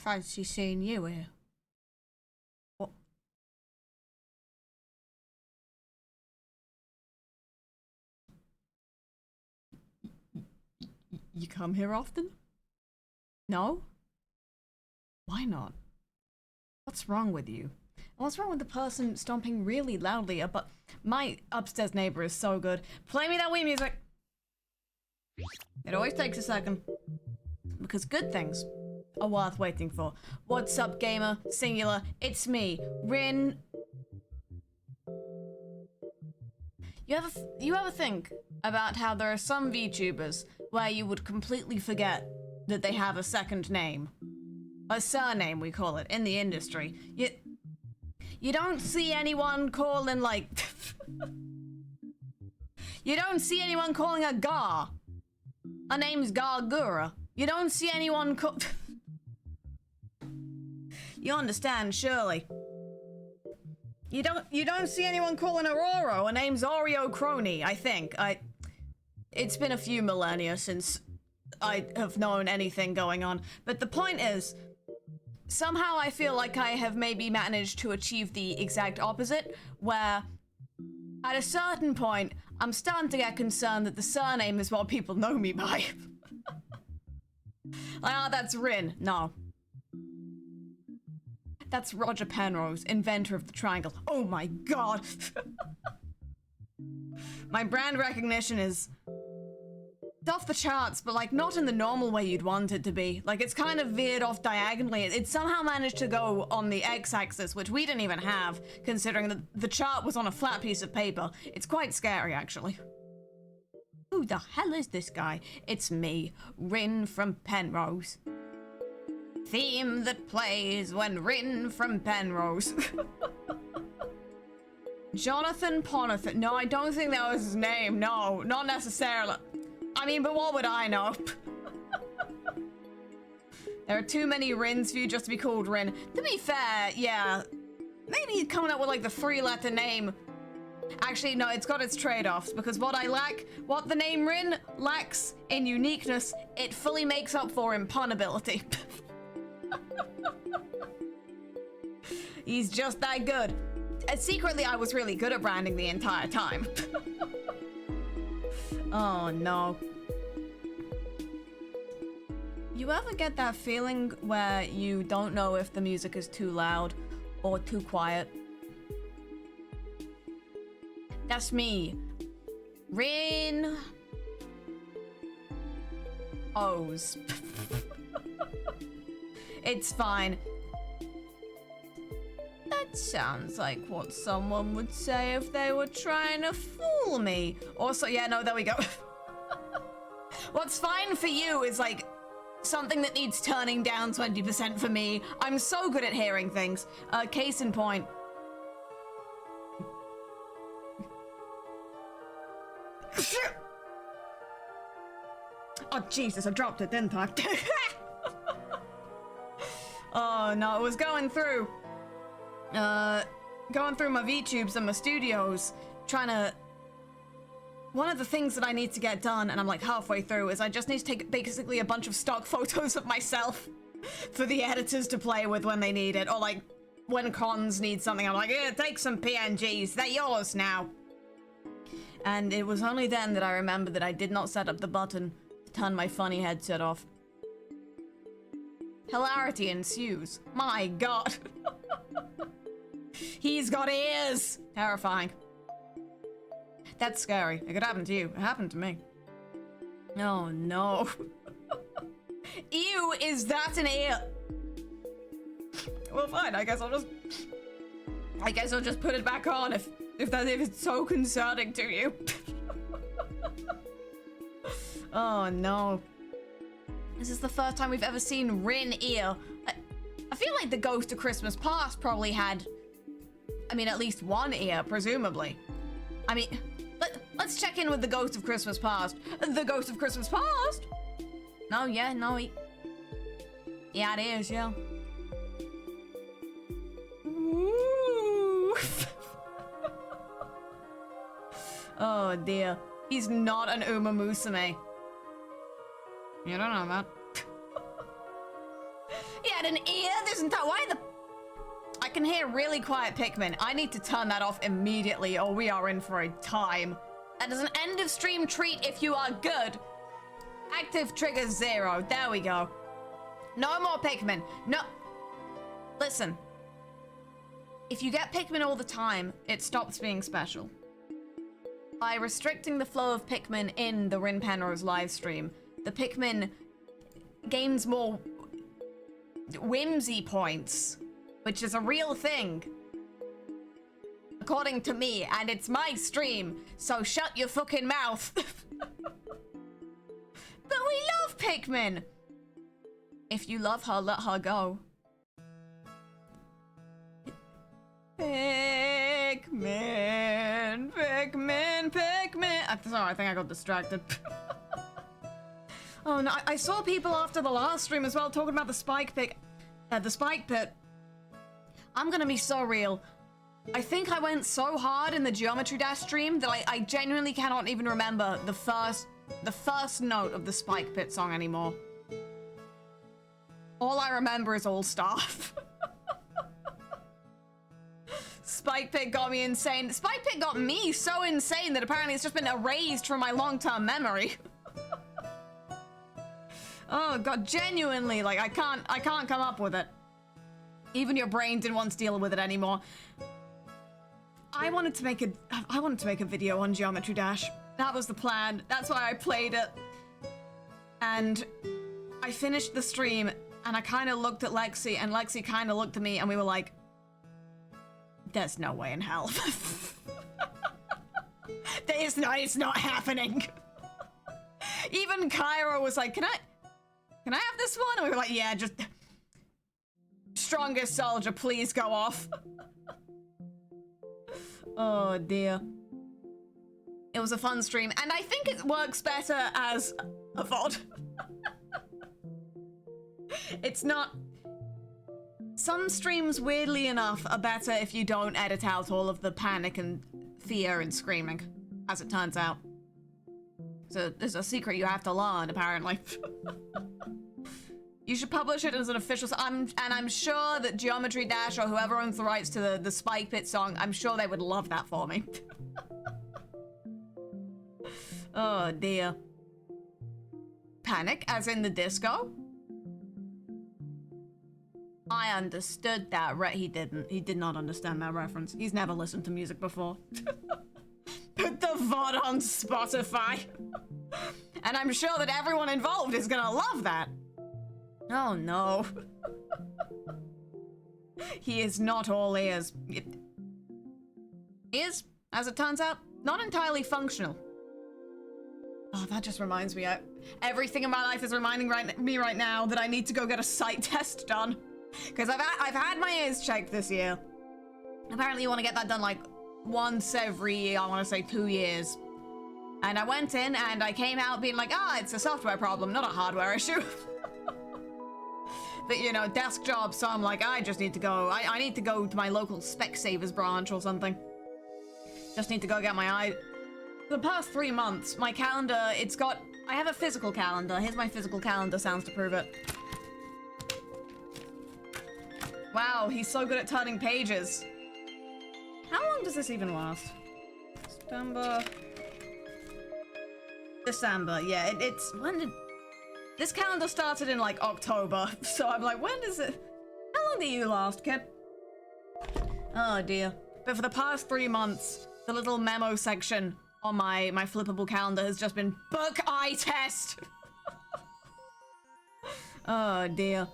Fancy seeing you here. What? You come here often? No? Why not? What's wrong with you? What's wrong with the person stomping really loudly up? My upstairs neighbor is so good. Play me that Wii music! It always takes a second. Because good things are worth waiting for. What's up, gamer? Singular. It's me, Rin. You ever think about how there are some VTubers where you would completely forget that they have a second name? A surname, we call it, in the industry. You don't see anyone calling, like... You don't see anyone calling a Gar. Her name's Gargura. You don't see anyone call... You understand, surely. You don't see anyone calling Aurora. Her name's Oreo Crony, I think. It's been a few millennia since I have known anything going on. But the point is, somehow I feel like I have maybe managed to achieve the exact opposite, where at a certain point, I'm starting to get concerned that the surname is what people know me by. Like, oh, that's Rin. No. That's Roger Penrose, inventor of the triangle. Oh my god! My brand recognition is off the charts, but like not in the normal way you'd want it to be. Like it's kind of veered off diagonally. It somehow managed to go on the x-axis, which we didn't even have, considering that the chart was on a flat piece of paper. It's quite scary, actually. Who the hell is this guy? It's me, Rin from Penrose. Theme that plays when Rin from Penrose. Jonathan Ponathan. No, I don't think that was his name. No, not necessarily. I mean, but what would I know? There are too many Rins for you just to be called Rin. To be fair, yeah. Maybe coming up with like the 3-letter name. Actually, no, it's got its trade-offs, because what the name Rin lacks in uniqueness, it fully makes up for in punability. He's just that good. And secretly, I was really good at branding the entire time. Oh, no. You ever get that feeling where you don't know if the music is too loud or too quiet? That's me. Rin. O's. It's fine. That sounds like what someone would say if they were trying to fool me. Also, yeah, no, there we go. What's fine for you is like something that needs turning down 20% for me. I'm so good at hearing things. Case in point. Oh, Jesus, I dropped it, didn't I? Oh, no, it was going through my VTubes and my studios, trying to... One of the things that I need to get done, and I'm like halfway through, is I just need to take basically a bunch of stock photos of myself for the editors to play with when they need it. Or like, when cons need something, I'm like, yeah, take some PNGs, they're yours now. And it was only then that I remembered that I did not set up the button to turn my funny headset off. Hilarity ensues. My god. He's got ears! Terrifying. That's scary. It could happen to you. It happened to me. Oh no. Ew, is that an ear? Well, fine. I guess I'll just put it back on if it's so concerning to you. Oh no. This is the first time we've ever seen Rin ear. I feel like the Ghost of Christmas Past probably had, I mean, at least one ear, presumably. I mean, let's check in with the Ghost of Christmas Past. The Ghost of Christmas Past? No, yeah, no, yeah, it is, yeah. Ooh. Oh dear. He's not an Uma Musume. You don't know that. He had an isn't that? Why the... I can hear really quiet Pikmin. I need to turn that off immediately or we are in for a time. That is an end of stream treat if you are good. Active trigger 0. There we go. No more Pikmin. No. Listen. If you get Pikmin all the time, it stops being special. By restricting the flow of Pikmin in the Rin Penrose live stream, the Pikmin gains more whimsy points, which is a real thing. According to me, and it's my stream, so shut your fucking mouth. But we love Pikmin! If you love her, let her go. Pikmin, Pikmin, Pikmin. I'm sorry, I think I got distracted. Oh no, I saw people after the last stream as well talking about the spike pit. I'm gonna be so real. I think I went so hard in the Geometry Dash stream that I genuinely cannot even remember the first note of the Spike Pit song anymore. All I remember is All Staff. Spike Pit got me insane. Spike Pit got me so insane that apparently it's just been erased from my long-term memory. Oh god, genuinely, like I can't come up with it. Even your brain didn't want to deal with it anymore. I wanted to make a video on Geometry Dash. That was the plan. That's why I played it. And I finished the stream and I kind of looked at Lexi and Lexi kind of looked at me and we were like, there's no way in hell. It's not happening. Even Cairo was like, can I have this one? And we were like, yeah, just strongest soldier, please go off. Oh dear. It was a fun stream, and I think it works better as a VOD. It's not... Some streams, weirdly enough, are better if you don't edit out all of the panic and fear and screaming, as it turns out. So there's a secret you have to learn, apparently. You should publish it as an official... and I'm sure that Geometry Dash or whoever owns the rights to the Spike Pit song, I'm sure they would love that for me. Oh dear. Panic, as in the disco? I understood that, he didn't. He did not understand that reference. He's never listened to music before. Put the VOD on Spotify. And I'm sure that everyone involved is gonna love that. Oh no. He is not all ears. He is, as it turns out, not entirely functional. Oh, that just reminds me. Everything in my life is reminding me right now that I need to go get a sight test done. Because I've had my ears checked this year. Apparently you want to get that done like once every, I want to say 2 years. And I went in and I came out being like, it's a software problem, not a hardware issue. But you know, desk job, so I'm like, I just need to go. I need to go to my local Specsavers branch or something. Just need to go get my eye. For the past 3 months, my calendar, I have a physical calendar. Here's my physical calendar, sounds to prove it. Wow, he's so good at turning pages. How long does this even last? December, yeah, when did... This calendar started in like October, so I'm like, when does it... How long did you last, kid? Oh dear. But for the past 3 months, the little memo section on my flippable calendar has just been book eye test. Oh dear.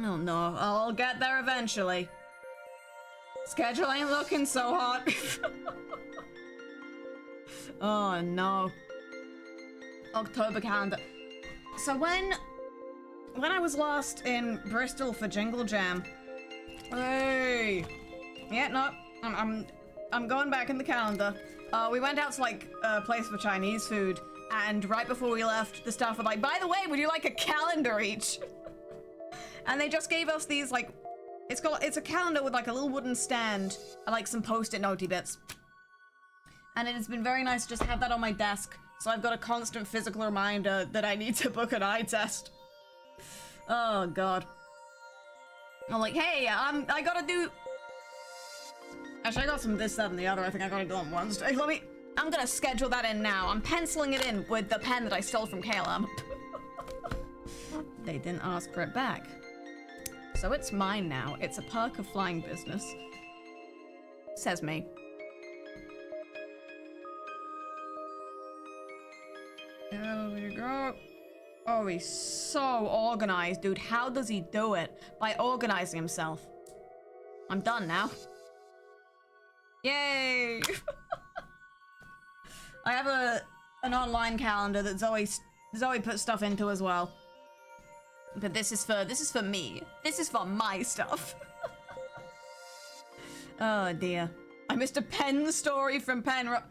Oh no, I'll get there eventually. Schedule ain't looking so hot. Oh no. October calendar. So when I was last in Bristol for Jingle Jam, hey, yeah, no, I'm going back in the calendar. We went out to like a place for Chinese food, and right before we left, the staff were like, "By the way, would you like a calendar each?" And they just gave us these like, it's a calendar with like a little wooden stand and like some post-it notey bits. And it has been very nice to just have that on my desk. So I've got a constant physical reminder that I need to book an eye test. Oh god. I'm like, hey, I gotta do... Actually, I got some this, that, and the other. I think I gotta do on Wednesday. I'm gonna schedule that in now. I'm penciling it in with the pen that I stole from KLM. They didn't ask for it back. So it's mine now. It's a perk of flying business. Says me. There we go. Oh, he's so organized, dude. How does he do it? By organizing himself. I'm done now. Yay! I have an online calendar that Zoe puts stuff into as well. But this is for me. This is for my stuff. Oh dear. I missed a pen story from Penrose.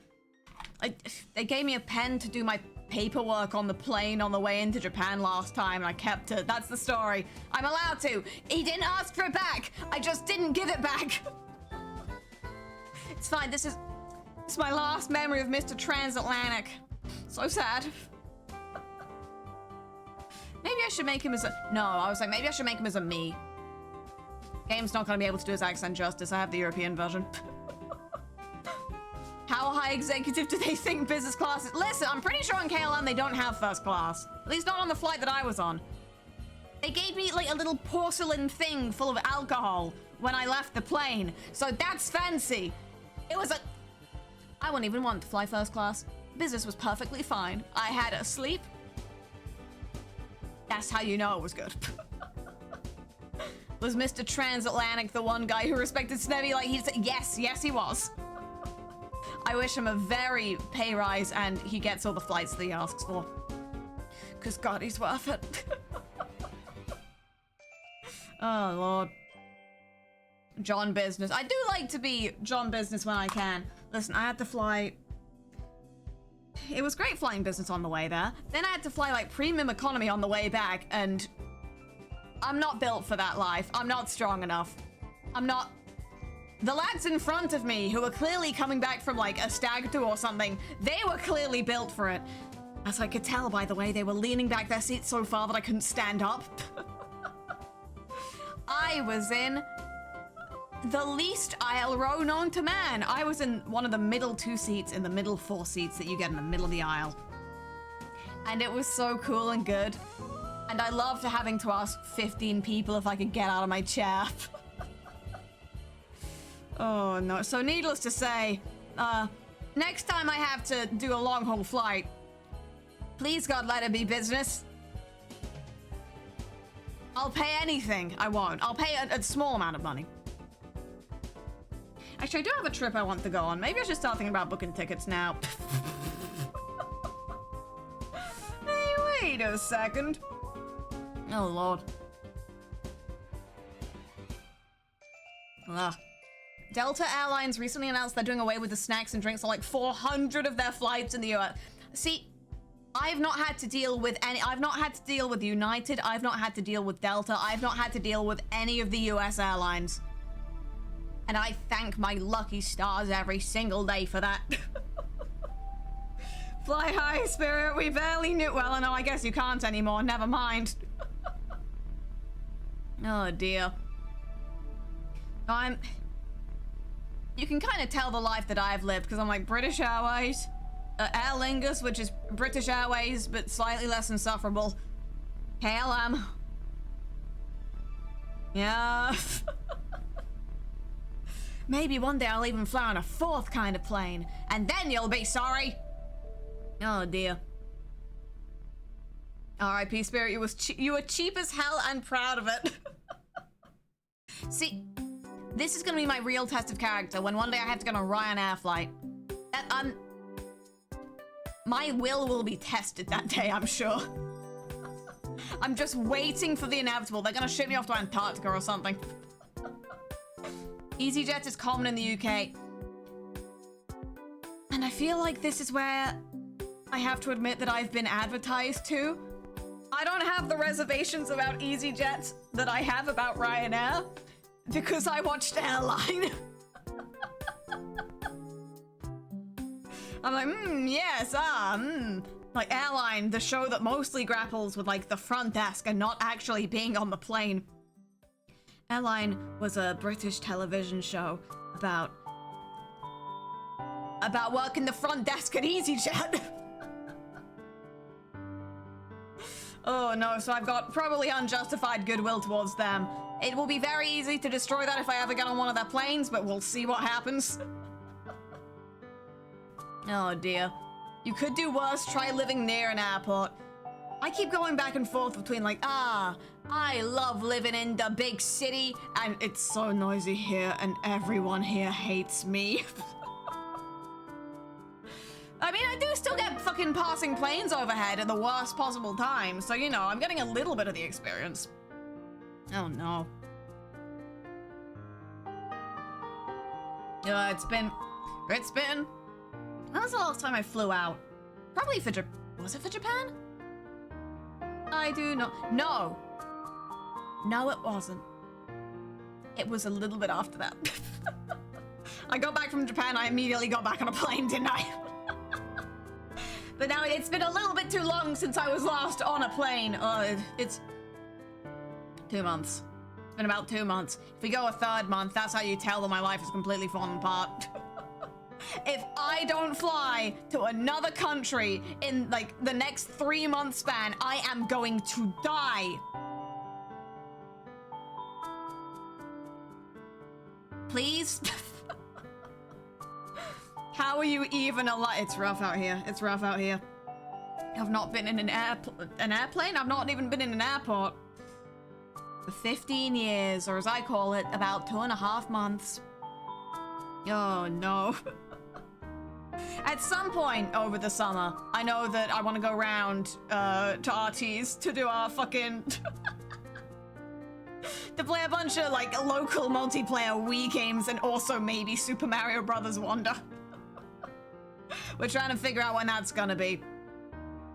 They gave me a pen to do my paperwork on the plane on the way into Japan last time, and I kept it. That's the story. I'm allowed to. He didn't ask for it back. I just didn't give it back. It's fine. This is my last memory of Mr. Transatlantic. So sad. Maybe I should make him as a... No, I was like, maybe I should make him as a me. Game's not gonna be able to do his accent justice. I have the European version. How high executive do they think business class is? Listen, I'm pretty sure on KLM they don't have first class. At least not on the flight that I was on. They gave me like a little porcelain thing full of alcohol when I left the plane. So that's fancy. It was a... I wouldn't even want to fly first class. Business was perfectly fine. I had a sleep. That's how you know it was good. Was Mr. Transatlantic the one guy who respected Snevy like he said? Yes, he was. I wish him a very pay rise and he gets all the flights that he asks for. Cause God, he's worth it. Oh Lord. John Business. I do like to be John Business when I can. Listen, I had to fly... It was great flying business on the way there. Then I had to fly like premium economy on the way back, and I'm not built for that life. I'm not strong enough. I'm not... The lads in front of me, who were clearly coming back from like a stag do or something, they were clearly built for it. As I could tell, by the way, they were leaning back their seats so far that I couldn't stand up. I was in the least aisle row known to man. I was in one of the middle 2 seats in the middle 4 seats that you get in the middle of the aisle. And it was so cool and good. And I loved having to ask 15 people if I could get out of my chair. Oh no, so needless to say, next time I have to do a long haul flight, please God let it be business. I'll pay anything. I won't. I'll pay a small amount of money. Actually, I do have a trip I want to go on. Maybe I should start thinking about booking tickets now. Hey, wait a second. Oh, Lord. Ugh. Delta Airlines recently announced they're doing away with the snacks and drinks on like 400 of their flights in the US. See, I've not had to deal with any... I've not had to deal with United. I've not had to deal with Delta. I've not had to deal with any of the US airlines. And I thank my lucky stars every single day for that. Fly high, Spirit. We barely knew... Well, no, I guess you can't anymore. Never mind. Oh, dear. You can kind of tell the life that I've lived, because I'm like British Airways, Aer Lingus, which is British Airways, but slightly less insufferable. KLM. Yeah. Maybe one day I'll even fly on a 4th kind of plane, and then you'll be sorry. Oh dear. R.I.P. Spirit, you were cheap as hell and proud of it. See, this is gonna be my real test of character when one day I have to go on a Ryanair flight. My will be tested that day, I'm sure. I'm just waiting for the inevitable. They're gonna ship me off to Antarctica or something. EasyJet is common in the UK. And I feel like this is where I have to admit that I've been advertised to. I don't have the reservations about EasyJet that I have about Ryanair because I watched Airline. I'm like, yes, like Airline, the show that mostly grapples with like the front desk and not actually being on the plane. Airline was a British television show about working the front desk at EasyJet. Oh no, so I've got probably unjustified goodwill towards them. It will be very easy to destroy that if I ever get on one of their planes, but we'll see what happens. Oh dear. You could do worse, try living near an airport. I keep going back and forth between like, I love living in the big city, and it's so noisy here, and everyone here hates me. I mean, I do still get fucking passing planes overhead at the worst possible time, so you know, I'm getting a little bit of the experience. Oh no. It's been... When was the last time I flew out? Probably for was it for Japan? I do not... No, it wasn't. It was a little bit after that. I got back from Japan, I immediately got back on a plane, didn't I? But now it's been a little bit too long since I was last on a plane. It's 2 months. It's been about 2 months. If we go a third month, that's how you tell that my life is completely fallen apart. If I don't fly to another country in like the next 3-month span, I am going to die. Please? How are you even alive? It's rough out here. It's rough out here. I've not been in an airplane. I've not even been in an airport for 15 years, or as I call it, about 2.5 months. Oh no. At some point over the summer, I know that I want to go around to RT's to do our fucking... to play a bunch of like local multiplayer Wii games and also maybe Super Mario Brothers Wonder. We're trying to figure out when that's gonna be.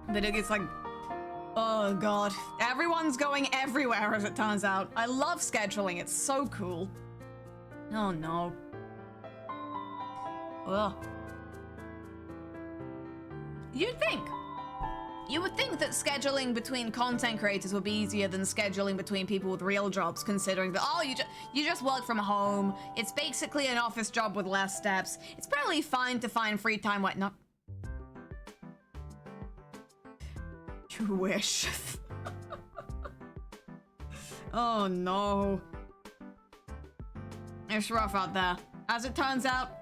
But it's like, oh god. Everyone's going everywhere as it turns out. I love scheduling, it's so cool. Oh no. Ugh. You would think that scheduling between content creators would be easier than scheduling between people with real jobs, considering that, oh, you just work from home. It's basically an office job with less steps. It's probably fine to find free time, whatnot. You wish. Oh no. It's rough out there. As it turns out,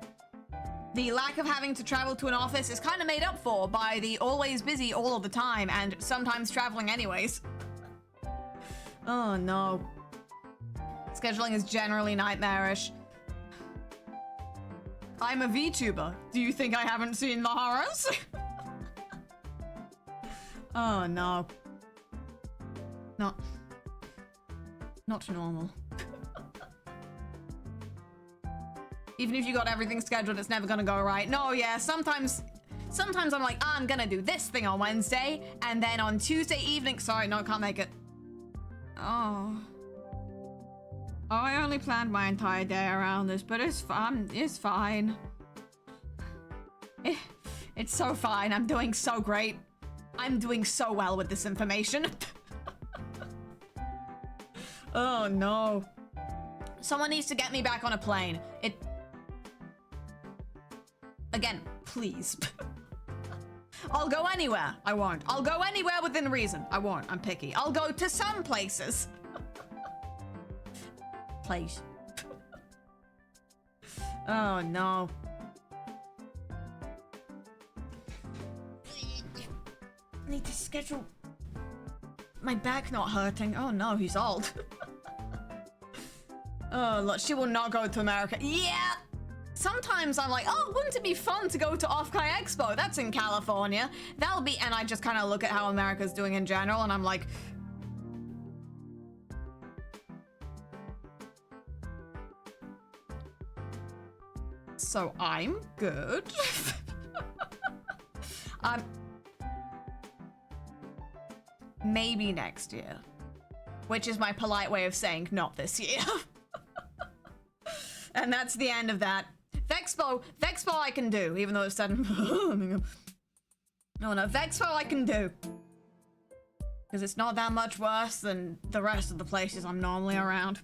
the lack of having to travel to an office is kind of made up for by the always busy all of the time and sometimes traveling anyways. Oh no. Scheduling is generally nightmarish. I'm a VTuber. Do you think I haven't seen the horrors? Oh no. Not normal. Even if you got everything scheduled, it's never gonna go right. No, yeah, sometimes I'm like, I'm gonna do this thing on Wednesday, and then on Tuesday evening, sorry, no, can't make it. Oh, I only planned my entire day around this, but it's fun, it's fine. It's so fine, I'm doing so great. I'm doing so well with this information. Oh no. Someone needs to get me back on a plane. Again, please. I'll go anywhere. I won't. I'll go anywhere within reason. I won't. I'm picky. I'll go to some places. Please. Oh, no. I need to schedule... My back not hurting. Oh, no, he's old. Oh, look, she will not go to America. Yeah! Sometimes I'm like, oh, wouldn't it be fun to go to Off-Kai Expo? That's in California. That'll be, and I just kind of look at how America's doing in general, and I'm like, so I'm good. Maybe next year, which is my polite way of saying not this year. And that's the end of that. Vexpo I can do, even though it's said. No, Vexpo I can do. Because it's not that much worse than the rest of the places I'm normally around.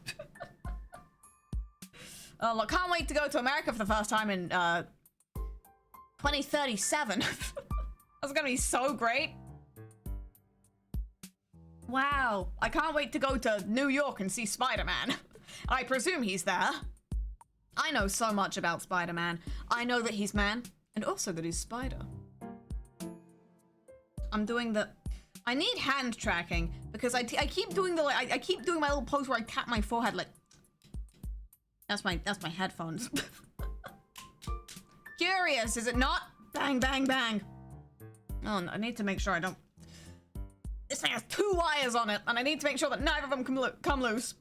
Oh, look, can't wait to go to America for the first time in 2037. That's gonna be so great. Wow, I can't wait to go to New York and see Spider-Man. I presume he's there. I know so much about Spider-Man. I know that he's man, and also that he's spider. I'm doing the... I need hand tracking, because I keep doing the, like, I keep doing my little pose where I tap my forehead, like... That's my headphones. Curious, is it not? Bang, bang, bang. Oh, no, I need to make sure I don't... This thing has 2 wires on it, and I need to make sure that neither of them come loose.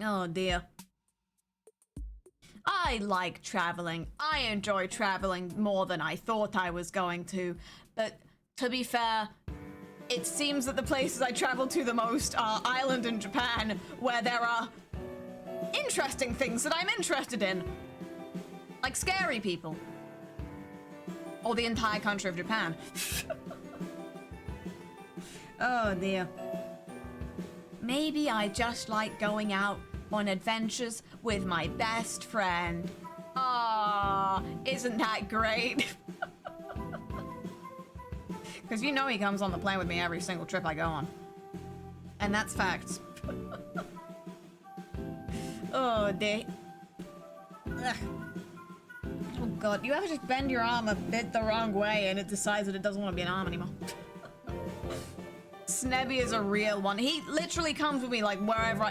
Oh, dear. I like traveling. I enjoy traveling more than I thought I was going to. But, to be fair, it seems that the places I travel to the most are Ireland and Japan, where there are interesting things that I'm interested in. Like scary people. Or the entire country of Japan. Oh dear. Maybe I just like going out on adventures with my best friend. Ah, isn't that great? Because you know he comes on the plane with me every single trip I go on. And that's facts. Oh dear. Ugh. Oh god, you ever just bend your arm a bit the wrong way and it decides that it doesn't want to be an arm anymore? Snebby is a real one. He literally comes with me like wherever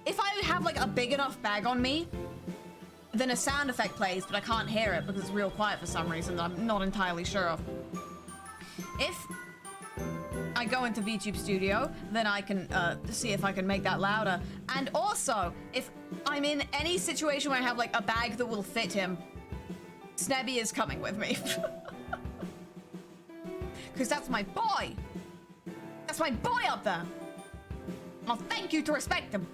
if I have like a big enough bag on me, then a sound effect plays, but I can't hear it because it's real quiet for some reason that I'm not entirely sure of. If I go into VTube Studio, then I can see if I can make that louder. And also, if I'm in any situation where I have like a bag that will fit him, Snebby is coming with me. Because that's my boy. That's my boy up there. I'll thank you to respect him.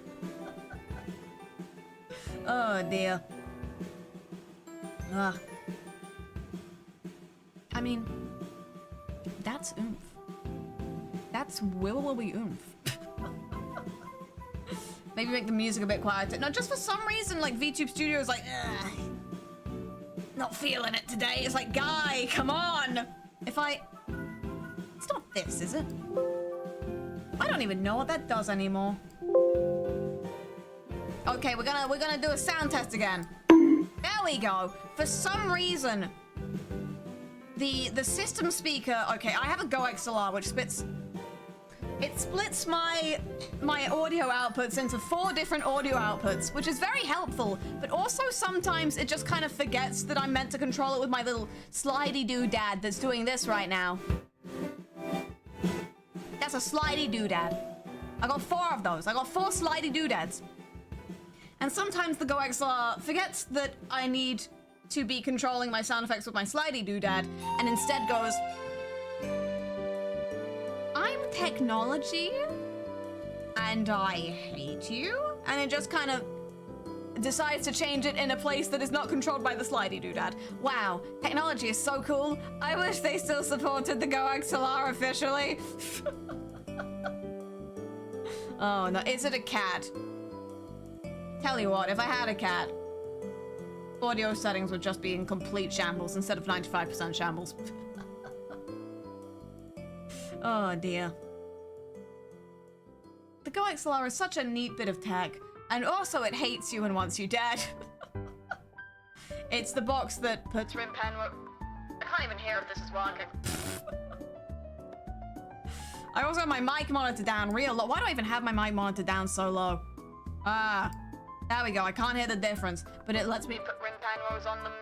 Oh dear. Ugh. I mean, that's oomph. That's willy oomph. Maybe make the music a bit quieter. No, just for some reason, like VTube Studio is like, ugh, not feeling it today. It's like, guy, come on. It's not this, is it? I don't even know what that does anymore. Okay, we're gonna do a sound test again. There we go. For some reason, the system speaker. Okay, I have a Go XLR which splits my audio outputs into 4 different audio outputs, which is very helpful. But also sometimes it just kind of forgets that I'm meant to control it with my little slidey doodad that's doing this right now. That's a slidey doodad. I got 4 of those. I got 4 slidey doodads. And sometimes the Go XLR forgets that I need to be controlling my sound effects with my slidey doodad, and instead goes, I'm technology, and I hate you, and it just kind of decides to change it in a place that is not controlled by the slidey doodad. Wow, technology is so cool. I wish they still supported the Go XLR officially. Oh no, is it a cat? Tell you what, if I had a cat, audio settings would just be in complete shambles instead of 95% shambles. Oh dear. The Go XLR is such a neat bit of tech, and also it hates you and wants you dead. It's the box that puts Rin Penrose. I can't even hear if this is working. I also have my mic monitor down real low. Why do I even have my mic monitor down so low? Ah. There we go, I can't hear the difference, but it lets me put Rin Penrose on the moon.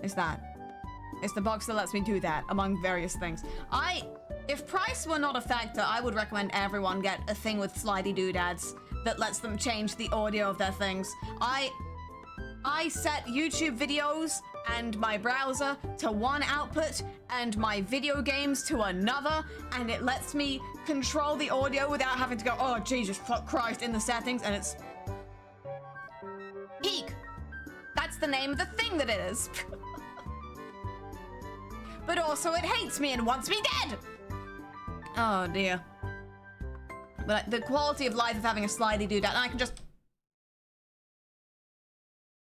It's that. It's the box that lets me do that, among various things. If price were not a factor, I would recommend everyone get a thing with slidey doodads that lets them change the audio of their things. I set YouTube videos and my browser to one output and my video games to another, and it lets me control the audio without having to go, oh Jesus Christ, in the settings, and it's peak. That's the name of the thing that it is. But also it hates me and wants me dead. Oh dear. But the quality of life of having a slidey do that, and I can just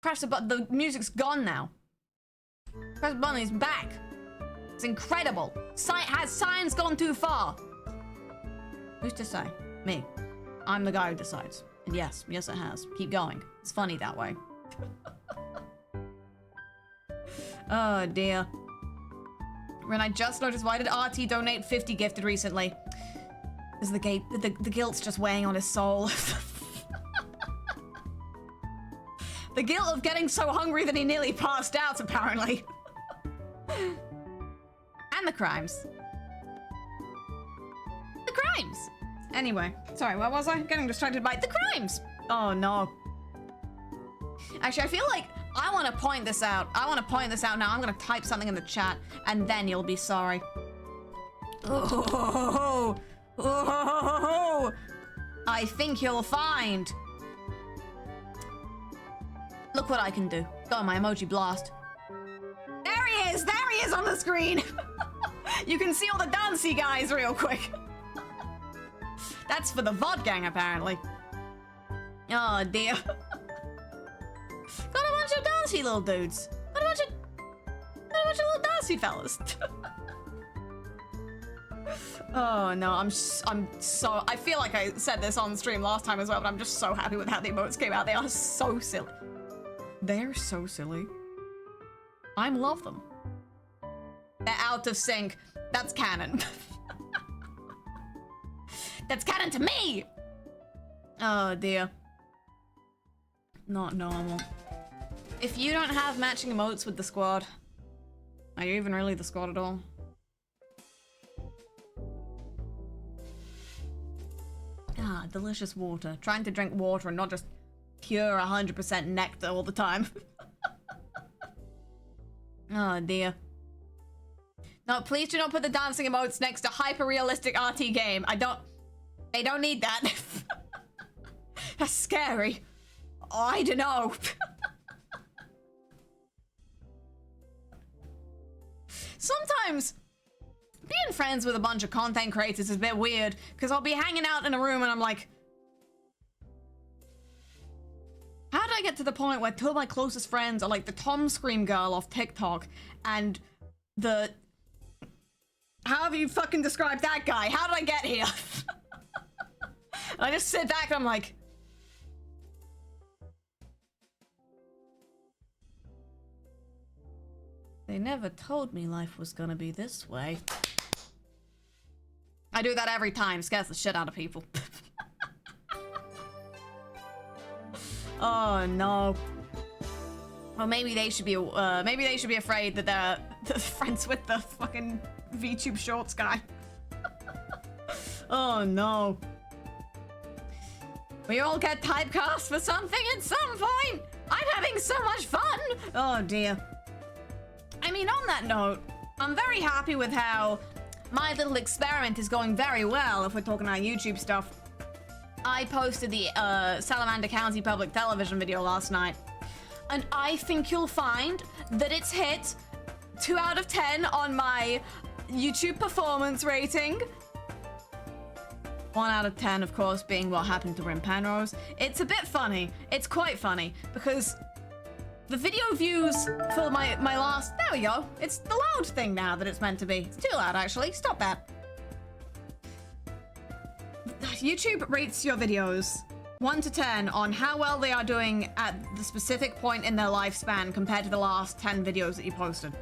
press the button. The music's gone now. Press the button, he's back. It's incredible. Has science gone too far? Who's to say? Me. I'm the guy who decides. And yes, it has. Keep going. It's funny that way. Oh dear. When I just noticed, why did RT donate 50 gifted recently? Is the guilt's just weighing on his soul. The guilt of getting so hungry that he nearly passed out, apparently. And the crimes. The crimes! Anyway, sorry, what was I? Getting distracted by the crimes! Oh no. Actually, I feel like I want to point this out. I want to point this out now. I'm going to type something in the chat, and then you'll be sorry. Oh, I think you'll find. Look what I can do. Go on my emoji blast. There he is! There he is on the screen! You can see all the dancey guys real quick. That's for the VOD gang, apparently. Oh, dear. Got a bunch of dancey little dudes. Got a bunch of little dancey fellas. Oh, no, I'm so... I feel like I said this on stream last time as well, but I'm just so happy with how the emotes came out. They are so silly. They're so silly. I love them. They're out of sync. That's canon. That's canon to me! Oh, dear. Not normal. If you don't have matching emotes with the squad, are you even really the squad at all? Ah, delicious water. Trying to drink water and not just pure 100% nectar all the time. Oh, dear. No, please do not put the dancing emotes next to hyper-realistic RT game. They don't need that. That's scary. Oh, I don't know. Sometimes being friends with a bunch of content creators is a bit weird, because I'll be hanging out in a room and I'm like, how did I get to the point where two of my closest friends are like the Tom Scream girl off TikTok and the... However you fucking describe that guy. How did I get here? I just sit back and I'm like... They never told me life was gonna be this way. I do that every time. Scares the shit out of people. Oh no. Well, maybe they should be afraid that they're friends with the fucking VTube Shorts guy. Oh no. We all get typecast for something at some point. I'm having so much fun. Oh dear. I mean, on that note, I'm very happy with how my little experiment is going very well, if we're talking about YouTube stuff. I posted the Salamander County Public Television video last night, and I think you'll find that it's hit 2 out of 10 on my YouTube performance rating. 1 out of 10, of course, being what happened to Rin Penrose. It's a bit funny. It's quite funny, because the video views for my last... There we go. It's the loud thing now that it's meant to be. It's too loud, actually. Stop that. YouTube rates your videos 1 to 10 on how well they are doing at the specific point in their lifespan compared to the last 10 videos that you posted.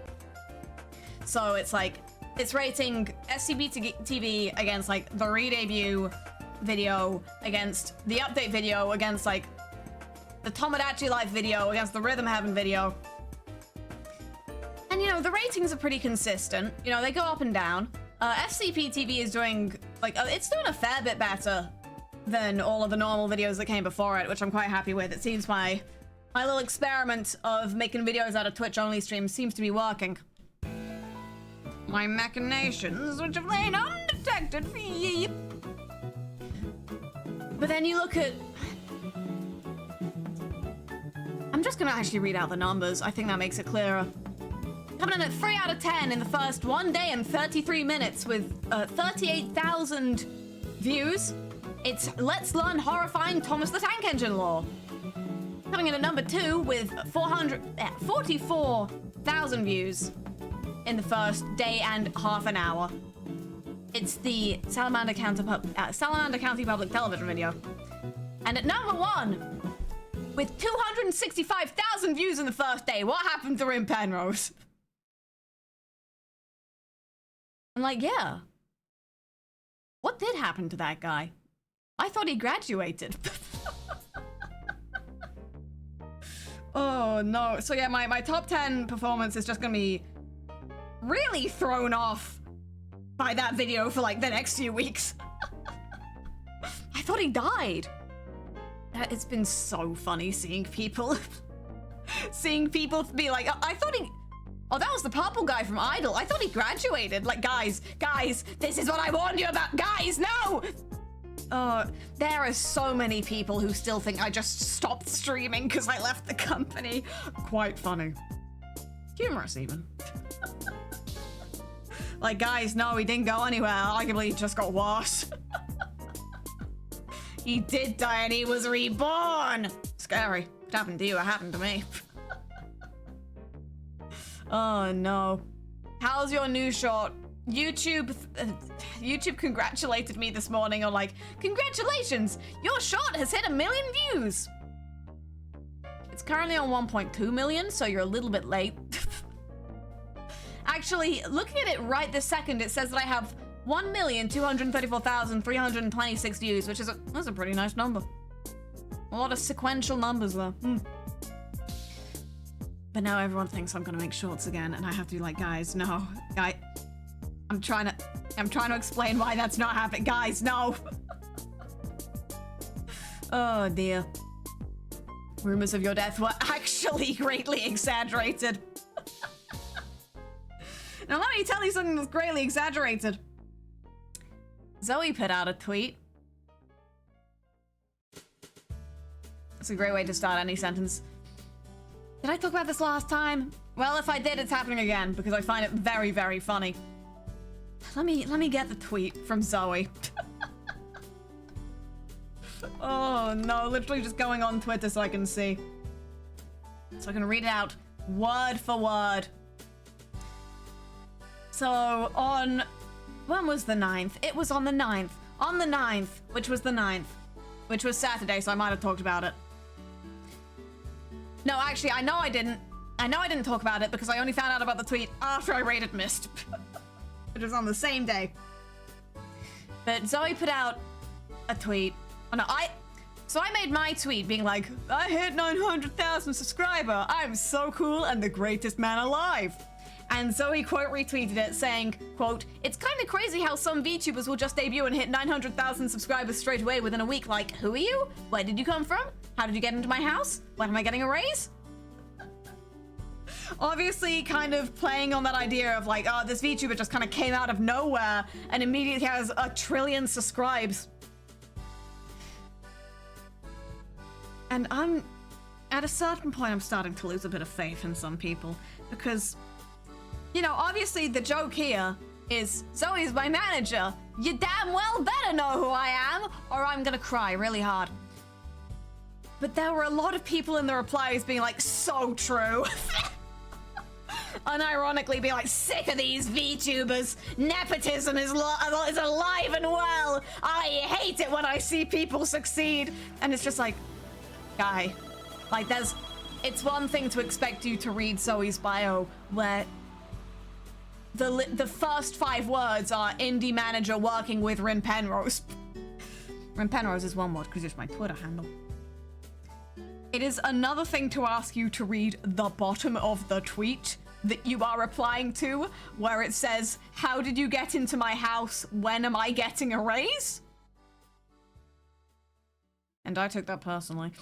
So it's like, it's rating SCP TV against like the re-debut video, against the update video, against like the Tomodachi Life video, against the Rhythm Heaven video. And you know, the ratings are pretty consistent. You know, they go up and down. SCP TV is doing, like, it's doing a fair bit better than all of the normal videos that came before it, which I'm quite happy with. It seems my little experiment of making videos out of Twitch-only streams seems to be working. My machinations, which have lain undetected. But then you look at... I'm just gonna actually read out the numbers. I think that makes it clearer. Coming in at 3 out of 10 in the first 1 day and 33 minutes with 38,000 views. It's Let's Learn Horrifying Thomas the Tank Engine lore. Coming in at number 2 with 44,000 views in the first day and half an hour. It's the Salamander County Public Television video. And at number 1, with 265,000 views in the first day, what happened to Rin Penrose? I'm like, yeah. What did happen to that guy? I thought he graduated. Oh no. So yeah, my top 10 performance is just gonna be really thrown off by that video for like the next few weeks. I thought he died. It's been so funny seeing people be like, I thought he, oh, that was the purple guy from Idol. I thought he graduated. Like, guys, this is what I warned you about. Guys, no! There are so many people who still think I just stopped streaming because I left the company. Quite funny. Humorous, even. Like, guys, no, he didn't go anywhere. Arguably, he just got worse. He did die and he was reborn. Scary. It happened to you, it happened to me. Oh, no. How's your new short? YouTube congratulated me this morning on like, congratulations, your short has hit 1 million views. It's currently on 1.2 million, so you're a little bit late. Actually, looking at it right this second, it says that I have 1,234,326 views, which is that's a pretty nice number. A lot of sequential numbers there. But now everyone thinks I'm gonna make shorts again, and I have to be like, guys, no, I'm trying to explain why that's not happening. Guys, no. Oh dear. Rumors of your death were actually greatly exaggerated. Now let me tell you something that's greatly exaggerated. Zoe put out a tweet. It's a great way to start any sentence. Did I talk about this last time? Well, if I did, it's happening again because I find it very, very funny. Let me get the tweet from Zoe. Oh no, literally just going on Twitter so I can see. So I can read it out word for word. So on, when was the 9th? It was on the 9th. On the 9th, which was the 9th, which was Saturday, so I might have talked about it. No, actually, I know I didn't. I know I didn't talk about it because I only found out about the tweet after I rated Mist. It was on the same day. But Zoe put out a tweet. Oh no, so I made my tweet being like, I hit 900,000 subscriber. I'm so cool and the greatest man alive. And Zoe quote retweeted it saying, quote, it's kind of crazy how some VTubers will just debut and hit 900,000 subscribers straight away within a week. Like, who are you? Where did you come from? How did you get into my house? When am I getting a raise? Obviously kind of playing on that idea of like, oh, this VTuber just kind of came out of nowhere and immediately has 1 trillion subscribes. And at a certain point, I'm starting to lose a bit of faith in some people because, you know, obviously the joke here is Zoe's my manager. You damn well better know who I am or I'm gonna cry really hard. But there were a lot of people in the replies being like, so true. Unironically being like, sick of these VTubers. Nepotism is alive and well. I hate it when I see people succeed. And it's just like, guy, like it's one thing to expect you to read Zoe's bio where the first 5 words are indie manager working with Rin Penrose. Rin Penrose is one word because it's my Twitter handle. It is another thing to ask you to read the bottom of the tweet that you are replying to, where it says, how did you get into my house? When am I getting a raise? And I took that personally.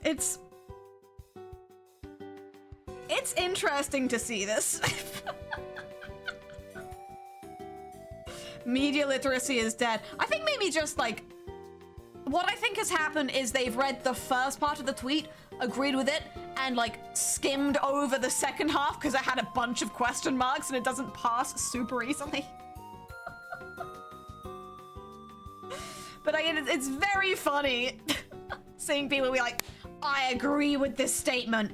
It's interesting to see this. Media literacy is dead. I think maybe just like, what I think has happened is they've read the first part of the tweet, agreed with it, and like skimmed over the second half because it had a bunch of question marks and it doesn't pass super easily. But it's very funny seeing people be like, I agree with this statement.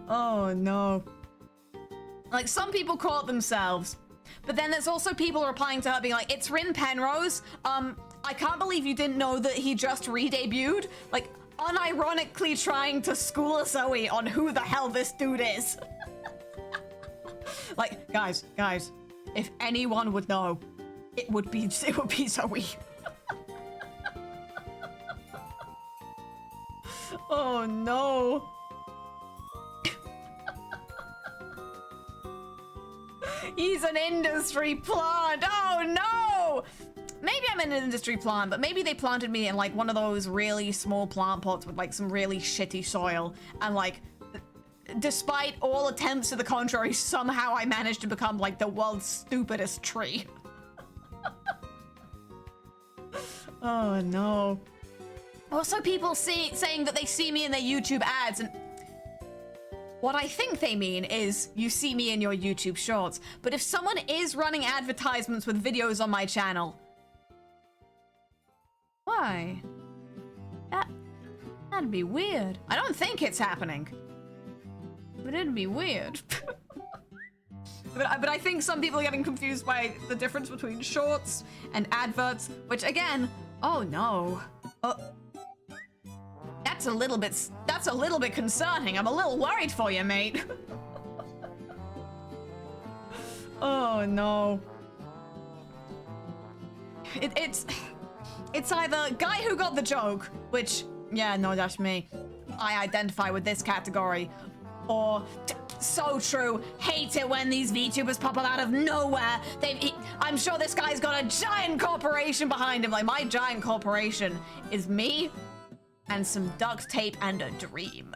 Oh no. Like, some people call it themselves, but then there's also people replying to her being like, it's Rin Penrose. I can't believe you didn't know that he just re-debuted. Like, unironically trying to school Zoe on who the hell this dude is. Like, guys, if anyone would know, it would be Zoe. Oh no. He's an industry plant. Oh no! Maybe I'm an industry plant, but maybe they planted me in like one of those really small plant pots with like some really shitty soil, and like despite all attempts to the contrary, somehow I managed to become like the world's stupidest tree. Oh no. Also, people saying that they see me in their YouTube ads, and what I think they mean is you see me in your YouTube shorts. But if someone is running advertisements with videos on my channel, why? That'd be weird. I don't think it's happening, but it'd be weird. But I think some people are getting confused by the difference between shorts and adverts, which again, oh no. That's a little bit concerning. I'm a little worried for you, mate. Oh no. It's either guy who got the joke, which, yeah, no, that's me. I identify with this category. Or, so true, hate it when these VTubers pop up out of nowhere. I'm sure this guy's got a giant corporation behind him. Like, my giant corporation is me and some duct tape and a dream.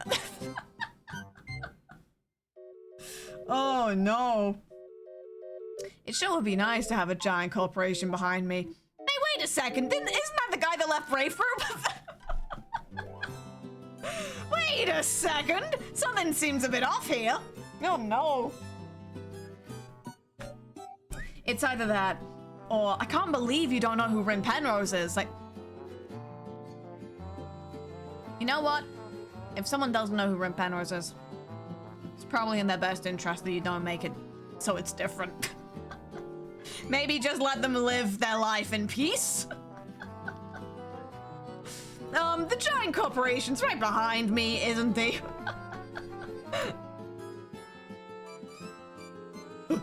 Oh no. It sure would be nice to have a giant corporation behind me. Hey, wait a second, isn't that the guy that left Brave Group? Wait a second, something seems a bit off here. Oh no. It's either that, or I can't believe you don't know who Rin Penrose is. Like, you know what? If someone doesn't know who Rin Penrose is, it's probably in their best interest that you don't make it so it's different. Maybe just let them live their life in peace. The giant corporation's right behind me, isn't he? Oh,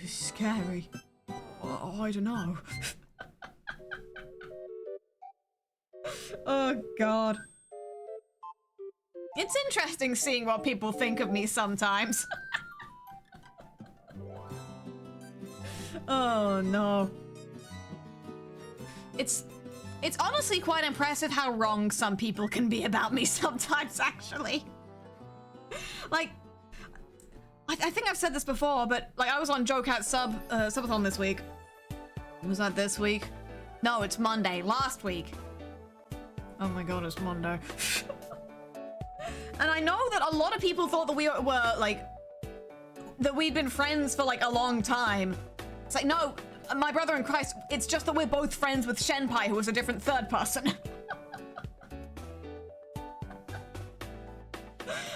it's scary. Oh, I don't know. Oh, God. It's interesting seeing what people think of me sometimes. Oh, no. It's honestly quite impressive how wrong some people can be about me sometimes, actually. Like, I think I've said this before, but like I was on JoeCat's subathon this week. Was that this week? No, it's Monday. Last week. Oh my god, it's Monday. And I know that a lot of people thought that we were like, that we'd been friends for like a long time. It's like, no, my brother in Christ, it's just that we're both friends with Shenpai, who was a different third person.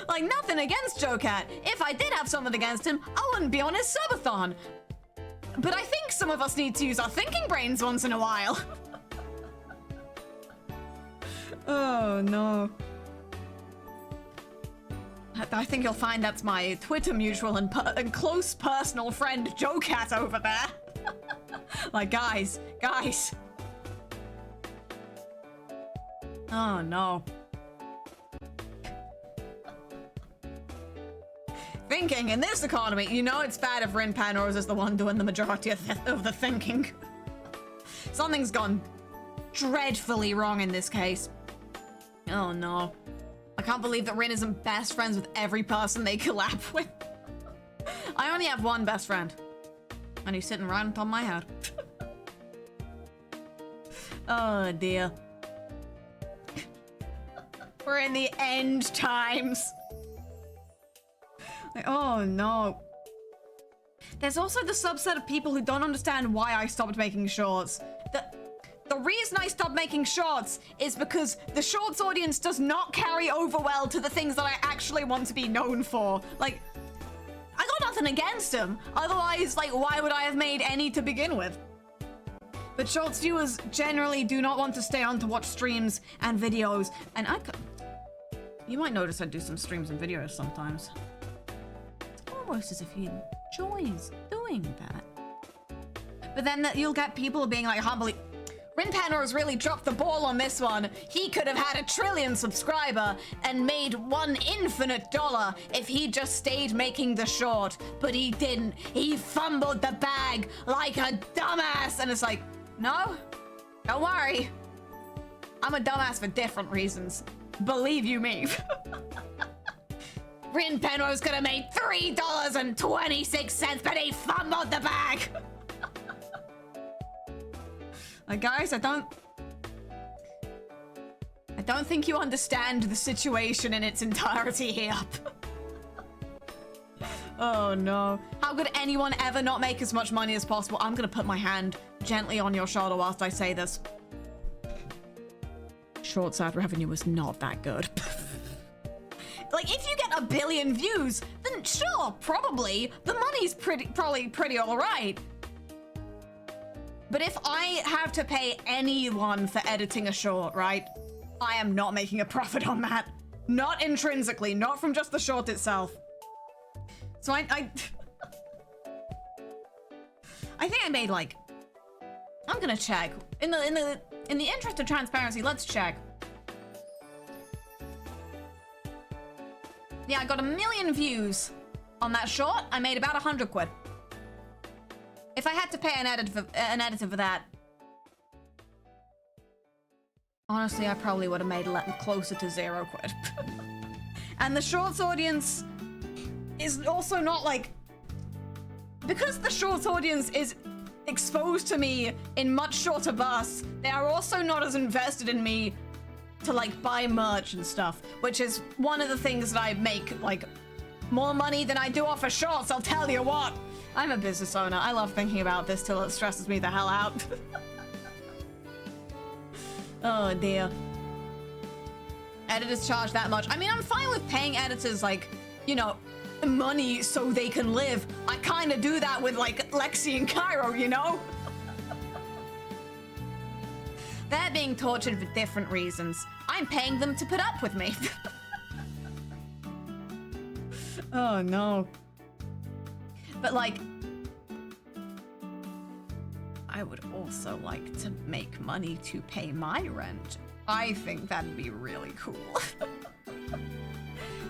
Like, nothing against JoeCat. If I did have something against him, I wouldn't be on his subathon. But I think some of us need to use our thinking brains once in a while. Oh, no. I think you'll find that's my Twitter mutual and close personal friend, JoeCat, over there. Like, guys. Oh, no. Thinking, in this economy, you know it's bad if Rin Penrose is the one doing the majority of the thinking. Something's gone dreadfully wrong in this case. Oh, no. I can't believe that Rin isn't best friends with every person they collab with. I only have one best friend. And he's sitting right on top of my head. Oh, dear. We're in the end times. Like, oh, no. There's also the subset of people who don't understand why I stopped making shorts. The reason I stopped making shorts is because the shorts audience does not carry over well to the things that I actually want to be known for. Like, I got nothing against them. Otherwise, like, why would I have made any to begin with? But shorts viewers generally do not want to stay on to watch streams and videos. And you might notice I do some streams and videos sometimes. It's almost as if he enjoys doing that. But then you'll get people being like, humbly, Rin Penrose really dropped the ball on this one. He could have had 1 trillion subscriber and made $1 infinite if he just stayed making the short, but he didn't. He fumbled the bag like a dumbass. And it's like, no, don't worry. I'm a dumbass for different reasons. Believe you me. Rin Penrose could have made $3.26, but he fumbled the bag. Like, guys, I don't think you understand the situation in its entirety here. Oh no. How could anyone ever not make as much money as possible? I'm gonna put my hand gently on your shoulder whilst I say this. Shorts ad revenue was not that good. Like, if you get 1 billion views, then sure, probably the money's probably pretty all right. But if I have to pay anyone for editing a short, right, I am not making a profit on that. Not intrinsically, not from just the short itself. So I think I made like, I'm gonna check. In the interest of transparency, let's check. Yeah, I got 1 million views on that short. I made about 100 quid. If I had to pay an editor for that, honestly, I probably would have made closer to 0 quid. And the shorts audience is also not like, because the shorts audience is exposed to me in much shorter bursts, they are also not as invested in me to like buy merch and stuff, which is one of the things that I make like more money than I do off of shorts, I'll tell you what. I'm a business owner. I love thinking about this till it stresses me the hell out. Oh dear. Editors charge that much. I mean, I'm fine with paying editors like, you know, money so they can live. I kind of do that with like Lexi and Cairo, you know? They're being tortured for different reasons. I'm paying them to put up with me. Oh no. But like, I would also like to make money to pay my rent. I think that'd be really cool.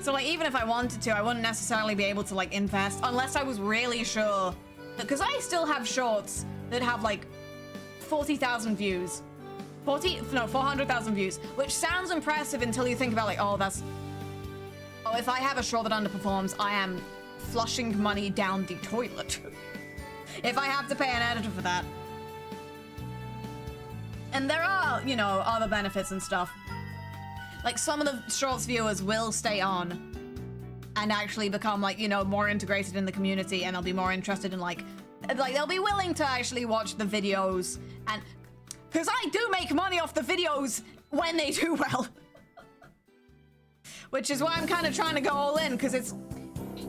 So like, even if I wanted to, I wouldn't necessarily be able to like invest unless I was really sure that, because I still have shorts that have like 40,000 views. 400,000 views, which sounds impressive until you think about like, oh, if I have a short that underperforms, I am flushing money down the toilet. If I have to pay an editor for that. And there are, you know, other benefits and stuff. Like some of the shorts viewers will stay on and actually become like, you know, more integrated in the community, and they'll be more interested in like they'll be willing to actually watch the videos, and because I do make money off the videos when they do well. Which is why I'm kind of trying to go all in, because it's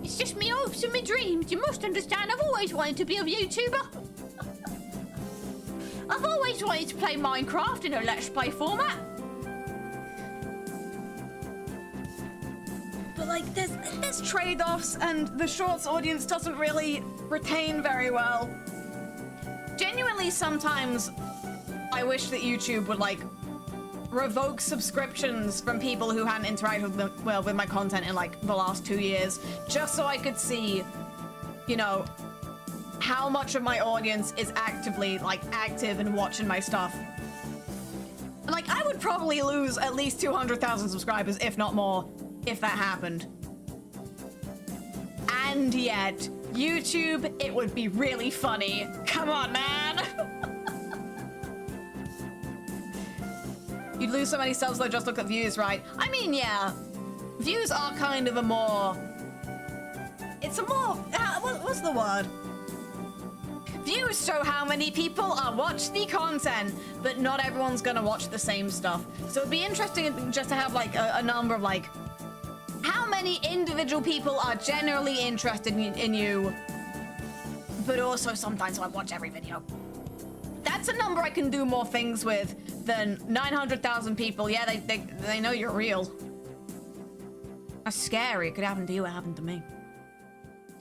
just me hopes and my dreams. You must understand, I've always wanted to be a VTuber. I've always wanted to play Minecraft in a Let's Play format. But like, there's trade-offs, and the shorts audience doesn't really retain very well. Genuinely, sometimes I wish that YouTube would like revoke subscriptions from people who hadn't interacted with my content in like the last 2 years, just so I could see, you know, how much of my audience is actively like active and watching my stuff. Like, I would probably lose at least 200,000 subscribers, if not more, if that happened. And yet, YouTube, it would be really funny. Come on, man. You'd lose so many subs though, just look at views, right? I mean, yeah, views are kind of a more, it's a more, what's the word? Views show how many people watch the content, but not everyone's gonna watch the same stuff. So it'd be interesting just to have like a number of like how many individual people are generally interested in you, but also sometimes I watch every video. That's a number I can do more things with than 900,000 people. Yeah, they know you're real. That's scary. It could happen to you. It happened to me.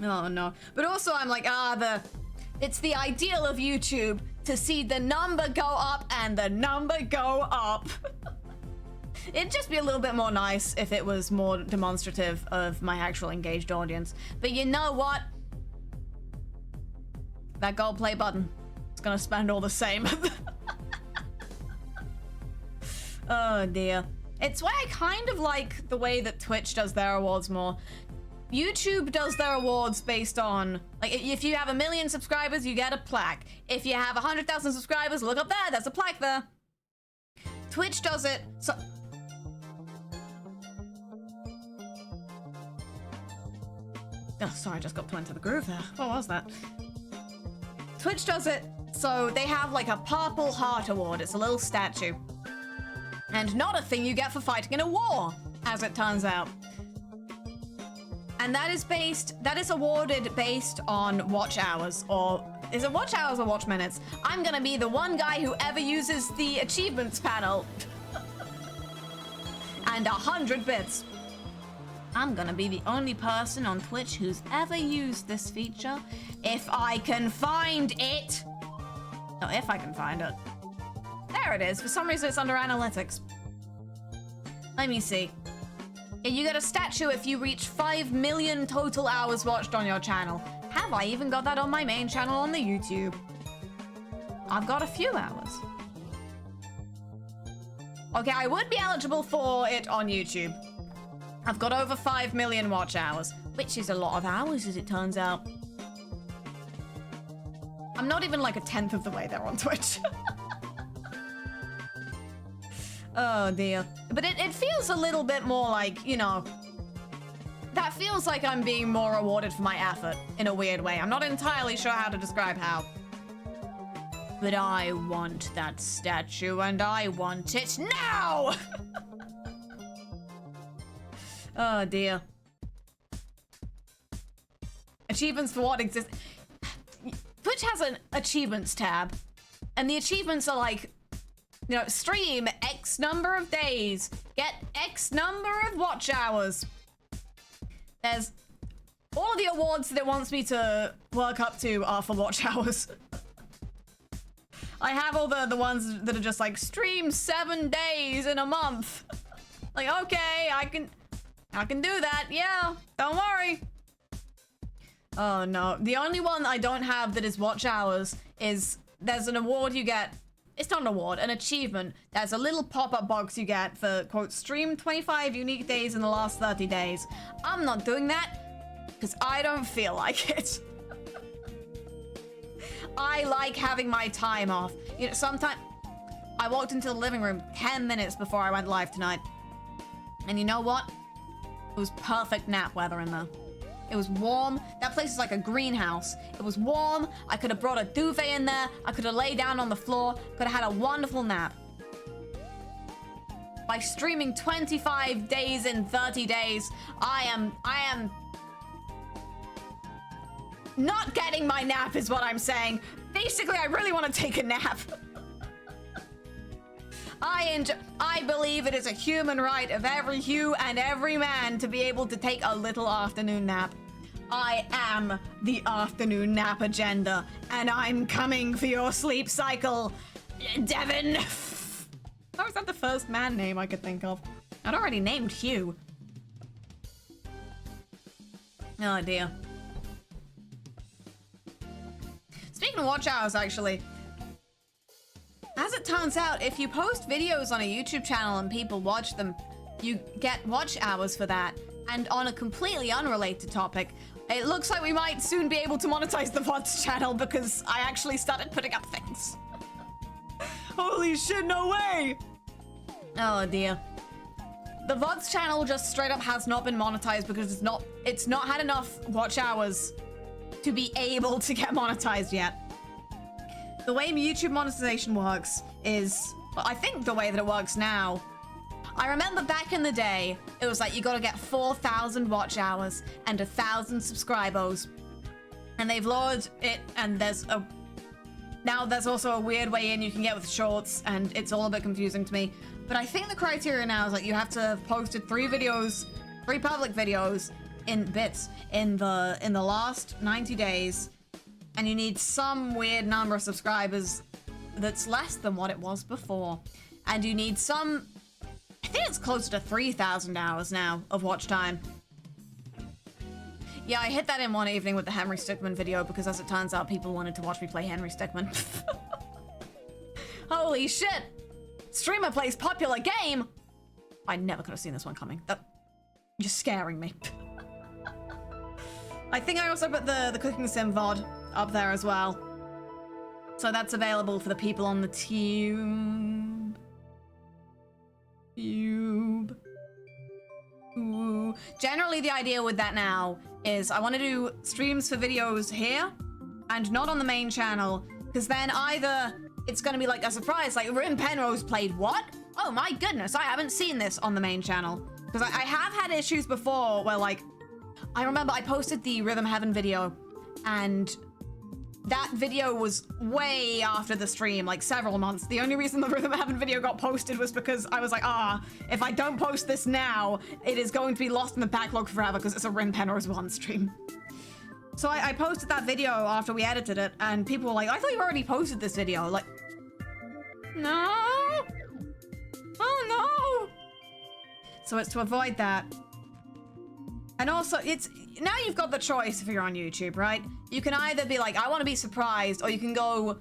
Oh no. But also I'm like, it's the ideal of YouTube to see the number go up and the number go up. It'd just be a little bit more nice if it was more demonstrative of my actual engaged audience. But you know what? That gold play button is gonna spend all the same. Oh dear. It's why I kind of like the way that Twitch does their awards more. YouTube does their awards based on, like, if you have 1 million subscribers, you get a plaque. If you have 100,000 subscribers, look up there, there's a plaque there. Twitch does it so... Oh, sorry, I just got put into the groove there. What was that? Twitch does it so they have like a purple heart award. It's a little statue. And not a thing you get for fighting in a war, as it turns out. And that is awarded based on watch hours, or is it watch hours or watch minutes? I'm gonna be the one guy who ever uses the achievements panel. And 100 bits. I'm gonna be the only person on Twitch who's ever used this feature. If I can find it. No, if I can find it. There it is. For some reason it's under analytics. Let me see. You get a statue if you reach 5 million total hours watched on your channel. Have I even got that on my main channel on the YouTube? I've got a few hours. Okay, I would be eligible for it on YouTube. I've got over 5 million watch hours, which is a lot of hours as it turns out. I'm not even like 1/10 of the way there on Twitch. Oh dear. But it feels a little bit more like, you know, that feels like I'm being more rewarded for my effort in a weird way. I'm not entirely sure how to describe how. But I want that statue and I want it now! Oh dear. Achievements for what exists. Twitch has an achievements tab, and the achievements are like, you know, stream X number of days, get X number of watch hours. There's all of the awards that it wants me to work up to are for watch hours. I have all the ones that are just like stream 7 days in a month. Like, okay, I can do that. Yeah, don't worry. Oh no, the only one I don't have that is watch hours is there's an award you get. It's not an award, an achievement. There's a little pop-up box you get for, quote, stream 25 unique days in the last 30 days. I'm not doing that because I don't feel like it. I like having my time off. You know, sometimes I walked into the living room 10 minutes before I went live tonight. And you know what? It was perfect nap weather in there. It was warm. That place is like a greenhouse. It was warm. I could have brought a duvet in there. I could have laid down on the floor. Could have had a wonderful nap. By streaming 25 days in 30 days, I am not getting my nap is what I'm saying. Basically, I really want to take a nap. I believe it is a human right of every hue and every man to be able to take a little afternoon nap. I am the afternoon nap agenda, and I'm coming for your sleep cycle, Devin. How is that the first man name I could think of? I'd already named Hugh. Oh dear. Speaking of watch hours, actually, as it turns out, if you post videos on a YouTube channel and people watch them, you get watch hours for that. And on a completely unrelated topic, it looks like we might soon be able to monetize the VODs channel because I actually started putting up things. Holy shit, no way! Oh dear. The VODs channel just straight up has not been monetized because it's not had enough watch hours to be able to get monetized yet. The way YouTube monetization works is, well, I think the way that it works now, I remember back in the day, it was like you gotta get 4,000 watch hours and 1,000 subscribers. And they've lowered it, and now there's also a weird way in you can get with shorts, and it's all a bit confusing to me. But I think the criteria now is like you have to have posted 3 public videos in bits in the last 90 days, and you need some weird number of subscribers that's less than what it was before. And you need some, I think it's closer to 3,000 hours now of watch time. Yeah, I hit that in one evening with the Henry Stickmin video because, as it turns out, people wanted to watch me play Henry Stickmin. Holy shit! Streamer plays popular game! I never could have seen this one coming. You're scaring me. I think I also put the Cooking Sim VOD up there as well. So that's available for the people on the Tube. Ooh. Generally, the idea with that now is I want to do streams for videos here and not on the main channel, because then either it's going to be like a surprise, like Rin Penrose played what? Oh my goodness, I haven't seen this on the main channel. Because I have had issues before where, like, I remember I posted the Rhythm Heaven video, and that video was way after the stream, like several months. The only reason the Rhythm Heaven video got posted was because I was like, if I don't post this now, it is going to be lost in the backlog forever because it's a Rin Penrose 1 stream. So I posted that video after we edited it, and people were like, I thought you already posted this video. Like, no. Oh no. So it's to avoid that. And also, it's now you've got the choice if you're on YouTube, right? You can either be like, I want to be surprised, or you can go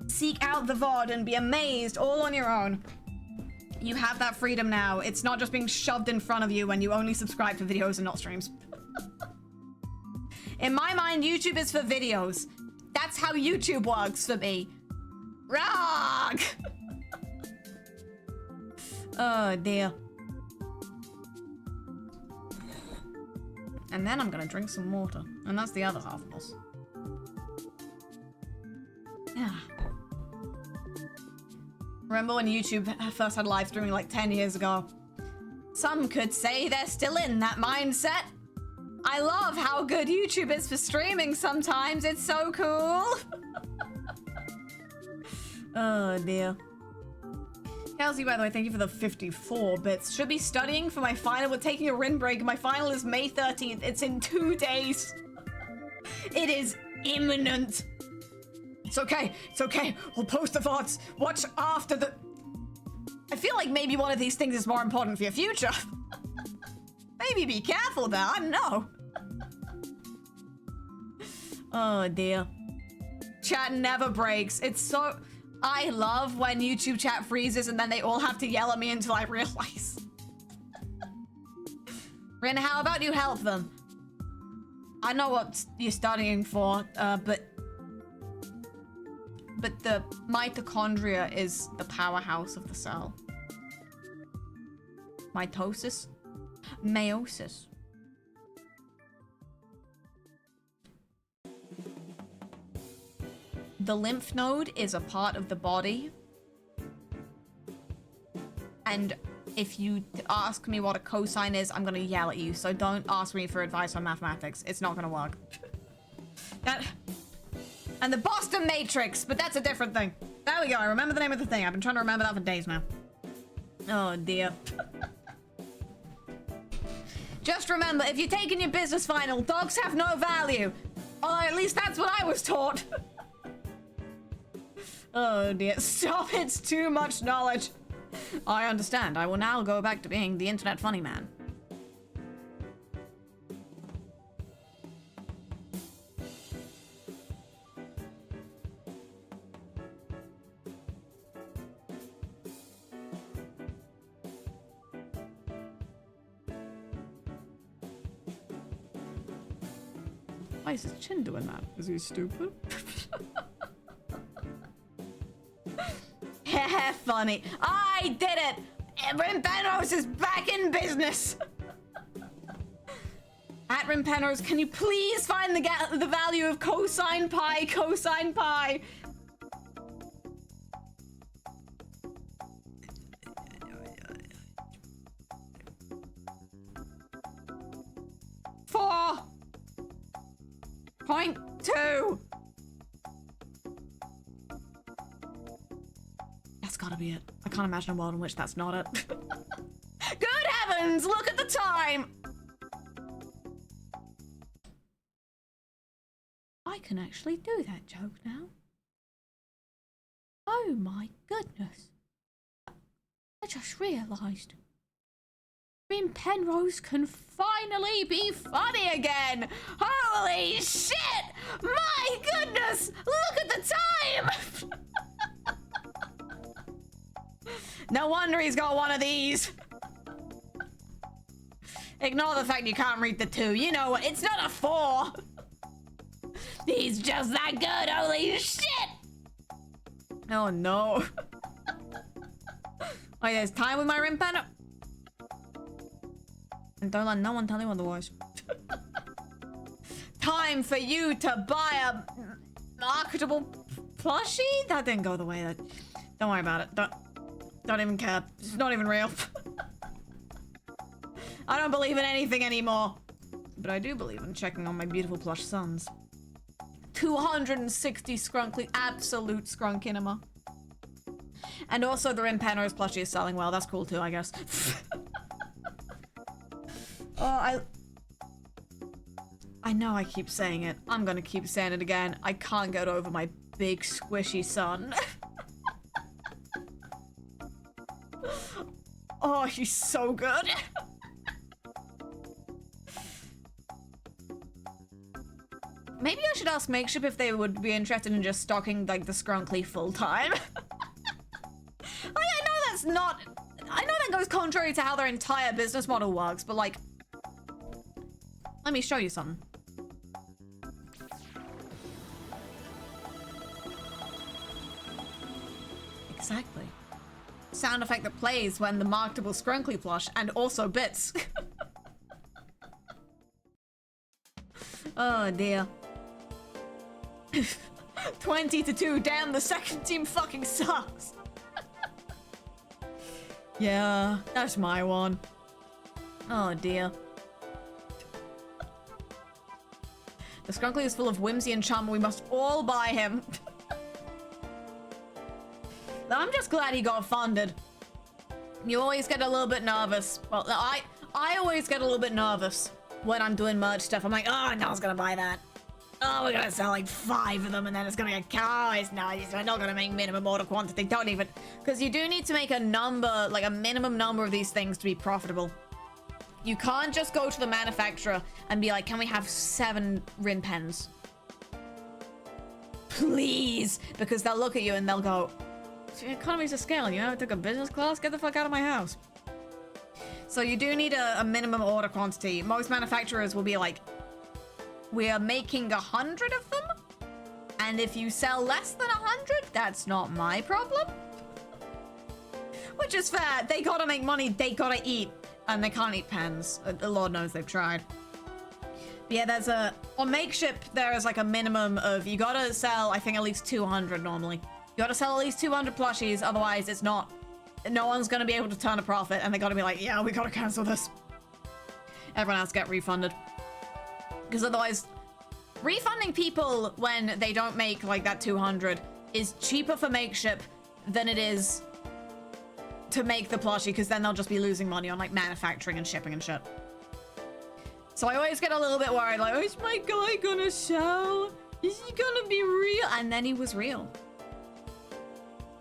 seek out the VOD and be amazed all on your own. You have that freedom now. It's not just being shoved in front of you when you only subscribe to videos and not streams. In my mind, YouTube is for videos. That's how YouTube works for me. Rock! Oh dear. And then I'm gonna drink some water. And that's the other half of this. Yeah. Remember when YouTube first had live streaming like 10 years ago? Some could say they're still in that mindset. I love how good YouTube is for streaming sometimes. It's so cool. Oh dear. Kelsey, by the way, thank you for the 54 bits. Should be studying for my final. We're taking a Rin break. My final is May 13th. It's in 2 days. It is imminent. It's okay. It's okay. We'll post the VODs. Watch after the... I feel like maybe one of these things is more important for your future. Maybe be careful there. I don't know. Oh, dear. Chat never breaks. It's so... I love when YouTube chat freezes and then they all have to yell at me until I realize. Rin, how about you help them? I know what you're studying for, but the mitochondria is the powerhouse of the cell. Mitosis? Meiosis. The lymph node is a part of the body. And if you ask me what a cosine is, I'm gonna yell at you. So don't ask me for advice on mathematics. It's not gonna work. And the Boston Matrix, but that's a different thing. There we go, I remember the name of the thing. I've been trying to remember that for days now. Oh dear. Just remember, if you're taking your business final, dogs have no value. Or at least that's what I was taught. Oh dear, stop, it's too much knowledge. I understand, I will now go back to being the internet funny man. Why is his chin doing that? Is he stupid? Heh, funny. I did it! Rin Penrose is back in business! At Rin Penrose, can you please find the value of cosine pi, cosine pi? 6.2. That's gotta be it. I can't imagine a world in which that's not it. Good heavens, look at the time. I can actually do that joke now. Oh my goodness. I just realised. Rin Penrose can finally be funny again! Holy shit! My goodness! Look at the time! No wonder he's got one of these. Ignore the fact you can't read the 2. You know what? It's not a 4. He's just that good. Holy shit! Oh no. Oh yeah, it's time with my Rin Penrose. And don't let no one tell you otherwise. Time for you to buy a marketable plushie? That didn't go the way that... Don't worry about it. Don't even care. It's not even real. I don't believe in anything anymore. But I do believe in checking on my beautiful plush sons. 260 skrunkly, absolute skrunkinema. And also the Rin Penrose plushie is selling well. That's cool too, I guess. Oh, I know I keep saying it. I'm gonna keep saying it again. I can't get over my big squishy son. Oh, he's so good. Maybe I should ask Makeship if they would be interested in just stocking, like, the Skrunkly full-time. Like, I know that's not... I know that goes contrary to how their entire business model works, but, like... Let me show you something. Exactly. Sound effect that plays when the marketable Skrunkly plush and also bits. Oh dear. 20-2, damn, the second team fucking sucks. Yeah, that's my one. Oh dear. The Skrunkly is full of whimsy and charm, we must all buy him. I'm just glad he got funded. You always get a little bit nervous. Well, I always get a little bit nervous when I'm doing merch stuff. I'm like, oh, no one's gonna buy that. Oh, we're gonna sell like 5 of them and then it's gonna get cows. No, we're not gonna make minimum order quantity. Don't even, because you do need to make a number, like a minimum number of these things to be profitable. You can't just go to the manufacturer and be like, can we have 7 Rin pens? Please, because they'll look at you and they'll go, economies of scale, you know, I took a business class, get the fuck out of my house. So you do need a minimum order quantity. Most manufacturers will be like, we are making 100 of them, and if you sell less than 100, that's not my problem. Which is fair. They gotta make money, they gotta eat, and they can't eat pens. The Lord knows they've tried. But yeah, there's a... On Makeship, there is like a minimum of... You gotta sell, I think, at least 200 normally. You gotta sell at least 200 plushies, otherwise it's not... No one's gonna be able to turn a profit, and they gotta be like, yeah, we gotta cancel this. Everyone else get refunded. Because otherwise, refunding people when they don't make like that 200 is cheaper for Makeship than it is to make the plushie, because then they'll just be losing money on like manufacturing and shipping and shit. So I always get a little bit worried, like, oh, is my guy gonna sell? Is he gonna be real? And then he was real.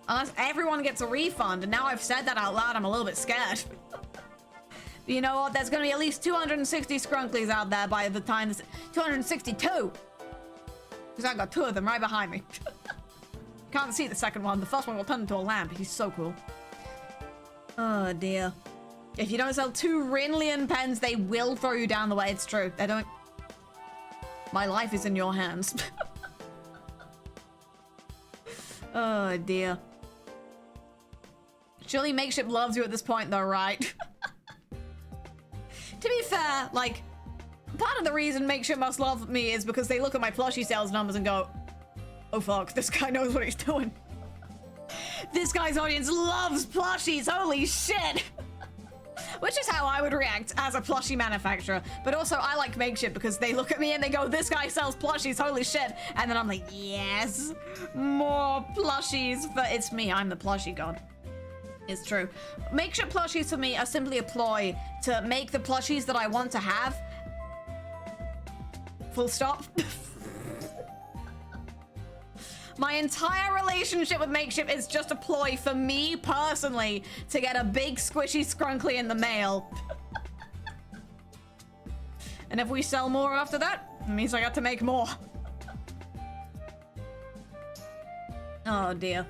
Unless everyone gets a refund, and now I've said that out loud, I'm a little bit scared. But you know what? There's gonna be at least 260 Skrunklies out there by the time this... 262! Because I got 2 of them right behind me. Can't see the second one. The first one will turn into a lamp. He's so cool. Oh dear. If you don't sell 2 Rinlian pens, they will throw you down the way. It's true. They don't... My life is in your hands. Oh dear. Surely Makeship loves you at this point though, right? To be fair, like, part of the reason Makeship must love me is because they look at my plushie sales numbers and go, oh fuck, this guy knows what he's doing. This guy's audience loves plushies, holy shit! Which is how I would react as a plushie manufacturer. But also, I like Makeshift because they look at me and they go, this guy sells plushies, holy shit. And then I'm like, yes, more plushies. But it's me, I'm the plushie god. It's true. Makeshift plushies for me are simply a ploy to make the plushies that I want to have. Full stop. My entire relationship with Makeshift is just a ploy for me personally to get a big squishy scrunkly in the mail. And if we sell more after that, it means I got to make more. Oh dear.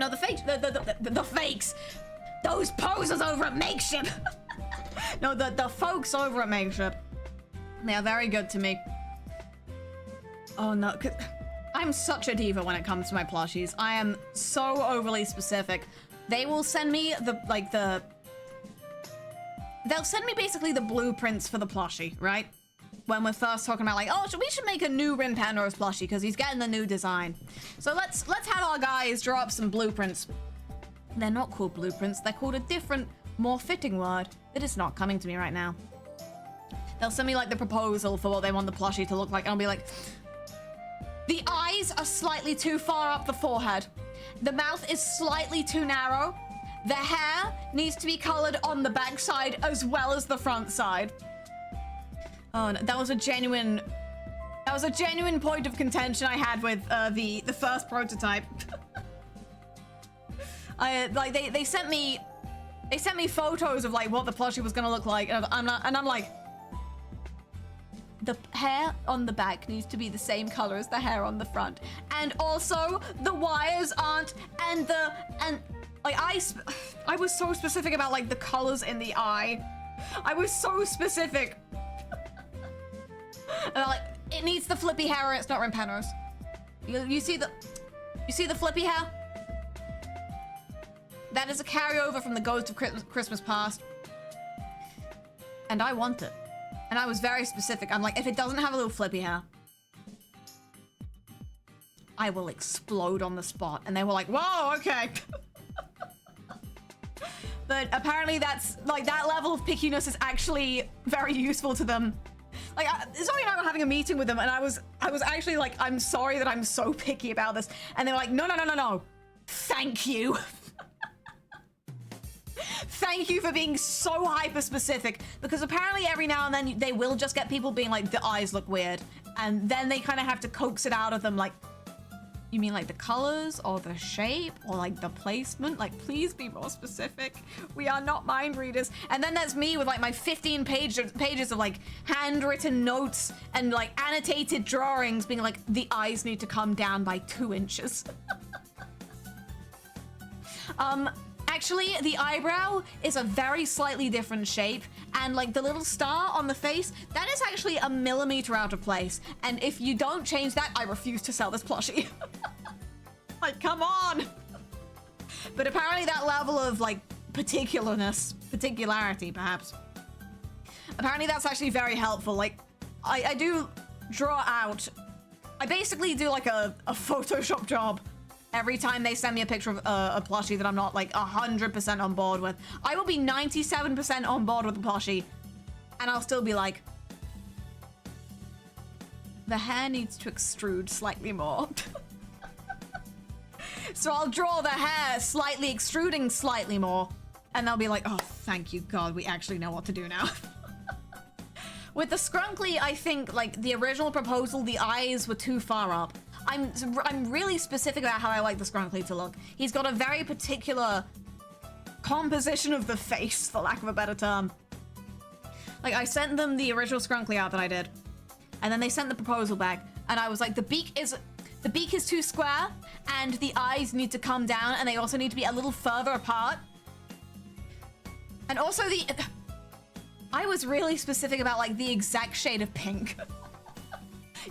No, the fakes, the fakes. Those posers over at Makeshift. No, the folks over at Makeshift. They are very good to me. Oh no, 'cause I'm such a diva when it comes to my plushies. I am so overly specific. They will send me they'll send me basically the blueprints for the plushie, right? When we're first talking about like, oh, we should make a new Rin Penrose plushie because he's getting the new design. So let's have our guys draw up some blueprints. They're not called blueprints. They're called a different, more fitting word that is not coming to me right now. They'll send me like the proposal for what they want the plushie to look like, and I'll be like, the eyes are slightly too far up the forehead. The mouth is slightly too narrow. The hair needs to be colored on the back side as well as the front side. Oh, no, that was a genuine point of contention I had with the first prototype. They sent me photos of like what the plushie was gonna look like, and I'm like, the hair on the back needs to be the same color as the hair on the front, and also the wires aren't, and like I was so specific about like the colors in the eye. I was so specific. And I'm like, it needs the flippy hair or it's not Rin Penrose. You see the flippy hair? That is a carryover from the Ghost of Christmas Past. And I want it. And I was very specific. I'm like, if it doesn't have a little flippy hair, I will explode on the spot. And they were like, whoa, okay. But apparently that's, like, that level of pickiness is actually very useful to them. Like, Zoe and I were having a meeting with them, and I was actually like, I'm sorry that I'm so picky about this. And they were like, no. Thank you. Thank you for being so hyper specific, because apparently every now and then they will just get people being like, the eyes look weird. And then they kind of have to coax it out of them like, you mean like the colors or the shape or like the placement? Like, please be more specific. We are not mind readers. And then there's me with like my 15 pages of like handwritten notes and like annotated drawings being like, the eyes need to come down by 2 inches. Actually, the eyebrow is a very slightly different shape, and like the little star on the face, that is actually a millimeter out of place. And if you don't change that, I refuse to sell this plushie. Like, come on. But apparently that level of like particularity perhaps, apparently that's actually very helpful. Like, I do draw out, I basically do like a Photoshop job every time they send me a picture of a plushie that I'm not like 100% on board with. I will be 97% on board with the plushie, and I'll still be like, the hair needs to extrude slightly more. So I'll draw the hair slightly extruding slightly more, and they'll be like, oh, thank you, God, we actually know what to do now. With the scrunkly, I think like the original proposal, the eyes were too far up. I'm really specific about how I like the scrunkly to look. He's got a very particular composition of the face, for lack of a better term. Like, I sent them the original scrunkly art that I did, and then they sent the proposal back, and I was like, the beak is too square, and the eyes need to come down, and they also need to be a little further apart. And also I was really specific about like the exact shade of pink.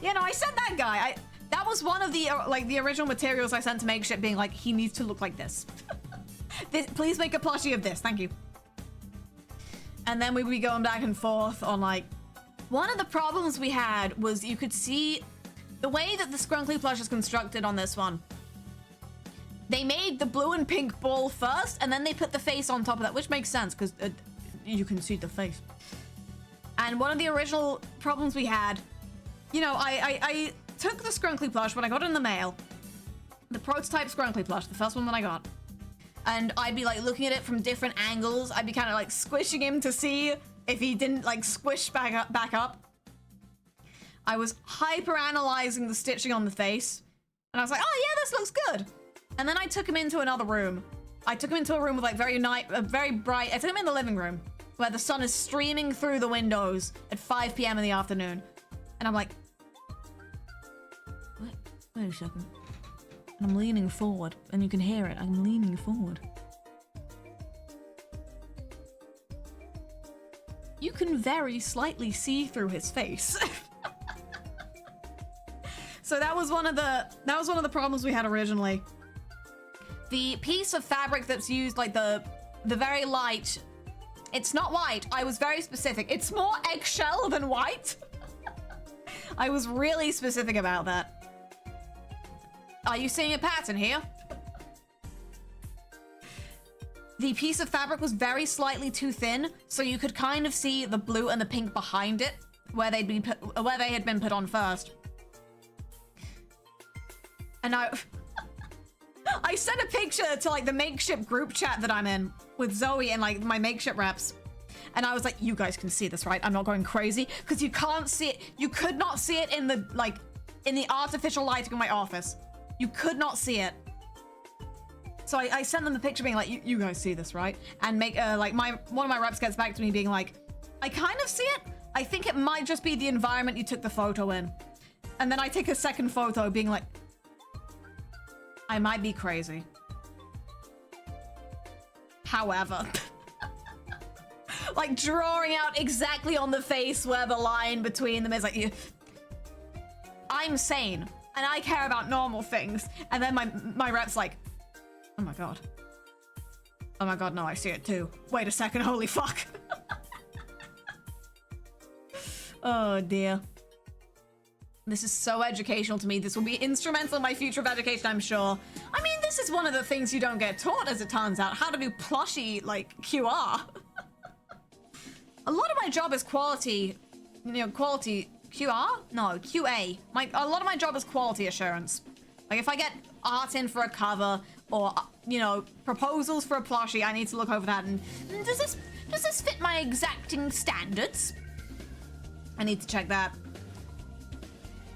You know, I sent that guy. That was one of the the original materials I sent to Makeshift, being like, he needs to look like this. Please make a plushie of this, thank you. And then we would be going back and forth on like, one of the problems we had was you could see the way that the scrunkly plush is constructed on this one. They made the blue and pink ball first, and then they put the face on top of that, which makes sense because you can see the face. And one of the original problems we had, you know, I took the Scrunkly plush when I got it in the mail, the prototype Scrunkly plush, the first one that I got, and I'd be like looking at it from different angles. I'd be kind of like squishing him to see if he didn't like squish back up. I was hyper analyzing the stitching on the face, and I was like, oh yeah, this looks good. And then I took him into another room. I took him into a room with like very bright. I took him in the living room where the sun is streaming through the windows at 5 p.m. in the afternoon, and I'm like, wait a second. And I'm leaning forward, and you can hear it. I'm leaning forward. You can very slightly see through his face. So that was one of the problems we had originally. The piece of fabric that's used, like the very light, it's not white. I was very specific. It's more eggshell than white. I was really specific about that. Are you seeing a pattern here? The piece of fabric was very slightly too thin, so you could kind of see the blue and the pink behind it, where they had been put on first. And I sent a picture to like the makeshift group chat that I'm in with Zoe and like my makeshift reps. And I was like, you guys can see this, right? I'm not going crazy, because you can't see it. You could not see it in the artificial lighting of my office. You could not see it. So I sent them the picture being like, you guys see this, right? And make like one of my reps gets back to me being like, I kind of see it. I think it might just be the environment you took the photo in. And then I take a second photo being like, I might be crazy. However, like drawing out exactly on the face where the line between them is like, I'm sane and I care about normal things. And then my rep's like, oh my god. Oh my god, no, I see it too. Wait a second, holy fuck. Oh dear. This is so educational to me. This will be instrumental in my future of education, I'm sure. I mean, this is one of the things you don't get taught, as it turns out, how to do plushie, like, QR. A lot of my job is quality, you know, quality, QR? No, QA. A lot of my job is quality assurance. Like, if I get art in for a cover, or, you know, proposals for a plushie, I need to look over that and, does this fit my exacting standards? I need to check that.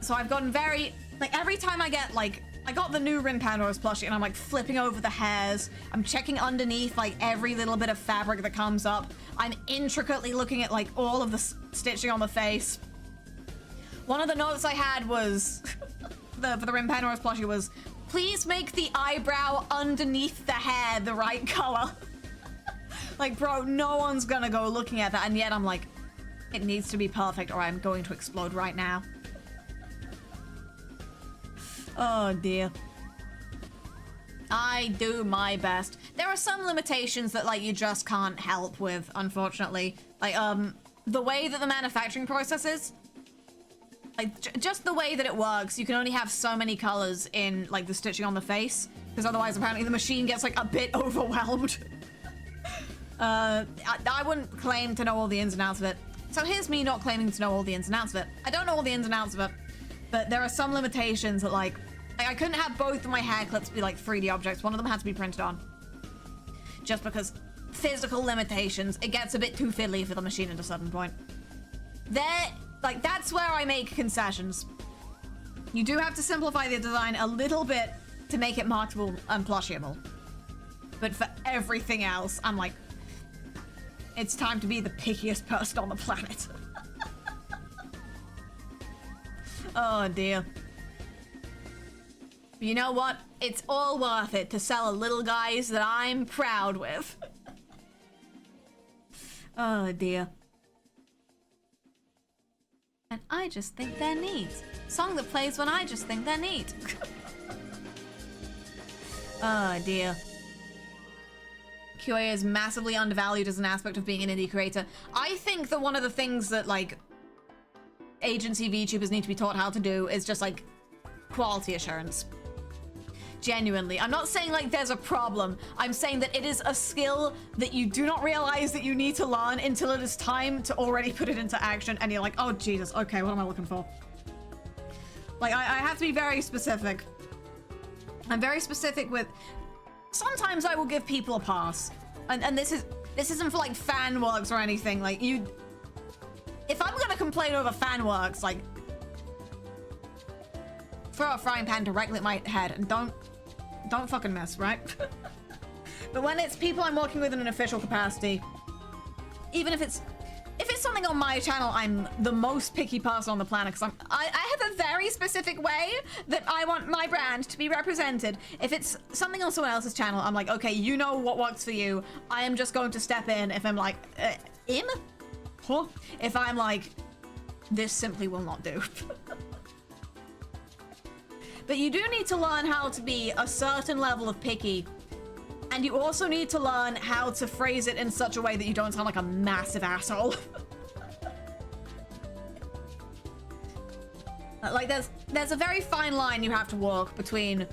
So I've gotten very, like, every time I get, like, I got the new Rin Penrose plushie and I'm, like, flipping over the hairs. I'm checking underneath, like, every little bit of fabric that comes up. I'm intricately looking at, like, all of the stitching on the face. One of the notes I had was, for the Rin Penrose plushie was, please make the eyebrow underneath the hair the right color. Like, bro, no one's gonna go looking at that, and yet I'm like, it needs to be perfect or I'm going to explode right now. Oh dear. I do my best. There are some limitations that, like, you just can't help with, unfortunately. Like, the way that the manufacturing process is, like, just the way that it works, you can only have so many colors in, like, the stitching on the face, because otherwise, apparently, the machine gets, like, a bit overwhelmed. I wouldn't claim to know all the ins and outs of it. So here's me not claiming to know all the ins and outs of it. I don't know all the ins and outs of it, but there are some limitations that, like I couldn't have both of my hair clips be, like, 3D objects. One of them had to be printed on. Just because physical limitations, it gets a bit too fiddly for the machine at a certain point. Like, that's where I make concessions. You do have to simplify the design a little bit to make it marketable and plushable. But for everything else, I'm like, it's time to be the pickiest person on the planet. Oh dear. But you know what? It's all worth it to sell a little guys that I'm proud with. Oh dear. And I just think they're neat. Song that plays when I just think they're neat. Oh dear. QA is massively undervalued as an aspect of being an indie creator. I think that one of the things that, like, agency VTubers need to be taught how to do is just, like, quality assurance. Genuinely. I'm not saying like there's a problem. I'm saying that it is a skill that you do not realize that you need to learn until it is time to already put it into action and you're like, oh Jesus, okay, what am I looking for? Like, I have to be very specific. I'm very specific with... Sometimes I will give people a pass. And this isn't for like fan works or anything. Like, if I'm gonna complain over fan works, like... Throw a frying pan directly at my head and don't fucking mess, right? But when it's people I'm working with in an official capacity, even if it's something on my channel, I'm the most picky person on the planet because I have a very specific way that I want my brand to be represented. If it's something on someone else's channel, I'm like, okay, you know what works for you. I am just going to step in if I'm like, Huh? If I'm like, this simply will not do. But you do need to learn how to be a certain level of picky. And you also need to learn how to phrase it in such a way that you don't sound like a massive asshole. Like, there's a very fine line you have to walk between,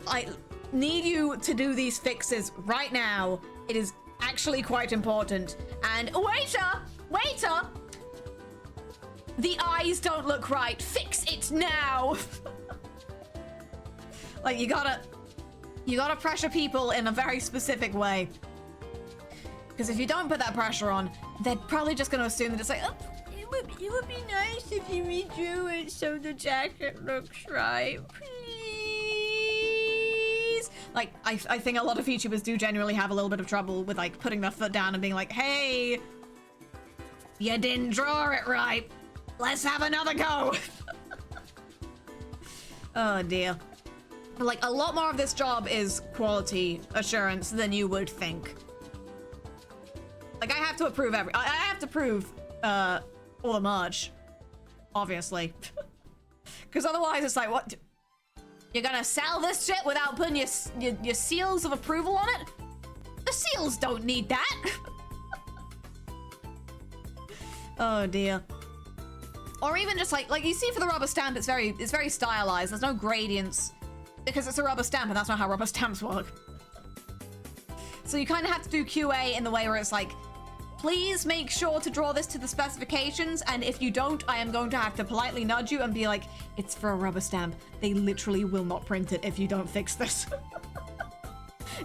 I need you to do these fixes right now. It is actually quite important. And waiter! The eyes don't look right. Fix it now! Like, you gotta pressure people in a very specific way. Because if you don't put that pressure on, they're probably just gonna assume that it's like, oh, it would be nice if you redrew it so the jacket looks right. Please. Like, I think a lot of VTubers do genuinely have a little bit of trouble with like putting their foot down and being like, hey, you didn't draw it right. Let's have another go. Oh dear. But like, a lot more of this job is quality assurance than you would think. Like, I have to approve I have to prove all the merch, obviously. Because otherwise it's like, what? You're gonna sell this shit without putting your seals of approval on it? The seals don't need that. Oh dear. Or even just like you see for the rubber stamp, it's very stylized. There's no gradients. Because it's a rubber stamp, and that's not how rubber stamps work. So you kind of have to do QA in the way where it's like, please make sure to draw this to the specifications, and if you don't, I am going to have to politely nudge you and be like, it's for a rubber stamp. They literally will not print it if you don't fix this.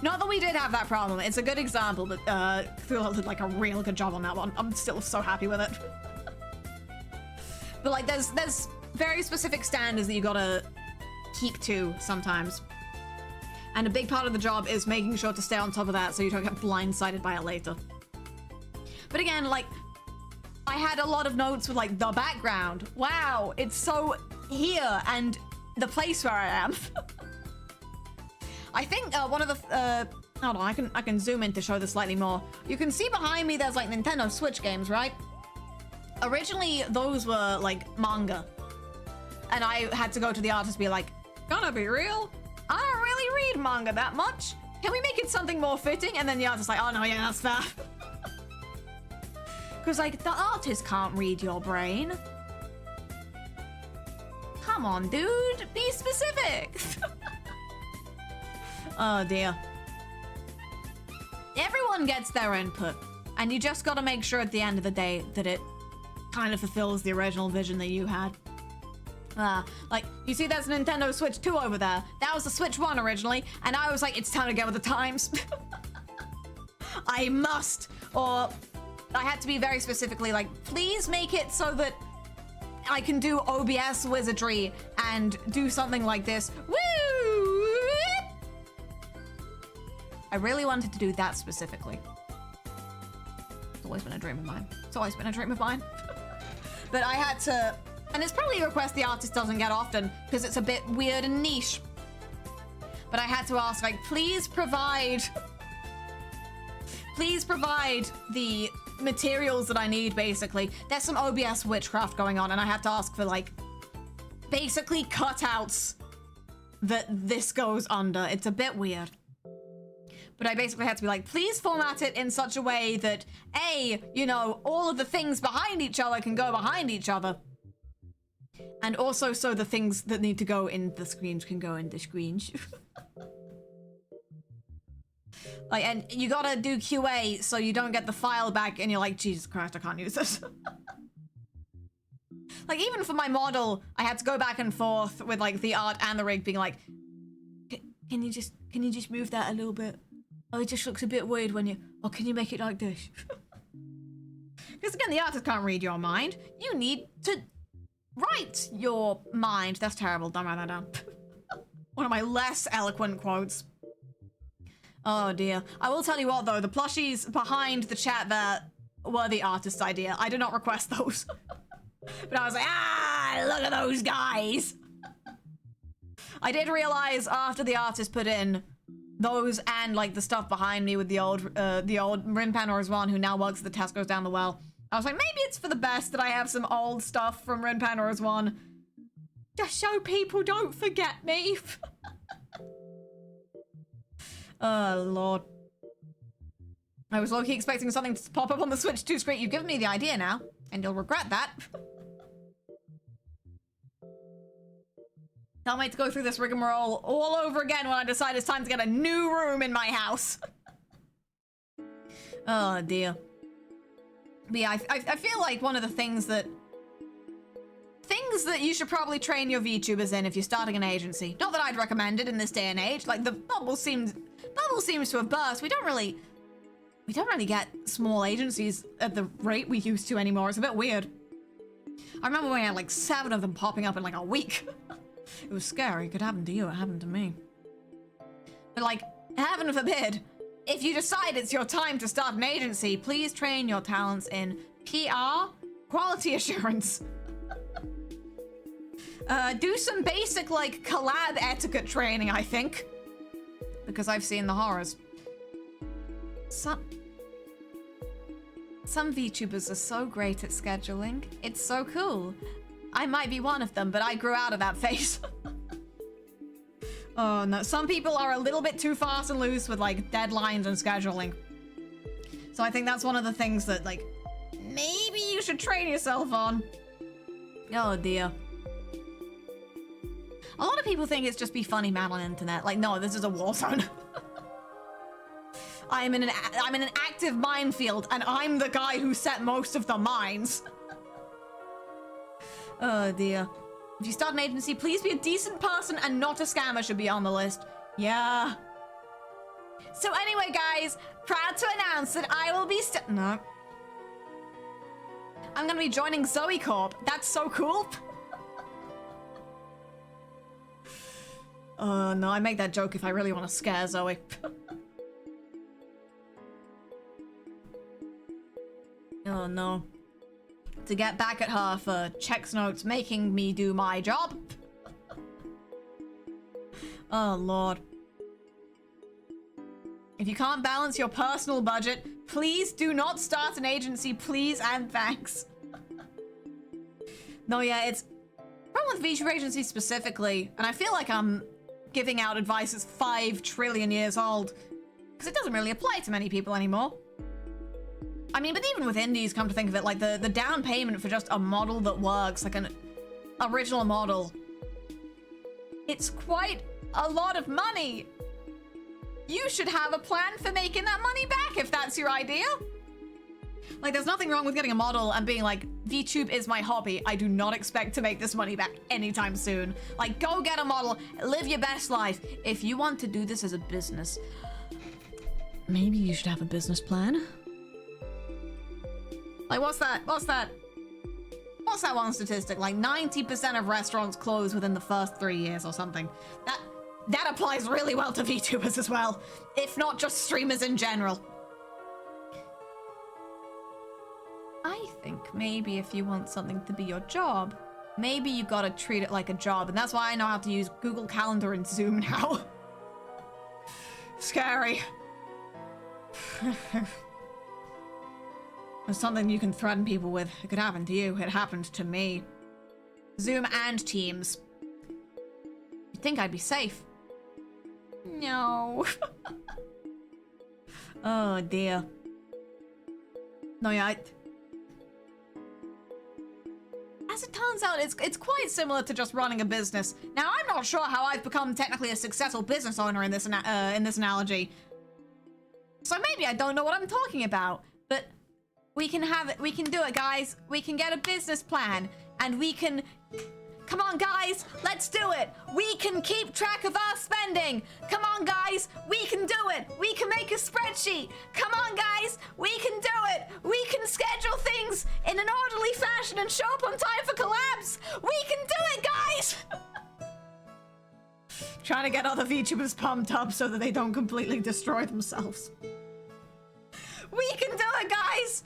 Not that we did have that problem. It's a good example, but Thule did like a real good job on that one. I'm still so happy with it. But like, there's very specific standards that you gotta keep to sometimes. And a big part of the job is making sure to stay on top of that so you don't get blindsided by it later. But again, like, I had a lot of notes with like the background. Wow, it's so here and the place where I am. I think one of the hold on, I can zoom in to show this slightly more. You can see behind me there's like Nintendo Switch games, right? Originally those were like manga. And I had to go to the artist and be like, gonna be real? I don't really read manga that much. Can we make it something more fitting? And then the artist's like, oh no, yeah, that's fair. Because like, the artist can't read your brain. Come on, dude, be specific. Oh dear. Everyone gets their input. And you just gotta make sure at the end of the day that it kind of fulfills the original vision that you had. Like, you see there's a Nintendo Switch 2 over there. That was the Switch 1 originally, and I was like, it's time to get with the times. I must. Or I had to be very specifically like, please make it so that I can do OBS wizardry and do something like this. Woo! I really wanted to do that specifically. It's always been a dream of mine. It's always been a dream of mine. But I had to... And it's probably a request the artist doesn't get often because it's a bit weird and niche. But I had to ask, like, please provide the materials that I need, basically. There's some OBS witchcraft going on, and I had to ask for, like, basically cutouts that this goes under. It's a bit weird. But I basically had to be like, please format it in such a way that, A, you know, all of the things behind each other can go behind each other. And also so the things that need to go in the screens can go in the screens. Like, and you gotta do QA so you don't get the file back and you're like, Jesus Christ, I can't use this. Like, even for my model, I had to go back and forth with like the art and the rig being like, can you just move that a little bit? Oh, it just looks a bit weird when you, oh, can you make it like this? Because again, the artist can't read your mind. You need to write your mind. That's terrible, don't write that down. One of my less eloquent quotes. Oh dear. I will tell you what though, the plushies behind the chat there were the artist's idea. I did not request those. But I was like, ah, look at those guys. I did realize after the artist put in those and like the stuff behind me with the old Rin Penrose one who now works at the Tesco's down the well. I was like, maybe it's for the best that I have some old stuff from Rin Penrose one. Just so people don't forget me. Oh, Lord. I was low-key expecting something to pop up on the Switch 2 screen. You've given me the idea now, and you'll regret that. Can't wait to go through this rigmarole all over again when I decide it's time to get a new room in my house. Oh, dear. But yeah, I feel like one of the things that you should probably train your VTubers in if you're starting an agency. Not that I'd recommend it in this day and age. Like, the bubble seems to have burst. We don't really get small agencies at the rate we used to anymore. It's a bit weird. I remember when I had like 7 of them popping up in like a week. It was scary. It could happen to you. It happened to me. But like, heaven forbid, if you decide it's your time to start an agency, please train your talents in PR, quality assurance. Do some basic like collab etiquette training, I think. Because I've seen the horrors. Some VTubers are so great at scheduling. It's so cool. I might be one of them, but I grew out of that phase. Oh no, some people are a little bit too fast and loose with like deadlines and scheduling. So I think that's one of the things that like, maybe you should train yourself on. Oh dear. A lot of people think it's just be funny man on the internet. Like, no, this is a war zone. I'm in an active minefield, and I'm the guy who set most of the mines. Oh dear. If you start an agency, please be a decent person and not a scammer should be on the list. Yeah. So anyway, guys, proud to announce that I will be no. I'm gonna be joining Zoe Corp. That's so cool. Oh no, I make that joke if I really want to scare Zoe. Oh no. To get back at her for checks notes making me do my job. Oh Lord. If you can't balance your personal budget, please do not start an agency, please and thanks. No, yeah, it's problem with VTuber agencies specifically, and I feel like I'm giving out advice that's 5 trillion years old, because it doesn't really apply to many people anymore. I mean, but even with indies, come to think of it, like the down payment for just a model that works, like an original model, it's quite a lot of money. You should have a plan for making that money back if that's your idea. Like, there's nothing wrong with getting a model and being like, VTube is my hobby. I do not expect to make this money back anytime soon. Like, go get a model, live your best life. If you want to do this as a business, maybe you should have a business plan. Like, what's that one statistic? Like 90% of restaurants close within the first 3 years or something. That applies really well to VTubers as well, if not just streamers in general. I think maybe if you want something to be your job, maybe you gotta treat it like a job, and that's why I know how to use Google Calendar and Zoom now. Scary. There's something you can threaten people with. It could happen to you. It happened to me. Zoom and Teams. You'd think I'd be safe. No. Oh dear. No, yeah, as it turns turns out it's quite similar to just running a business. Now, I'm not sure how I've become technically a successful business owner in this analogy. So maybe I don't know what I'm talking about, but we can do it, guys. We can get a business plan, and we can... Come on, guys, let's do it. We can keep track of our spending. Come on, guys, we can do it. We can make a spreadsheet. Come on, guys, we can do it. We can schedule things in an orderly fashion and show up on time for collabs. We can do it, guys. Trying to get other VTubers pumped up so that they don't completely destroy themselves. We can do it, guys.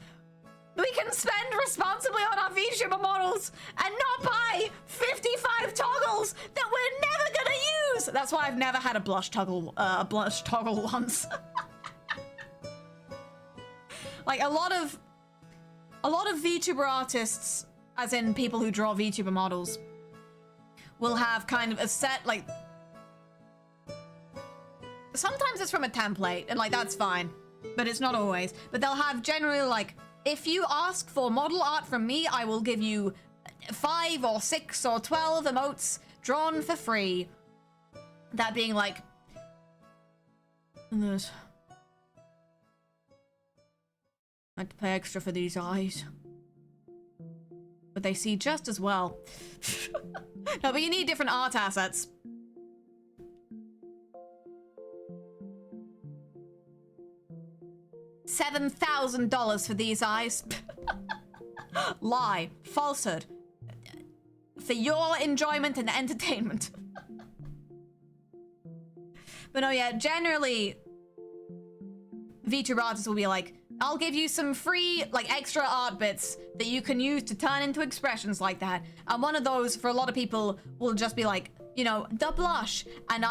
We can spend responsibly on our VTuber models and not buy 55 toggles that we're never gonna use. That's why I've never had a blush toggle once. Like a lot of VTuber artists, as in people who draw VTuber models, will have kind of a set, like, sometimes it's from a template and like that's fine, but it's not always. But they'll have generally like, if you ask for model art from me, I will give you 5 or 6 or 12 emotes drawn for free. That being like this. I had to pay extra for these eyes, but they see just as well. No, but you need different art assets. $7,000 for these eyes. Lie. Falsehood. For your enjoyment and entertainment. But no, yeah, generally, VTuber artists will be like, I'll give you some free, like, extra art bits that you can use to turn into expressions like that. And one of those, for a lot of people, will just be like, you know, the blush. And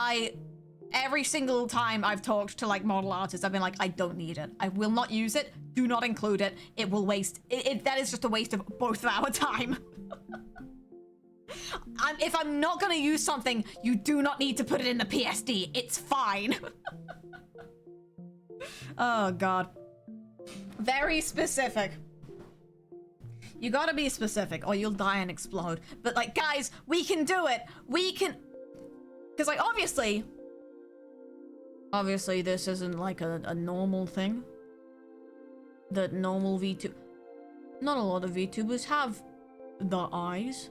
every single time I've talked to like model artists, I've been like, I don't need it. I will not use it. Do not include it. It will waste. That is just a waste of both of our time. If I'm not gonna use something, you do not need to put it in the PSD. It's fine. Oh God. Very specific. You gotta be specific or you'll die and explode. But like, guys, we can do it. We can, because like obviously this isn't like a normal thing. That normal VTube... Not a lot of VTubers have the eyes.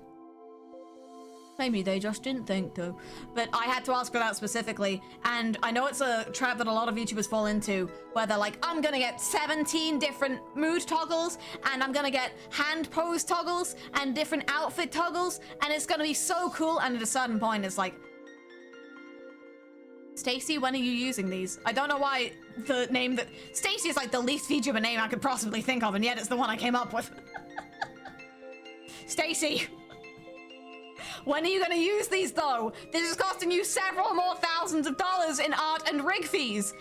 Maybe they just didn't think to. But I had to ask for that specifically. And I know it's a trap that a lot of VTubers fall into, where they're like, I'm gonna get 17 different mood toggles, and I'm gonna get hand pose toggles, and different outfit toggles, and it's gonna be so cool. And at a certain point, it's like, Stacy, when are you using these? I don't know why the name that... Stacy is like the least VTuber name I could possibly think of, and yet it's the one I came up with. Stacy! When are you gonna use these though? This is costing you several more thousands of dollars in art and rig fees.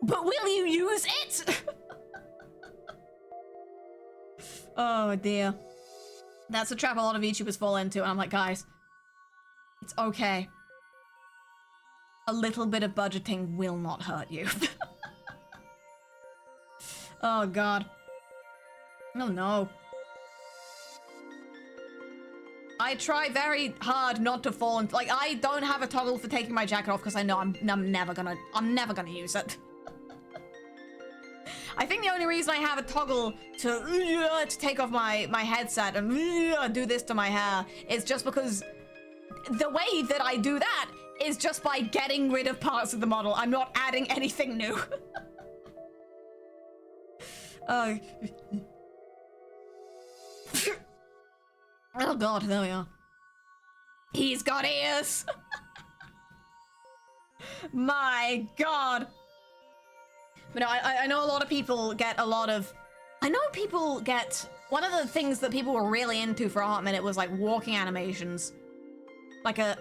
But will you use it? Oh dear. That's a trap a lot of VTubers fall into, and I'm like, guys, it's okay. A little bit of budgeting will not hurt you. Oh God. Oh no. I try very hard not to fall into, like, I don't have a toggle for taking my jacket off because I know I'm never gonna use it. I think the only reason I have a toggle to take off my headset and do this to my hair is just because the way that I do that is just by getting rid of parts of the model. I'm not adding anything new. Oh God, there we are. He's got ears. My God. But no, I know a lot of people get a lot of... One of the things that people were really into for a hot minute was like walking animations. Like a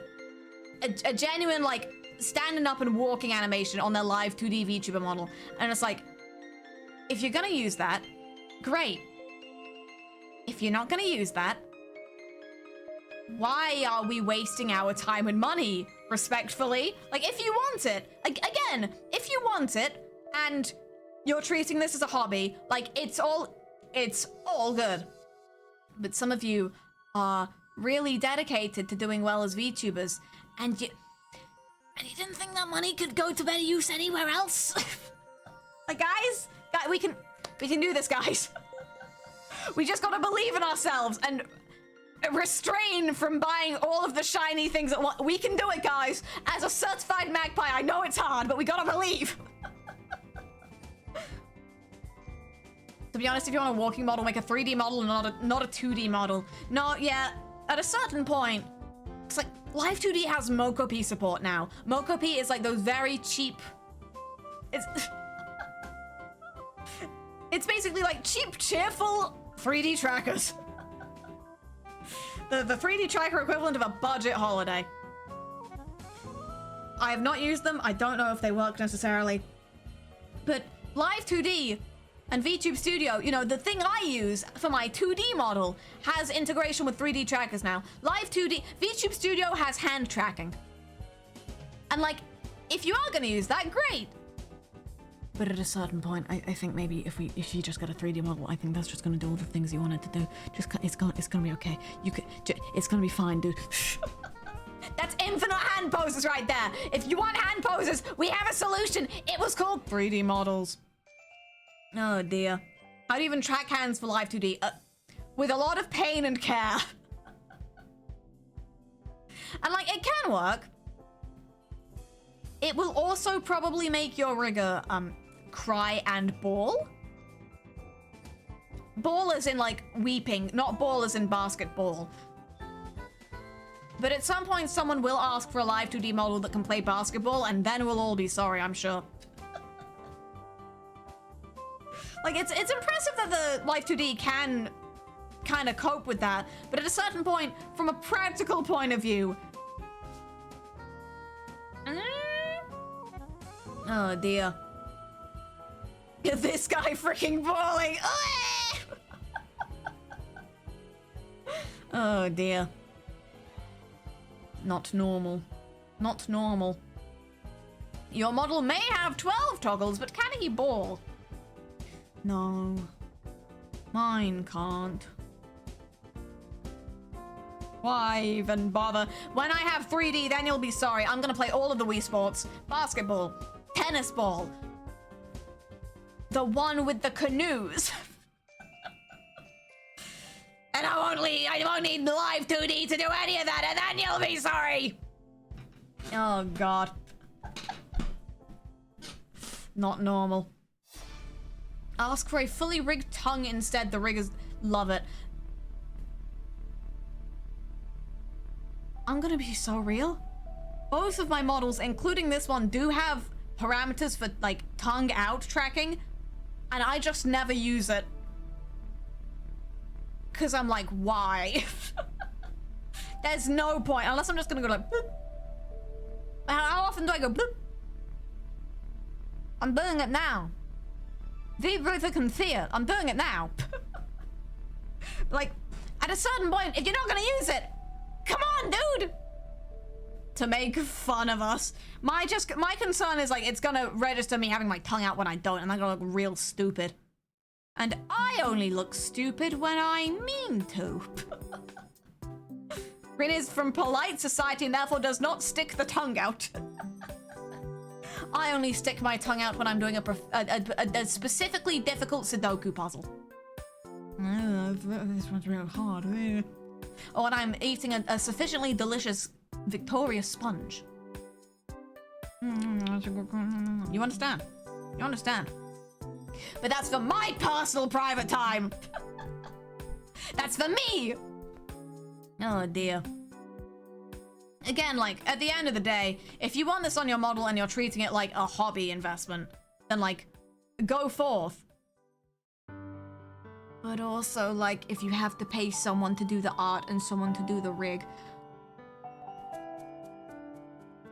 genuine like standing up and walking animation on their live 2D VTuber model. And it's like, if you're gonna use that, great. If you're not gonna use that, why are we wasting our time and money, respectfully? Like, if you want it, again, if you want it, and you're treating this as a hobby, like, it's all good. but some of you are really dedicated to doing well as VTubers, and you didn't think that money could go to better use anywhere else? Like, guys, we can do this, guys. We just gotta believe in ourselves and restrain from buying all of the shiny things at once. We can do it, guys. As a certified magpie, I know it's hard, but we gotta believe. To be honest, if you want a walking model, make a 3D model and not a 2D model. No, yeah, at a certain point, it's like, Live 2D has Mokopi support now. Mokopi is like those very cheap... It's basically like cheap, cheerful 3D trackers. The 3D tracker equivalent of a budget holiday. I have not used them. I don't know if they work necessarily. But Live 2D and VTube Studio, you know, the thing I use for my 2D model has integration with 3D trackers now. Live 2D, VTube Studio has hand tracking. And like, if you are gonna use that, great. But at a certain point, I think maybe if you just get a 3D model, I think that's just gonna do all the things you wanted to do. It's gonna be okay. It's gonna be fine, dude. That's infinite hand poses right there. If you want hand poses, we have a solution. It was called 3D models. Oh dear. How do you even track hands for Live 2D? With a lot of pain and care. And like, it can work. It will also probably make your rigger cry and bawl. Bawl as in like weeping, not ball as in basketball. But at some point someone will ask for a Live 2D model that can play basketball, and then we'll all be sorry, I'm sure. Like, it's impressive that the Live 2D can kind of cope with that, but at a certain point, from a practical point of view... Oh dear. This guy freaking bawling! Oh dear. Not normal. Not normal. Your model may have 12 toggles, but can he bawl? No. Mine can't. Why even bother? When I have 3D, then you'll be sorry. I'm gonna play all of the Wii Sports. Basketball. Tennis ball. The one with the canoes. And I won't need Live 2D to do any of that, and then you'll be sorry. Oh god. Not normal. Ask for a fully rigged tongue instead. The riggers love it. I'm gonna be so real. Both of my models, including this one, do have parameters for like tongue out tracking, and I just never use it. Cause I'm like, why? There's no point, unless I'm just gonna go like, bloop. How often do I go bloop? I'm doing it now. V can see it. I'm doing it now. Like, at a certain point, if you're not gonna use it, come on, dude! To make fun of us. My concern is like, it's gonna register me having my tongue out when I don't, and I'm gonna look real stupid. And I only look stupid when I mean to. Rin is from polite society and therefore does not stick the tongue out. I only stick my tongue out when I'm doing a specifically difficult Sudoku puzzle. This one's real hard. Or when I'm eating a sufficiently delicious Victoria sponge. You understand? You understand? But that's for my personal private time. That's for me. Oh dear. Again, like, at the end of the day, if you want this on your model and you're treating it like a hobby investment, then, like, go forth. But also, like, if you have to pay someone to do the art and someone to do the rig,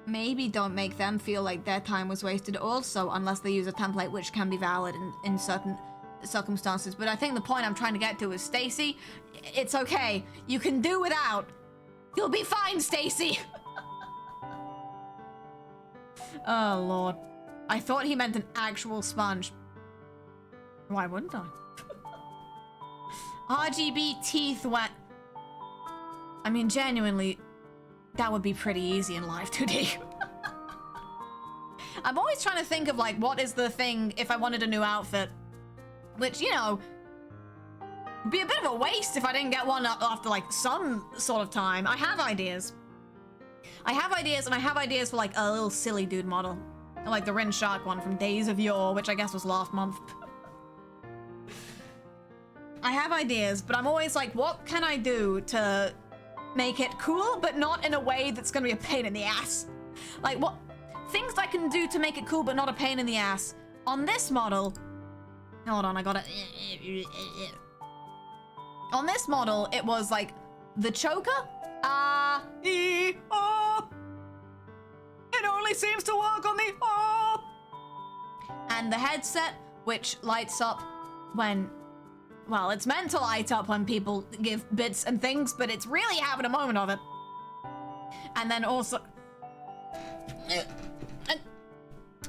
maybe don't make them feel like their time was wasted also, unless they use a template which can be valid in certain circumstances. But I think the point I'm trying to get to is, Stacy, it's okay. You can do without. You'll be fine, Stacy. Oh, Lord. I thought he meant an actual sponge. Why wouldn't I? RGB teeth wet. I mean, genuinely, that would be pretty easy in Live 2D. I'm always trying to think of, like, what is the thing if I wanted a new outfit? Which, you know, would be a bit of a waste if I didn't get one after, like, some sort of time. I have ideas. I have ideas, and I have ideas for, like, a little silly dude model. Like the Rin Shark one from Days of Yore, which I guess was last month. I have ideas, but I'm always like, what can I do to make it cool, but not in a way that's gonna be a pain in the ass? Like, what things I can do to make it cool, but not a pain in the ass? On this model, hold on, I gotta... On this model, it was like the choker. It only seems to work on the and the headset, which lights up when, well, it's meant to light up when people give bits and things, but it's really having a moment of it. And then also,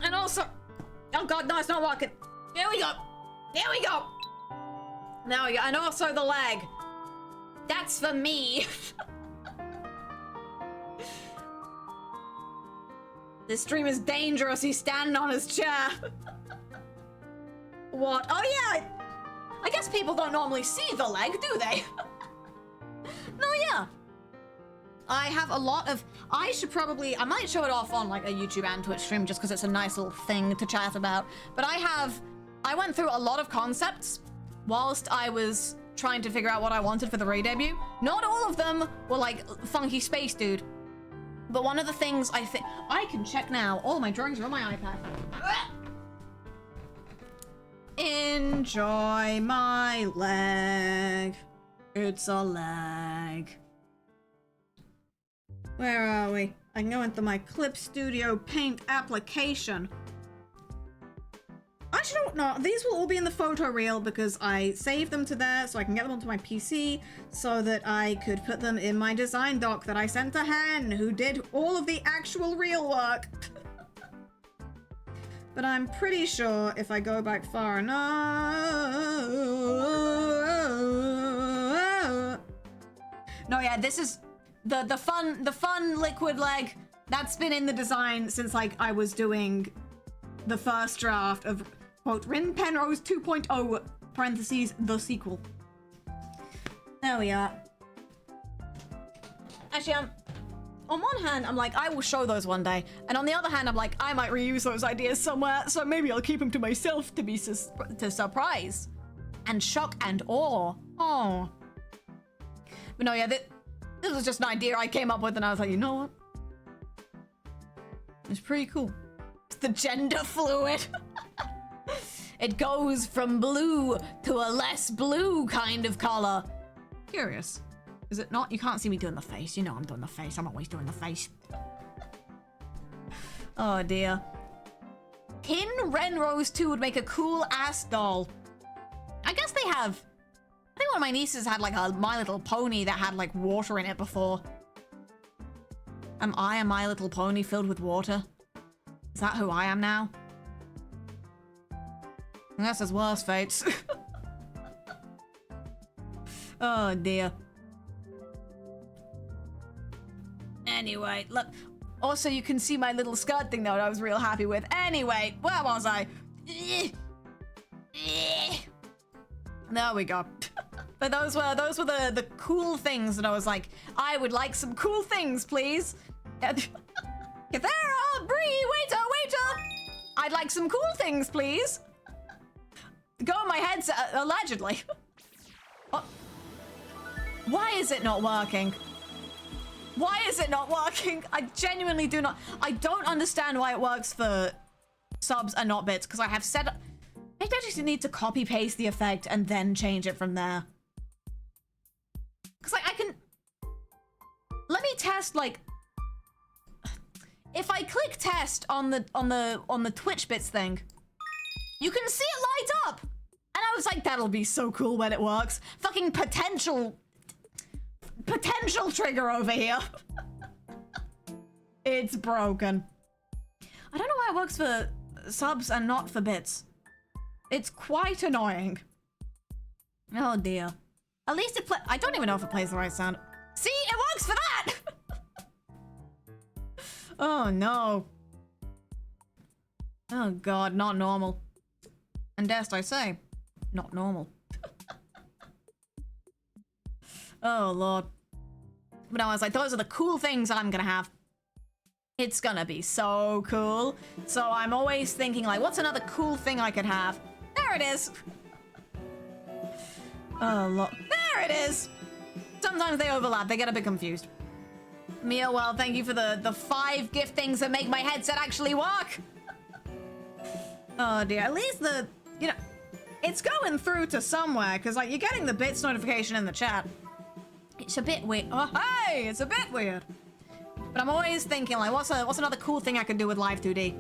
and also, oh god, no, it's not working. There we go. There we go. There we go. And also the leg. That's for me. This stream is dangerous. He's standing on his chair. What? Oh yeah. I guess people don't normally see the leg, do they? No, yeah. I have a lot of... I might show it off on like a YouTube and Twitch stream just because it's a nice little thing to chat about. But I went through a lot of concepts whilst I was trying to figure out what I wanted for the re-debut. Not all of them were like funky space dude. But one of the things I think... I can check now. All my drawings are on my iPad. Enjoy my leg. It's a leg. Where are we? I can go into my Clip Studio Paint application. Actually, no, these will all be in the photo reel because I saved them to there so I can get them onto my PC so that I could put them in my design doc that I sent to Hen, who did all of the actual real work. But I'm pretty sure if I go back far enough... No, yeah, this is the fun liquid leg. That's been in the design since like I was doing the first draft of quote Rin Penrose 2.0 parentheses the sequel. There we are. Actually, on one hand, I'm like, I will show those one day. And on the other hand, I'm like, I might reuse those ideas somewhere, so maybe I'll keep them to myself to be to surprise. And shock and awe. Oh. But no, yeah, this was just an idea I came up with and I was like, you know what? It's pretty cool. It's the gender fluid. It goes from blue to a less blue kind of color. Curious. Is it not? You can't see me doing the face. You know I'm doing the face. I'm always doing the face. Oh dear. Rin Penrose 2 would make a cool ass doll. I guess they have. I think one of my nieces had like a My Little Pony that had like water in it before. Am I a My Little Pony filled with water? Is that who I am now? I guess there's worse fates. Oh dear. Anyway, look. Also, you can see my little skirt thing that I was real happy with. Anyway, where was I? There we go. But those were the cool things that I was like, I would like some cool things, please. Cathera, Bree, waiter! I'd like some cool things, please. Go on my headset, allegedly. Oh. Why is it not working? Why is it not working? I genuinely do not. I don't understand why it works for subs and not bits, because I have set up. Maybe I just need to copy paste the effect and then change it from there. Because like I can. Let me test like. If I click test on the Twitch bits thing, you can see it light up, and I was like, that'll be so cool when it works. Fucking potential trigger over here. It's broken. I don't know why it works for subs and not for bits. It's quite annoying. Oh dear. At least it I don't even know if it plays the right sound. See, it works for that! Oh no. Oh god, not normal. And dare I say, not normal. Oh lord. But I was like, those are the cool things I'm gonna have. It's gonna be so cool. So I'm always thinking like, what's another cool thing I could have? There it is. Oh lord. There it is. Sometimes they overlap, they get a bit confused. Mia, well, thank you for the 5 gift things that make my headset actually work. Oh dear, at least you know, it's going through to somewhere, because like you're getting the bits notification in the chat. It's a bit weird. Oh, hey, it's a bit weird. But I'm always thinking like, what's another cool thing I could do with Live 2D?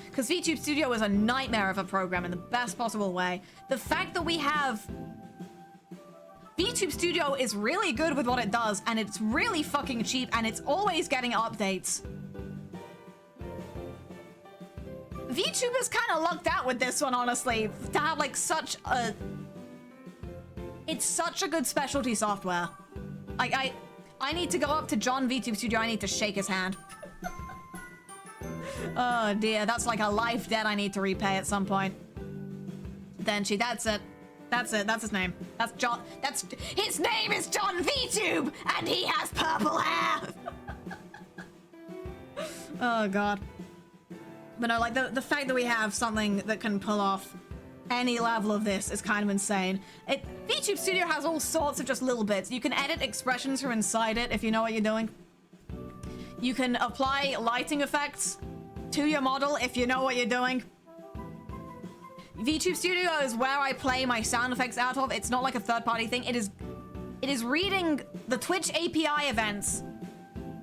Because VTube Studio is a nightmare of a program in the best possible way. The fact that we have VTube Studio is really good with what it does, and it's really fucking cheap, and it's always getting updates. VTubers kind of lucked out with this one, honestly, to have like such a... It's such a good specialty software. Like, I need to go up to John VTube Studio, I need to shake his hand. Oh dear, that's like a life debt I need to repay at some point. Denchi, that's it. That's it, that's his name. That's John, his name is John VTube, and he has purple hair! Oh god. But no, like, the fact that we have something that can pull off any level of this is kind of insane. VTube Studio has all sorts of just little bits. You can edit expressions from inside it if you know what you're doing. You can apply lighting effects to your model if you know what you're doing. VTube Studio is where I play my sound effects out of. It's not like a third-party thing. It is reading the Twitch API events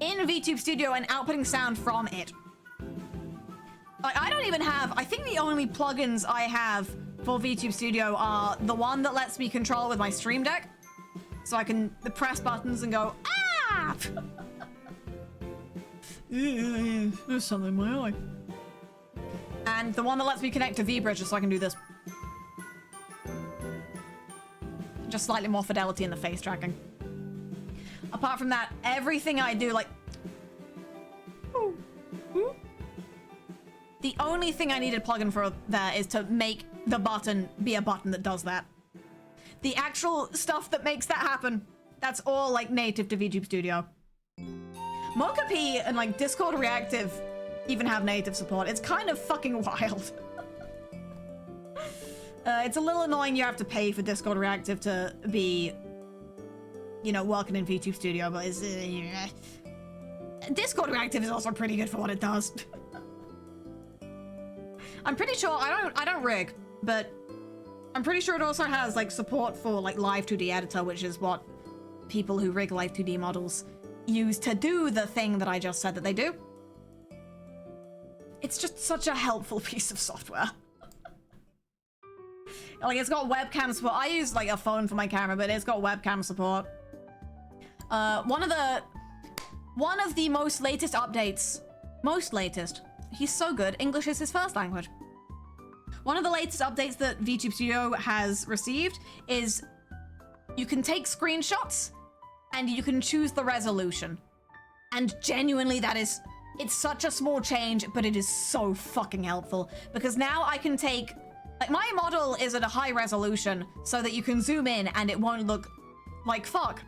in VTube Studio and outputting sound from it. I don't even have... I think the only plugins I have for VTube Studio are the one that lets me control with my Stream Deck. So I can press buttons and go, ah! There's something in my eye. And the one that lets me connect to VBridge so I can do this. Just slightly more fidelity in the face tracking. Apart from that, everything I do, like... The only thing I needed a plugin for there is to make the button be a button that does that. The actual stuff that makes that happen, that's all like native to VTube Studio. Mocha-P and like Discord Reactive even have native support. It's kind of fucking wild. It's a little annoying you have to pay for Discord Reactive to be, you know, working in VTube Studio, but it's... Discord Reactive is also pretty good for what it does. I'm pretty sure, I don't rig, but I'm pretty sure it also has like support for like Live 2D Editor, which is what people who rig Live 2D models use to do the thing that I just said that they do. It's just such a helpful piece of software. Like, it's got webcam support. I use like a phone for my camera, but it's got webcam support. One of the most latest updates, he's so good, English is his first language. One of the latest updates that VTube Studio has received is you can take screenshots and you can choose the resolution. And genuinely it's such a small change, but it is so fucking helpful because now I can take, like, my model is at a high resolution so that you can zoom in and it won't look like fuck.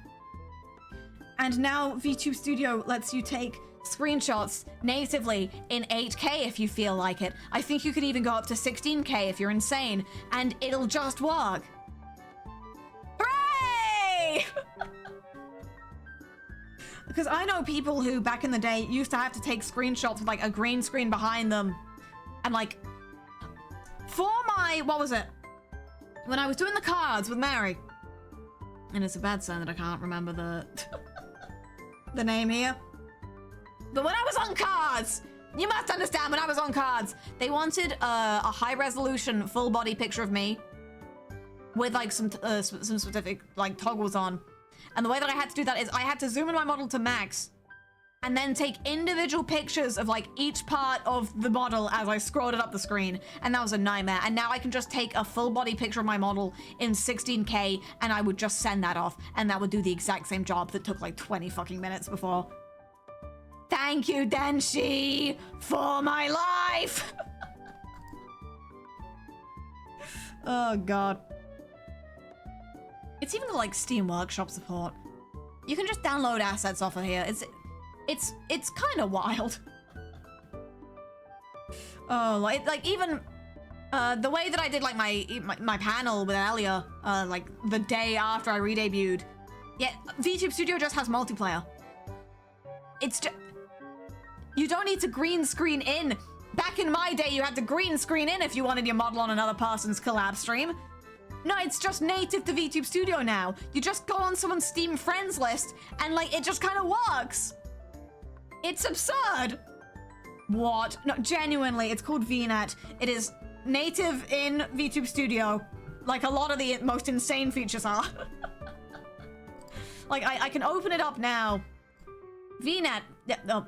And now VTube Studio lets you take screenshots natively in 8K if you feel like it. I think you could even go up to 16K if you're insane, and it'll just work. Hooray! Because I know people who back in the day used to have to take screenshots with like a green screen behind them, and like for my, what was it? When I was doing the cards with Mary, and it's a bad sign that I can't remember the name here. But when I was on cards, you must understand, when I was on cards, they wanted a high resolution full body picture of me with like some specific like toggles on. And the way that I had to do that is I had to zoom in my model to max and then take individual pictures of like each part of the model as I scrolled it up the screen, and that was a nightmare. And now I can just take a full body picture of my model in 16K and I would just send that off, and that would do the exact same job that took like 20 fucking minutes before. Thank you, Denshi, for my life. Oh god. It's even got like Steam Workshop support. You can just download assets off of here. It's kind of wild. Oh, like even the way that I did like my panel with Elia, like the day after I re-debuted. Yeah, VTube Studio just has multiplayer. It's just, you don't need to green screen in. Back in my day, you had to green screen in if you wanted your model on another person's collab stream. No, it's just native to VTube Studio now. You just go on someone's Steam friends list and like, it just kind of works. It's absurd. What? No, genuinely, it's called VNet. It is native in VTube Studio. Like a lot of the most insane features are. Like I can open it up now. VNet, no,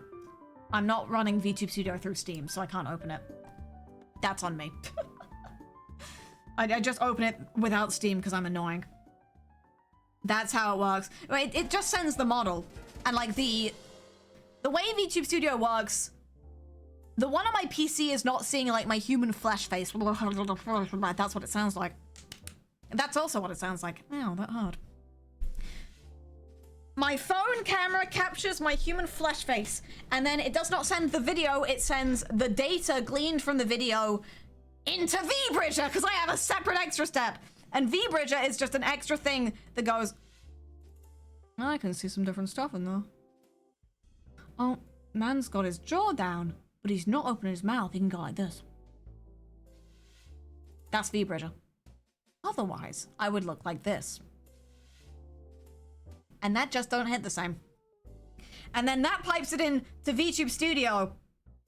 I'm not running VTube Studio through Steam, so I can't open it. That's on me. I just open it without Steam because I'm annoying. That's how it works. It just sends the model. And like the way VTube Studio works, the one on my PC is not seeing like my human flesh face. That's what it sounds like. That's also what it sounds like. Ow, that hard. My phone camera captures my human flesh face, and then it does not send the video, it sends the data gleaned from the video into VBridger, because I have a separate extra step. And VBridger is just an extra thing that goes, I can see some different stuff in there. Oh, man's got his jaw down, but he's not opening his mouth. He can go like this. That's VBridger. Otherwise, I would look like this. And that just don't hit the same. And then that pipes it in to VTube Studio.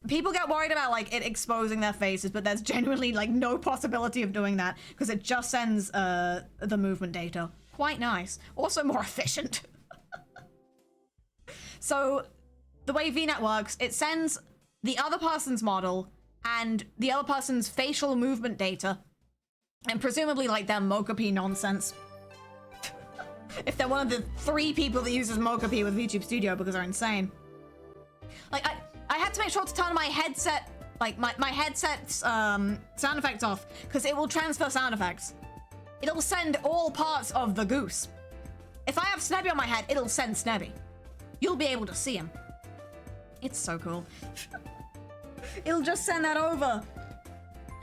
People get worried about like it exposing their faces, but there's genuinely like no possibility of doing that because it just sends the movement data. Quite nice. Also more efficient. So the way VNet works, it sends the other person's model and the other person's facial movement data, and presumably like their Mokopi nonsense. If they're one of the 3 people that uses Mokopi with VTube Studio because they're insane. Like, I had to make sure to turn my headset, like my headset's sound effects off, because it will transfer sound effects. It'll send all parts of the goose. If I have Snebby on my head, it'll send Snebby. You'll be able to see him. It's so cool. It'll just send that over.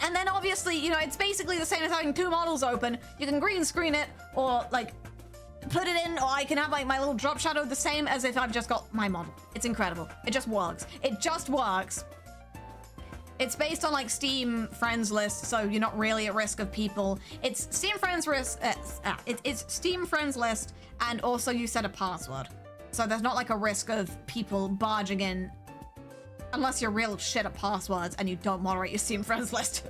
And then obviously, you know, it's basically the same as having 2 models open. You can green screen it, or like, put it in, or I can have like my little drop shadow the same as if I've just got my model. It's incredible. It just works. It just works. It's based on like Steam friends list, so you're not really at risk of people. It's Steam friends list. It's Steam friends list, and also you set a password, so there's not like a risk of people barging in, unless you're real shit at passwords and you don't moderate your Steam friends list.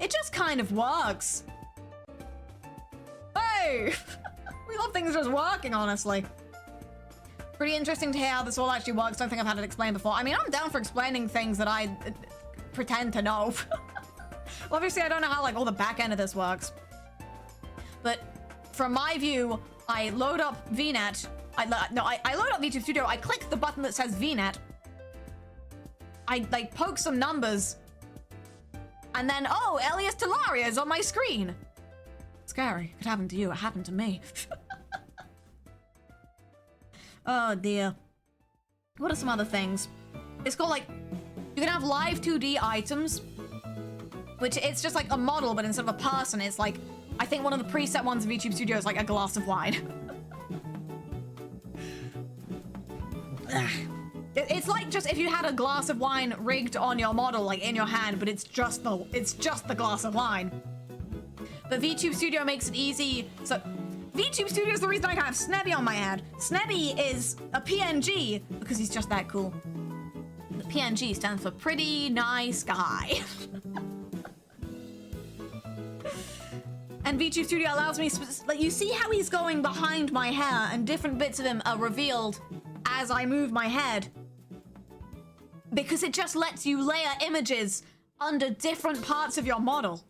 It just kind of works. Hey! We love things just working, honestly. Pretty interesting to hear how this all actually works. Don't think I've had it explained before. I mean, I'm down for explaining things that I pretend to know. Well, obviously, I don't know how like all the back end of this works. But from my view, I load up VNet. I load up VTube Studio. I click the button that says VNet. I like poke some numbers. And then, oh, Elias Talaria is on my screen. Scary. It happened to you. It happened to me. Oh dear. What are some other things? It's got like, you can have live 2D items, which it's just like a model, but instead of a person, it's like, I think one of the preset ones in VTube Studio is like a glass of wine. It's like just if you had a glass of wine rigged on your model, like in your hand, but it's just the glass of wine. But VTube Studio makes it easy. So VTube Studio is the reason I have Snebby on my head. Snebby is a PNG because he's just that cool. The PNG stands for pretty nice guy. And VTube Studio allows me, like, you see how he's going behind my hair and different bits of him are revealed as I move my head. Because it just lets you layer images under different parts of your model.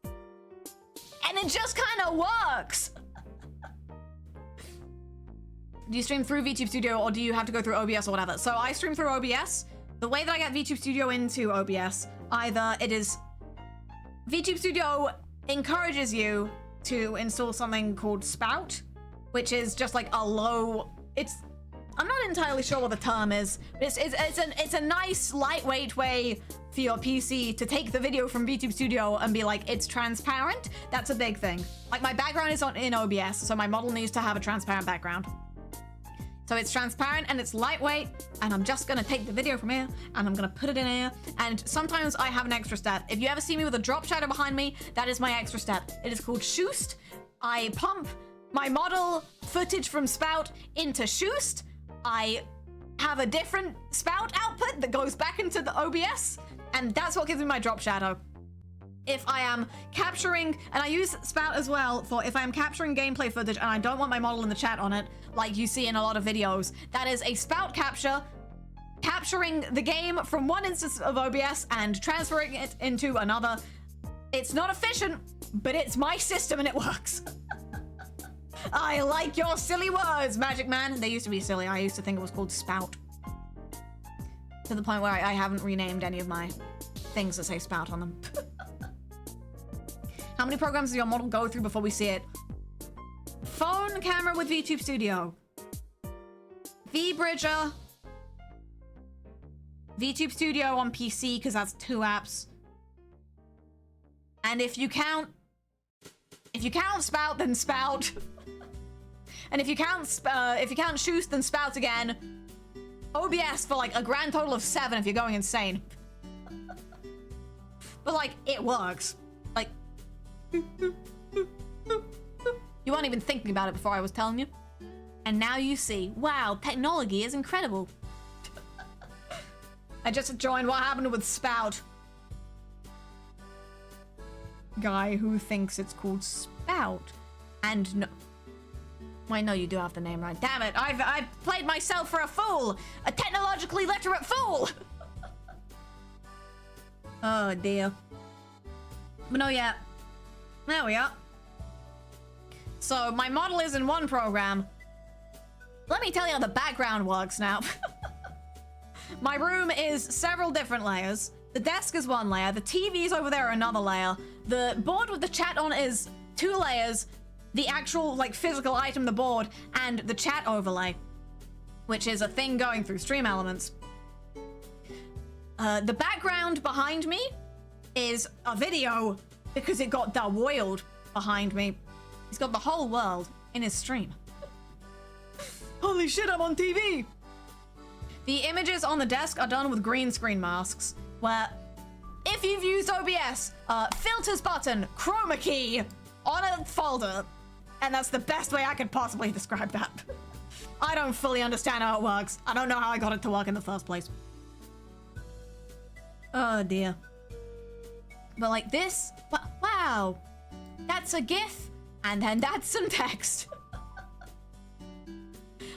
And it just kind of works. Do you stream through VTube Studio or do you have to go through OBS or whatever? So I stream through OBS. The way that I get VTube Studio into OBS, either it is... VTube Studio encourages you to install something called Spout, which is just like a low... I'm not entirely sure what the term is, but it's a nice, lightweight way for your PC to take the video from VTube Studio and be like, it's transparent. That's a big thing. Like, my background is in OBS, so my model needs to have a transparent background. So it's transparent and it's lightweight, and I'm just gonna take the video from here and I'm gonna put it in here. And sometimes I have an extra step. If you ever see me with a drop shadow behind me, that is my extra step. It is called Shoost. I pump my model footage from Spout into Shoost. I have a different Spout output that goes back into the OBS, and that's what gives me my drop shadow. If I am capturing, and I use Spout as well for if I am capturing gameplay footage and I don't want my model in the chat on it, like you see in a lot of videos, that is a Spout capture, capturing the game from one instance of OBS and transferring it into another. It's not efficient, but it's my system and it works. I like your silly words, Magic Man. They used to be silly. I used to think it was called Spout. To the point where I haven't renamed any of my things that say Spout on them. How many programs does your model go through before we see it? Phone camera with VTube Studio. VBridger. VTube Studio on PC, because that's 2 apps. And if you count Spout, then Spout. And if you count Shoost, then Spout again. OBS for like a grand total of 7 if you're going insane. But like, it works. Like, you weren't even thinking about it before I was telling you. And now you see, wow, technology is incredible. I just joined. What happened with Spout? Guy who thinks it's called Spout. And no... I know you do have the name right. Damn it, I've played myself for a fool! A technologically literate fool! Oh dear. But no, yeah. There we are. So my model is in one program. Let me tell you how the background works now. My room is several different layers. The desk is one layer. The TV's over there are another layer. The board with the chat on is 2 layers. The actual, like, physical item, the board, and the chat overlay, which is a thing going through Stream Elements. The background behind me is a video because it got da-woiled behind me. He's got the whole world in his stream. Holy shit, I'm on TV! The images on the desk are done with green screen masks, where if you've used OBS, filters button, chroma key on a folder, and that's the best way I could possibly describe that. I don't fully understand how it works. I don't know how I got it to work in the first place. Oh dear. But like this, wow, that's a GIF, and then that's some text.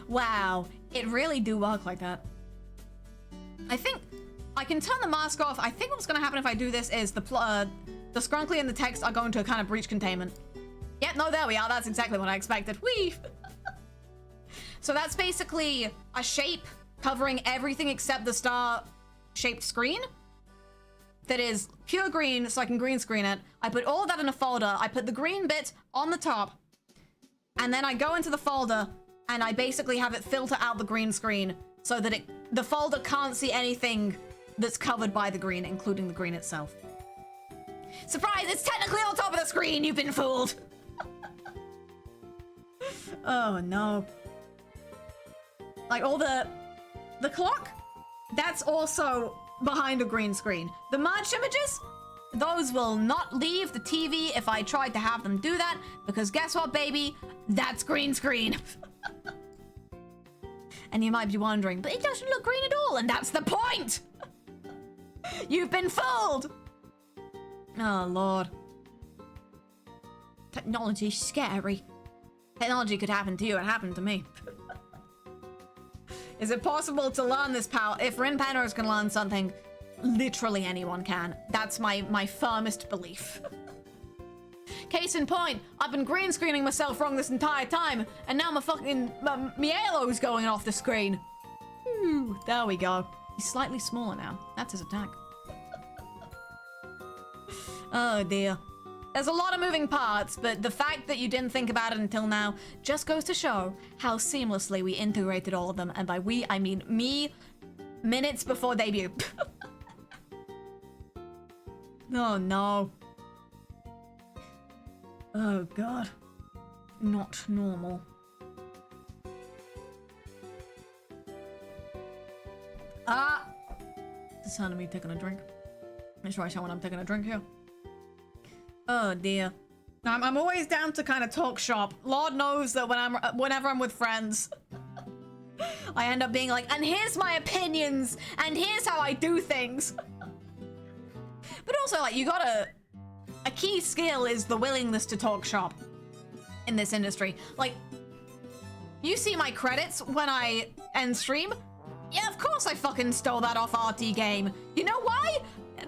Wow, it really do work like that. I think I can turn the mask off. I think what's gonna happen if I do this is the scrunkly and the text are going to kind of breach containment. Yep, no, there we are. That's exactly what I expected. Whee! So that's basically a shape covering everything except the star-shaped screen that is pure green, so I can green screen it. I put all of that in a folder. I put the green bit on the top, and then I go into the folder, and I basically have it filter out the green screen so that the folder can't see anything that's covered by the green, including the green itself. Surprise, it's technically on top of the screen, you've been fooled! Oh no. Like all the clock, that's also behind a green screen. The merged images, those will not leave the TV if I tried to have them do that, because guess what, baby? That's green screen. And you might be wondering, but it doesn't look green at all, and that's the point! You've been fooled! Oh, Lord. Technology's scary. Technology could happen to you, it happened to me. Is it possible to learn this power? If Rin Penrose can learn something, literally anyone can. That's my firmest belief. Case in point, I've been green screening myself wrong this entire time, and now my fucking Miele's going off the screen. Ooh, there we go. He's slightly smaller now. That's his attack. Oh dear. There's a lot of moving parts, but the fact that you didn't think about it until now just goes to show how seamlessly we integrated all of them. And by we, I mean me, minutes before debut. Oh no. Oh god. Not normal. Ah! The sound of me taking a drink. Make sure I show when I'm taking a drink here. Oh dear. I'm always down to kind of talk shop. Lord knows that whenever I'm with friends, I end up being like, and here's my opinions, and here's how I do things. But also, like, you gotta... A key skill is the willingness to talk shop in this industry. Like, you see my credits when I end stream? Yeah, of course I fucking stole that off RT Game. You know why?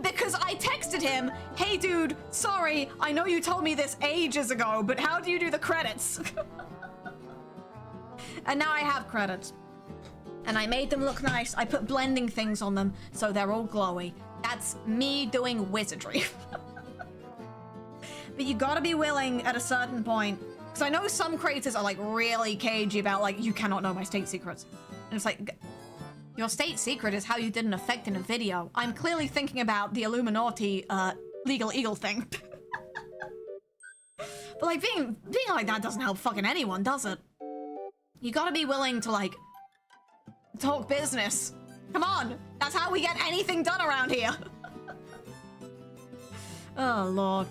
Because I texted him, hey dude, sorry, I know you told me this ages ago, but how do you do the credits? And now I have credits. And I made them look nice. I put blending things on them so they're all glowy. That's me doing wizardry. But you gotta be willing at a certain point. Because I know some creators are like really cagey about like, you cannot know my state secrets. And it's like, your state secret is how you did an effect in a video. I'm clearly thinking about the Illuminati legal eagle thing. But like being like that doesn't help fucking anyone, does it? You gotta be willing to like talk business. Come on, that's how we get anything done around here. Oh lord.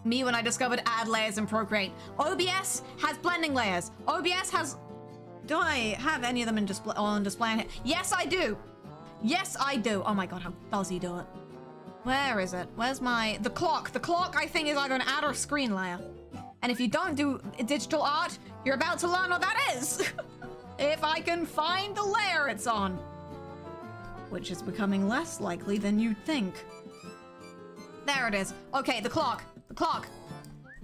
Me when I discovered add layers in Procreate. OBS has blending layers. OBS has... Do I have any of them on display in here? Yes, I do. Yes, I do. Oh my god, how does he do it? Where is it? Where's my... The clock. The clock, I think, is either an add or a screen layer. And if you don't do digital art, you're about to learn what that is. If I can find the layer it's on. Which is becoming less likely than you'd think. There it is. Okay, the clock. The clock.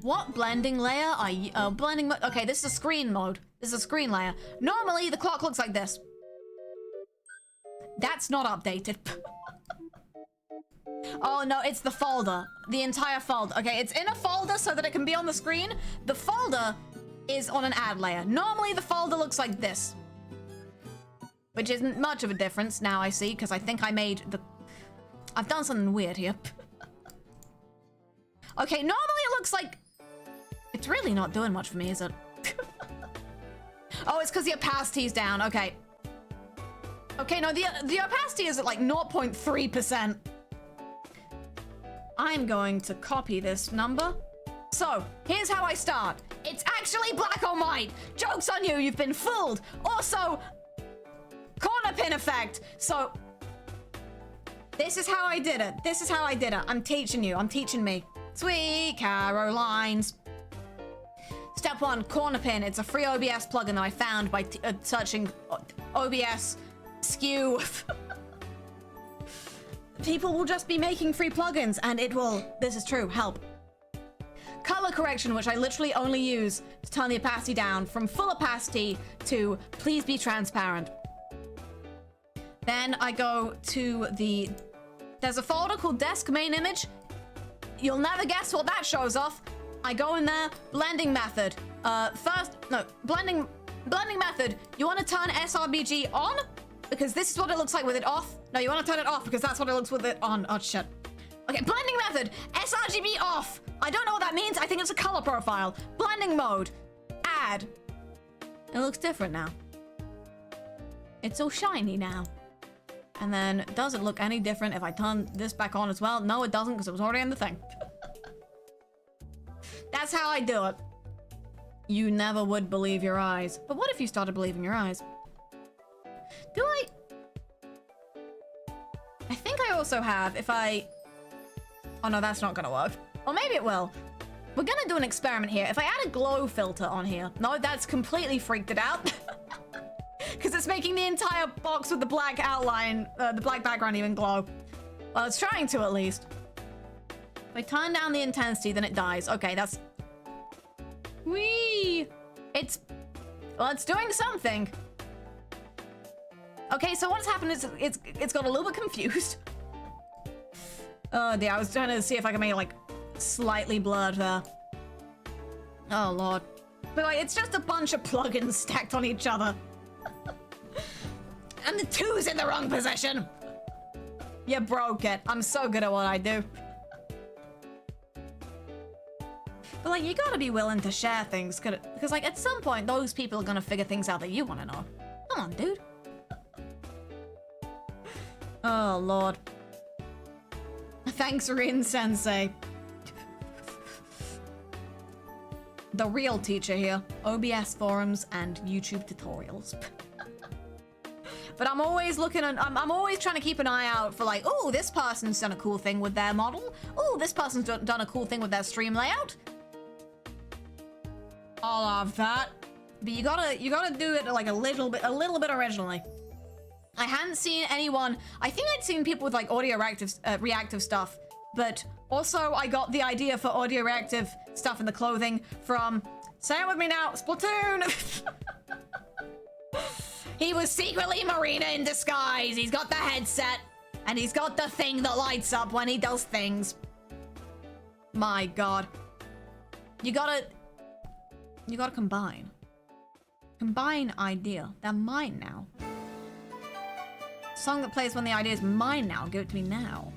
What blending layer are you... blending mode... Okay, this is a screen mode. This is a screen layer. Normally, the clock looks like this. That's not updated. Oh, no, it's the folder. The entire folder. Okay, it's in a folder so that it can be on the screen. The folder is on an add layer. Normally, the folder looks like this. Which isn't much of a difference, now I see, because I think I made the... I've done something weird here. Okay, normally it looks like... It's really not doing much for me, is it? Oh, it's because the opacity's down. Okay. Okay, no, the opacity is at like 0.3%. I'm going to copy this number. So, here's how I start. It's actually black or white. Joke's on you, you've been fooled. Also, corner pin effect. So, this is how I did it. This is how I did it. I'm teaching you. I'm teaching me. Sweet Carolines. Step 1, corner pin. It's a free OBS plugin that I found by searching OBS skew. People will just be making free plugins and it will, this is true, help. Color correction, which I literally only use to turn the opacity down from full opacity to please be transparent. Then I go to there's a folder called desk main image. You'll never guess what that shows off. I go in there, blending method. Blending method. You want to turn sRBG on? Because this is what it looks like with it off. No, you want to turn it off because that's what it looks with it on. Oh, shit. Okay, blending method. sRGB off. I don't know what that means. I think it's a color profile. Blending mode. Add. It looks different now. It's all shiny now. And then, does it look any different if I turn this back on as well? No, it doesn't because it was already in the thing. That's how I do it. You never would believe your eyes. But what if you started believing your eyes? Do I? I think I also have, if I... Oh no, that's not gonna work. Or maybe it will. We're gonna do an experiment here. If I add a glow filter on here... No, that's completely freaked it out. because it's making the entire box with the black outline, the black background even glow. Well, it's trying to at least. If I turn down the intensity, then it dies. Okay, that's... Whee! It's... Well, it's doing something. Okay, so what's happened is it's got a little bit confused. Oh dear, I was trying to see if I can make it like slightly blurred there. Oh lord. But like, it's just a bunch of plugins stacked on each other. And the 2's in the wrong position. You broke it. I'm so good at what I do. But like, you gotta be willing to share things, because like at some point those people are gonna figure things out that you want to know. Come on, dude. Oh lord. Thanks, Rin Sensei. The real teacher here. OBS forums and YouTube tutorials. But I'm always looking at, I'm always trying to keep an eye out for like, oh, this person's done a cool thing with their model. Oh, this person's done a cool thing with their stream layout. All of that. But you gotta do it like a little bit originally. I hadn't seen anyone, I think I'd seen people with like audio reactive stuff, but also I got the idea for audio reactive stuff in the clothing from, say it with me now, Splatoon! He was secretly Marina in disguise. He's got the headset, and he's got the thing that lights up when he does things. My god. You gotta combine. Combine idea. They're mine now. Song that plays when the idea is mine now. Give it to me now.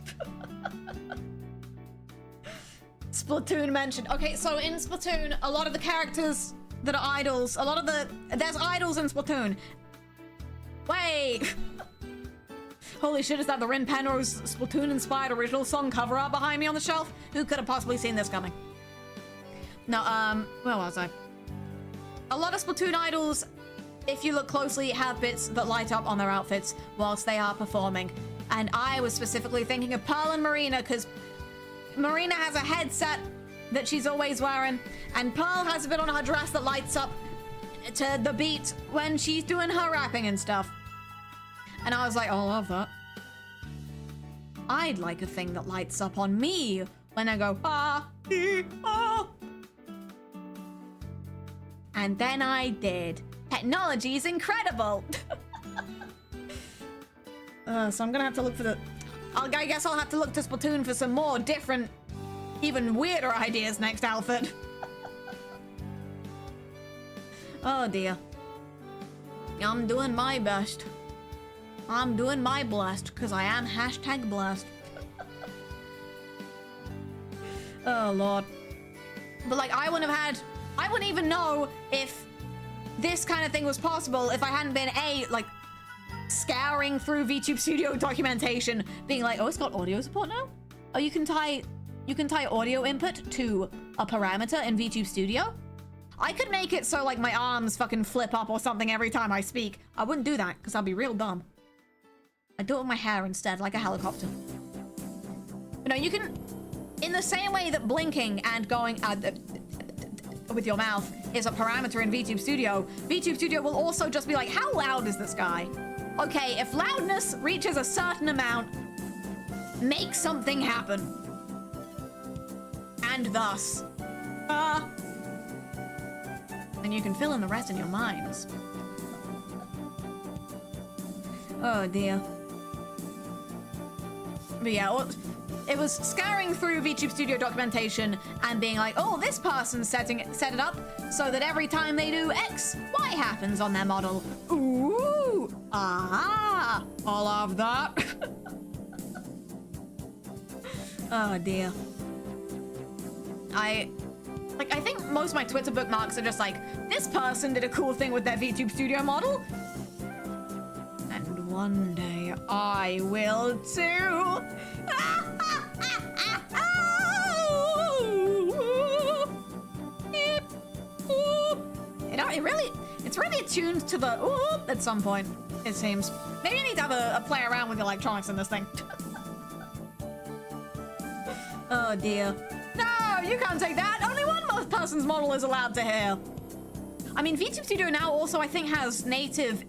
Splatoon mentioned. Okay, so in Splatoon, a lot of the characters that are idols, there's idols in Splatoon. Wait! Holy shit, is that the Rin Penrose Splatoon-inspired original song cover art behind me on the shelf? Who could have possibly seen this coming? No, where was I? A lot of Splatoon idols, if you look closely, have bits that light up on their outfits whilst they are performing. And I was specifically thinking of Pearl and Marina, because Marina has a headset that she's always wearing, and Pearl has a bit on her dress that lights up to the beat when she's doing her rapping and stuff. And I was like, oh, I love that. I'd like a thing that lights up on me when I go, ah, ah. And then I did. Technology is incredible. So I'm gonna have to look for the... I guess I'll have to look to Splatoon for some more different, even weirder ideas next outfit. Oh dear. I'm doing my best. I'm doing my blessed, because I am hashtag blessed. Oh lord. But like, I wouldn't even know if this kind of thing was possible if I hadn't been like scouring through VTube Studio documentation, being like, oh, it's got audio support now? Oh, you can tie audio input to a parameter in VTube Studio? I could make it so like my arms fucking flip up or something every time I speak. I wouldn't do that because I'd be real dumb. I'd do it with my hair instead, like a helicopter. You know, you can, in the same way that blinking and going with your mouth is a parameter in VTube Studio, VTube Studio will also just be like, how loud is this guy? Okay, if loudness reaches a certain amount, make something happen. And thus, and you can fill in the rest in your minds. Oh dear. But yeah, it was scouring through VTube Studio documentation and being like, oh, this person set it up so that every time they do X, Y happens on their model. Ooh, ah, all of that. Oh dear. I think most of my Twitter bookmarks are just like, this person did a cool thing with their VTube Studio model. And one day I will too. You know, it's really attuned to the ooh at some point, it seems. Maybe I need to have a play around with the electronics in this thing. Oh dear. No, you can't take that. Only one person's model is allowed to hear. I mean, VTube Studio now also, I think, has native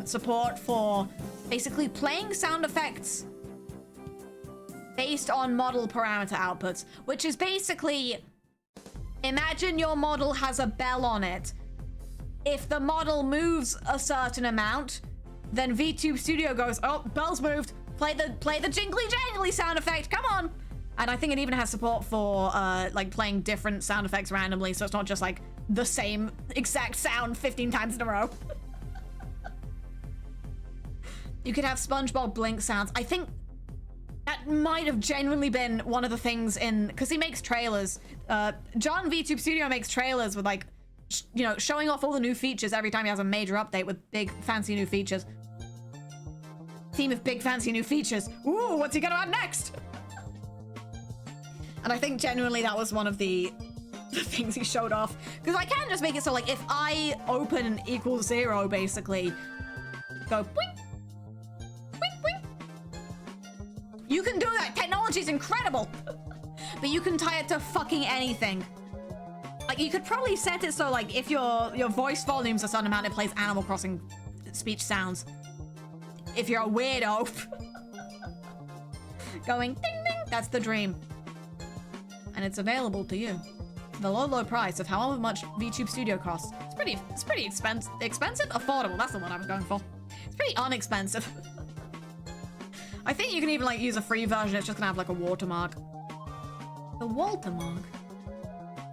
support for basically playing sound effects based on model parameter outputs, which is basically, imagine your model has a bell on it. If the model moves a certain amount, then VTube Studio goes, oh, bell's moved. Play the jingly jangly sound effect. Come on. And I think it even has support for like playing different sound effects randomly, so it's not just like the same exact sound 15 times in a row. You could have SpongeBob blink sounds. I think that might have genuinely been one of the things in, because he makes trailers. John VTube Studio makes trailers with like, you know, showing off all the new features every time he has a major update with big fancy new features. Theme of big fancy new features. Ooh, what's he gonna add next? And I think genuinely that was one of the things he showed off. Because I can just make it so like if I open equals 0, basically, go boing, boing, boing. You can do that. Technology's incredible. But you can tie it to fucking anything. Like you could probably set it so like if your voice volume's a certain amount, it plays Animal Crossing speech sounds. If you're a weirdo. Going ding ding, that's the dream. And it's available to you. The low price of however much VTube Studio costs. It's pretty expensive. Affordable, that's the one I was going for. It's pretty unexpensive. I think you can even like use a free version. It's just gonna have like a watermark. The watermark?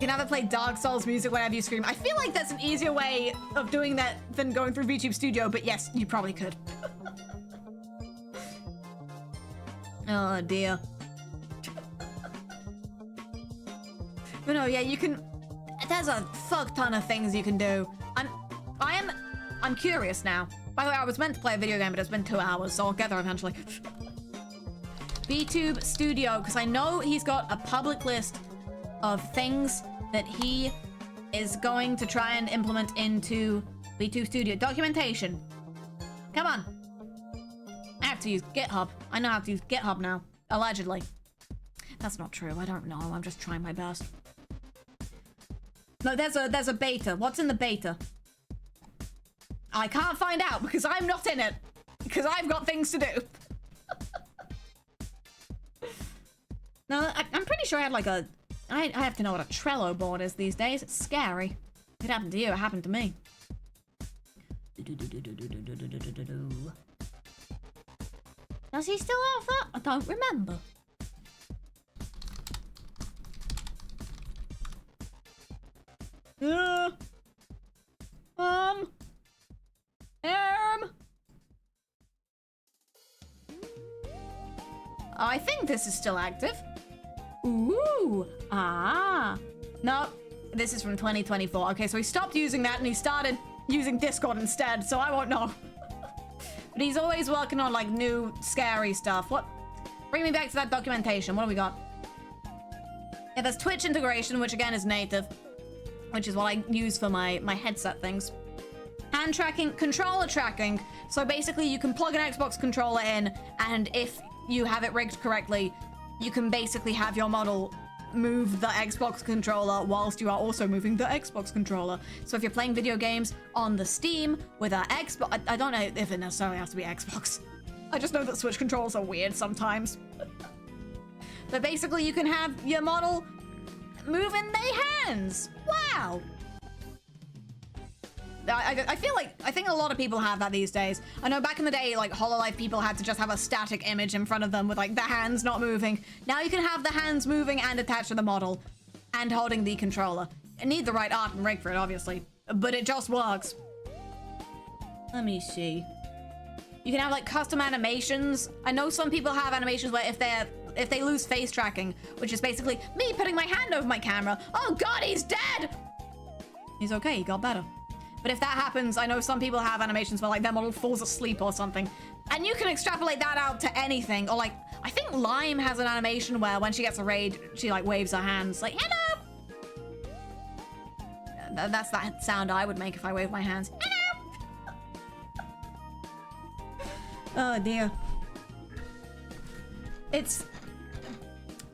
You can have it play Dark Souls music whenever you scream. I feel like that's an easier way of doing that than going through VTube Studio, but yes, you probably could. Oh dear. But no, yeah, you can. There's a fuck ton of things you can do. I'm curious now. By the way, I was meant to play a video game, but it's been 2 hours, so I'll get there eventually. VTube Studio, because I know he's got a public list of things that he is going to try and implement into VTube Studio. Documentation. Come on. I have to use GitHub. I know how to use GitHub now. Allegedly. That's not true. I don't know. I'm just trying my best. No, there's a beta. What's in the beta? I can't find out because I'm not in it. Because I've got things to do. No, I'm pretty sure I had like a... I have to know what a Trello board is these days. It's scary. If it happened to you, it happened to me. Does he still have that? I don't remember. I think this is still active. Ooh, no, this is from 2024. Okay, so he stopped using that and he started using Discord instead, so I won't know. But he's always working on like new scary stuff. What? Bring me back to that documentation. What do we got? Yeah, there's Twitch integration, which again is native, which is what I use for my headset things. Hand tracking, controller tracking. So basically you can plug an Xbox controller in, and if you have it rigged correctly, you can basically have your model move the Xbox controller whilst you are also moving the Xbox controller. So if you're playing video games on the Steam with an Xbox, I don't know if it necessarily has to be Xbox. I just know that Switch controls are weird sometimes. But basically you can have your model moving their hands. Wow. I feel like, I think a lot of people have that these days. I know back in the day, like HoloLive people had to just have a static image in front of them with like the hands not moving. Now you can have the hands moving and attached to the model and holding the controller. You need the right art and rig for it, obviously, but it just works. Let me see. You can have like custom animations. I know some people have animations where if they lose face tracking, which is basically me putting my hand over my camera. Oh God, he's dead. He's okay, he got better. But if that happens, I know some people have animations where like their model falls asleep or something. And you can extrapolate that out to anything. Or like, I think Lime has an animation where when she gets a raid, she like waves her hands like, hello. That's that sound I would make if I waved my hands. Hello. Oh dear. It's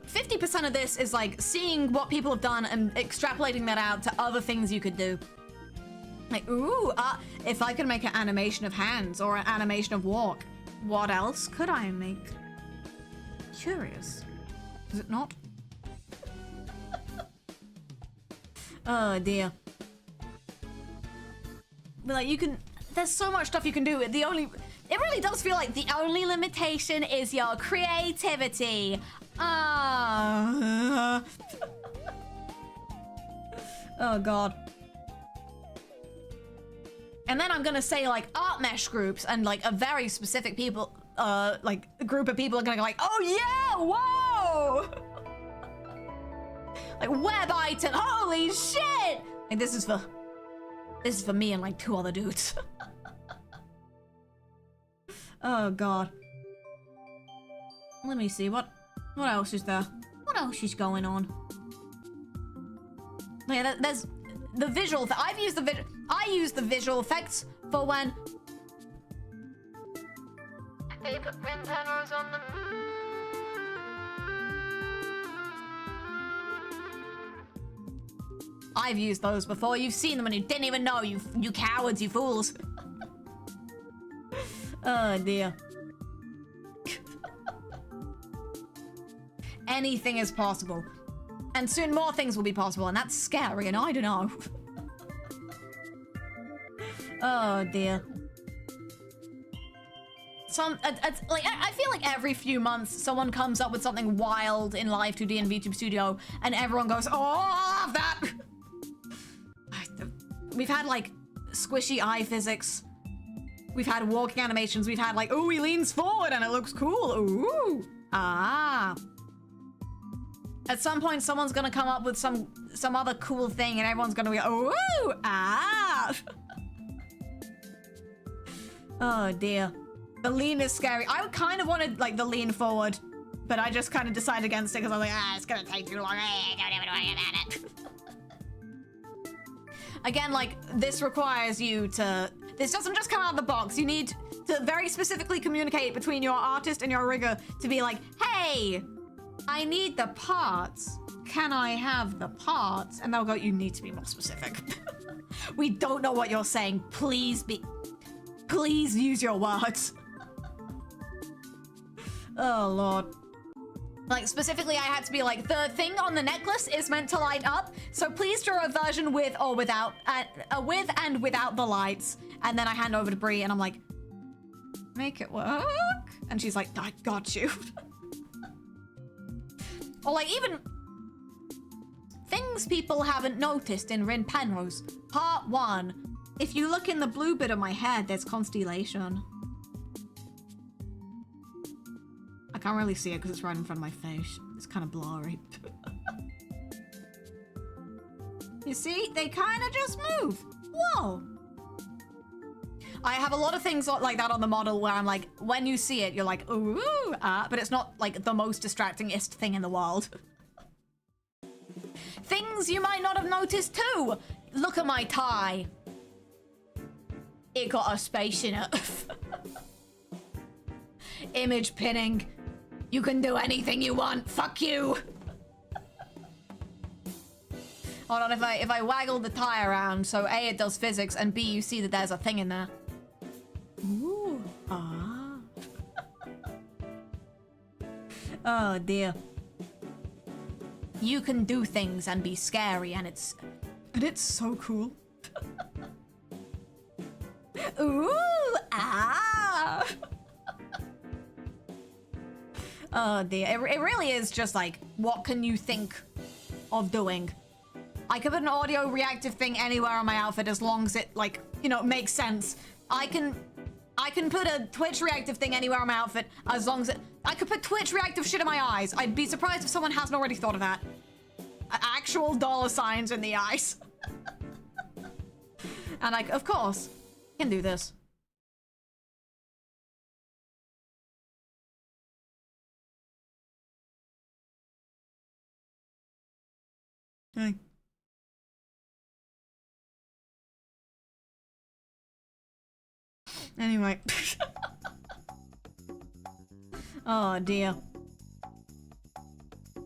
50% of this is like seeing what people have done and extrapolating that out to other things you could do. Like, ooh, if I could make an animation of hands or an animation of walk, what else could I make? Curious. Is it not? Oh dear. But like, you can, there's so much stuff you can do. It really does feel like the only limitation is your creativity. Oh god. And then I'm gonna say like art mesh groups and like a very specific people, like a group of people are gonna go like, oh yeah, whoa! Like web item, holy shit! Like this is for me and like 2 other dudes. Oh god. Let me see, what else is there? What else is going on? Yeah, there's the visual. I use the visual effects for when they put Rin Penrose on the. I've used those before. You've seen them and you didn't even know. You cowards, you fools. Oh dear. Anything is possible. And soon more things will be possible, and that's scary, and I don't know. Oh dear. I feel like every few months someone comes up with something wild in Live 2D and VTube Studio, and everyone goes, oh, I love that! We've had like squishy eye physics. We've had walking animations. We've had like, oh, he leans forward and it looks cool. Ooh, ah. At some point, someone's gonna come up with some other cool thing, and everyone's gonna be, ooh, ah. Oh dear. The lean is scary. I kind of wanted like the lean forward, but I just kind of decided against it because I was like, it's gonna take too long. I don't even worry about it. Again, like this requires you to. This doesn't just come out of the box. You need to very specifically communicate between your artist and your rigger to be like, hey, I need the parts. Can I have the parts? And they'll go, you need to be more specific. We don't know what you're saying. Please use your words. Oh, Lord. Like, specifically, I had to be like, the thing on the necklace is meant to light up, so please draw a version with or without, with and without the lights. And then I hand over to Brie, and I'm like, make it work? And she's like, I got you. Or like, even things people haven't noticed in Rin Penrose. Part 1. If you look in the blue bit of my head, there's constellation. I can't really see it because it's right in front of my face. It's kind of blurry. You see? They kind of just move. Whoa. I have a lot of things like that on the model where I'm like, when you see it, you're like, ooh, but it's not like the most distractingest thing in the world. Things you might not have noticed too. Look at my tie. It got a space in it. Image pinning. You can do anything you want. Fuck you. Hold on, if I waggle the tie around, so A, it does physics, and B, you see that there's a thing in there. Ooh. Ah. Oh dear. You can do things and be scary, and it's so cool. Ooh, ah. Oh dear, it really is just like, what can you think of doing? I could put an audio reactive thing anywhere on my outfit as long as it, like, you know, makes sense. I can put a Twitch reactive thing anywhere on my outfit as long as I could put Twitch reactive shit in my eyes. I'd be surprised if someone hasn't already thought of that. Actual $ in the eyes. And like, of course, can do this. Hey. Anyway. Oh dear.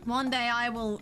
One day I will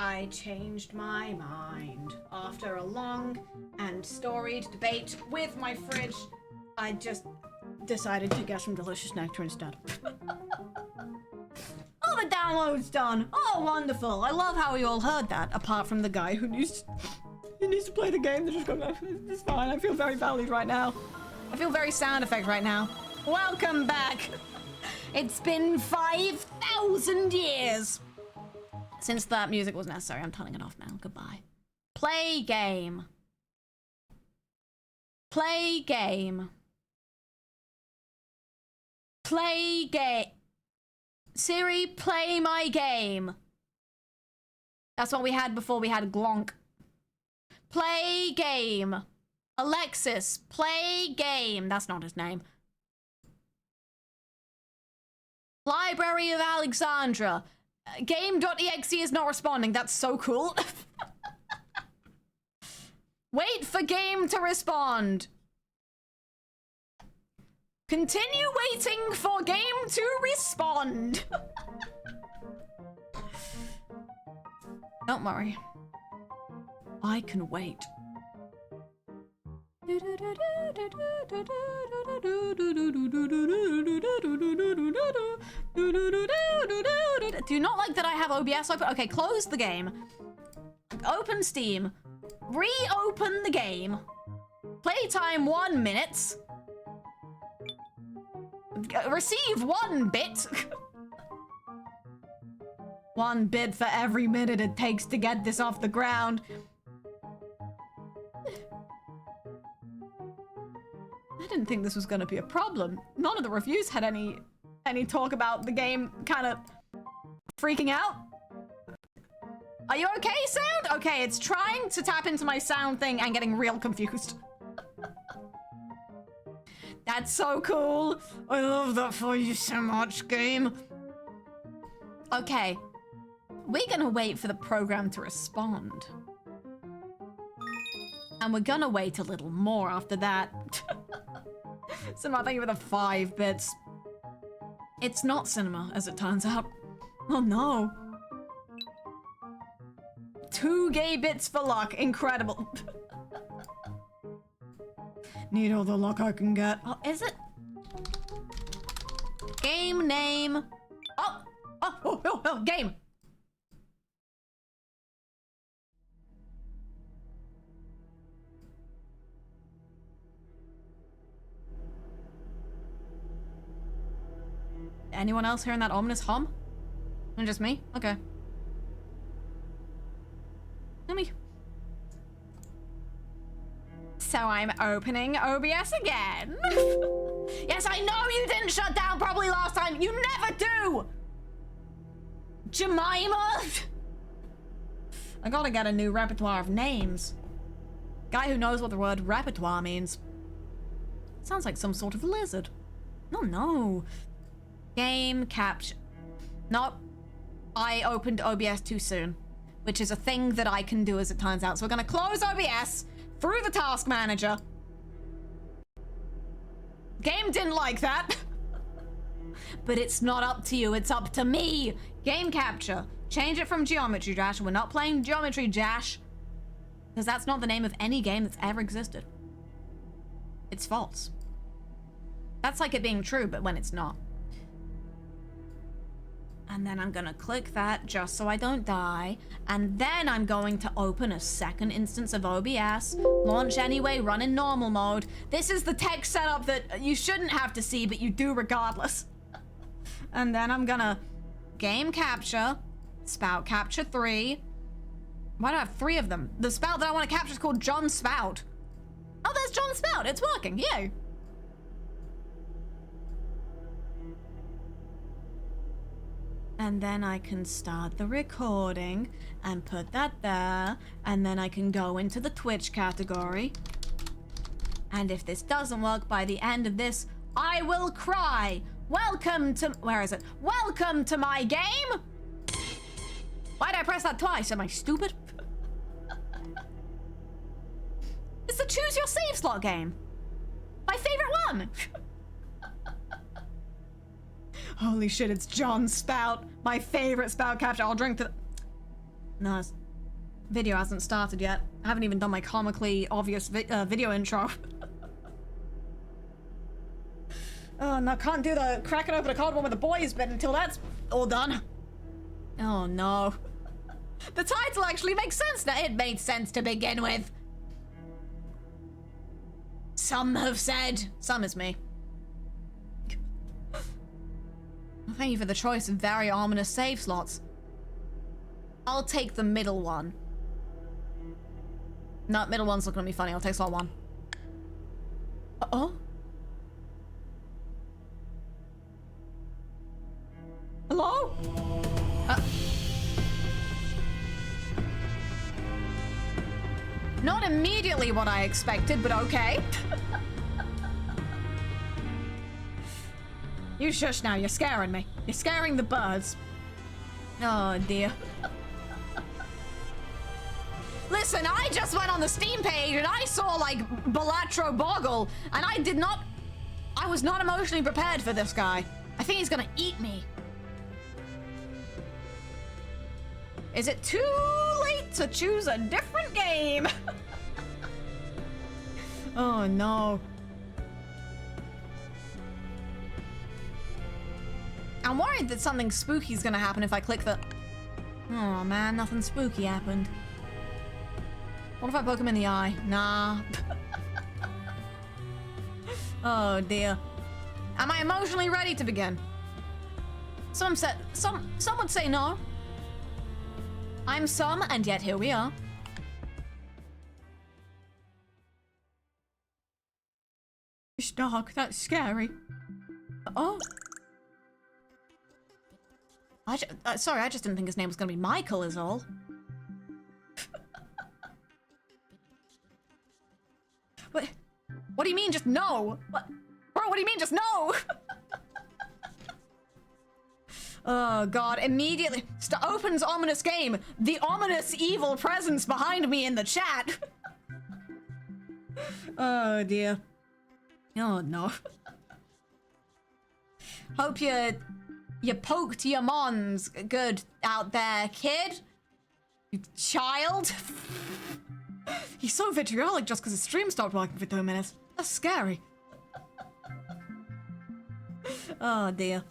I changed my mind. After a long and storied debate with my fridge, I just decided to get some delicious nectar instead. Oh, the download's done. Oh, wonderful. I love how we all heard that, apart from the guy who needs to play the game. They're just going, it's fine. I feel very valued right now. I feel very sound effect right now. Welcome back. It's been 5,000 years since that music was necessary. I'm turning it off now. Goodbye. Play game. Play game. Play game. Siri, play my game. That's what we had before we had Glonk. Play game. Alexis, play game. That's not his name. Library of Alexandra. Game.exe is not responding. That's so cool. Wait for game to respond. Continue waiting for game to respond. Don't worry. I can wait. Do you not like that I have OBS open? Okay, close the game. Open Steam. Reopen the game. Playtime 1 minute. Receive 1 bit. 1 bit for every minute it takes to get this off the ground. I didn't think this was going to be a problem. None of the reviews had any talk about the game kind of freaking out. Are you okay, sound? Okay, it's trying to tap into my sound thing and getting real confused. That's so cool. I love that for you so much, game. Okay. We're gonna wait for the program to respond. And we're gonna wait a little more after that. Cinema, thank you for the 5 bits. It's not cinema, as it turns out. Oh no. 2 gay bits for luck. Incredible. Need all the luck I can get. Oh, is it? Game name. Oh, game. Anyone else hearing that ominous hum? And just me? Okay. Let me. So I'm opening OBS again. Yes, I know you didn't shut down probably last time. You never do. Jemima. I gotta get a new repertoire of names. Guy who knows what the word repertoire means. Sounds like some sort of lizard. Oh no. Game capture. Nope. I opened OBS too soon, which is a thing that I can do as it turns out. So we're gonna close OBS through the task manager. Game didn't like that. But it's not up to you, it's up to me. Game capture. Change it from Geometry Dash. We're not playing Geometry Dash, because that's not the name of any game that's ever existed. It's false. That's like it being true, but when it's not. And then I'm gonna click that just so I don't die. And then I'm going to open a second instance of OBS. Launch anyway, run in normal mode. This is the tech setup that you shouldn't have to see, but you do regardless. And then I'm gonna game capture, spout capture 3. Why do I have 3 of them? The spout that I want to capture is called John Spout. Oh, there's John Spout, it's working, yay. And then I can start the recording and put that there. And then I can go into the Twitch category. And if this doesn't work by the end of this, I will cry. Welcome to, where is it? Welcome to my game. Why did I press that twice? Am I stupid? It's the choose your save slot game. My favorite one. Holy shit, it's John Spout. My favorite spout capture. I'll drink to... No, video hasn't started yet. I haven't even done my comically obvious video intro. Oh, no, can't do the cracking open a cold one with the boys bit until that's all done. Oh, no. The title actually makes sense now. It made sense to begin with. Some have said. Some is me. Thank you for the choice of very ominous save slots. I'll take the middle one. No, middle one's not gonna be funny. I'll take slot 1. Uh-oh. Hello? Not immediately what I expected, but okay. You shush now, you're scaring me. You're scaring the birds. Oh dear. Listen, I just went on the Steam page and I saw like Balatro Boggle and I was not emotionally prepared for this guy. I think he's gonna eat me. Is it too late to choose a different game? Oh no. I'm worried that something spooky is gonna happen if I click the... Oh man, nothing spooky happened. What if I poke him in the eye? Nah. Oh dear. Am I emotionally ready to begin? Some would say no. I'm some, and yet here we are. It's dark, that's scary. Oh. Sorry, I just didn't think his name was gonna be Michael is all. What do you mean just no? Bro, what do you mean just no? Oh god, immediately opens ominous game. The ominous evil presence behind me in the chat. Oh dear. Oh no. Hope you poked your mons good out there, kid. You child. He's so vitriolic just because his stream stopped working for 2 minutes. That's scary. Oh dear.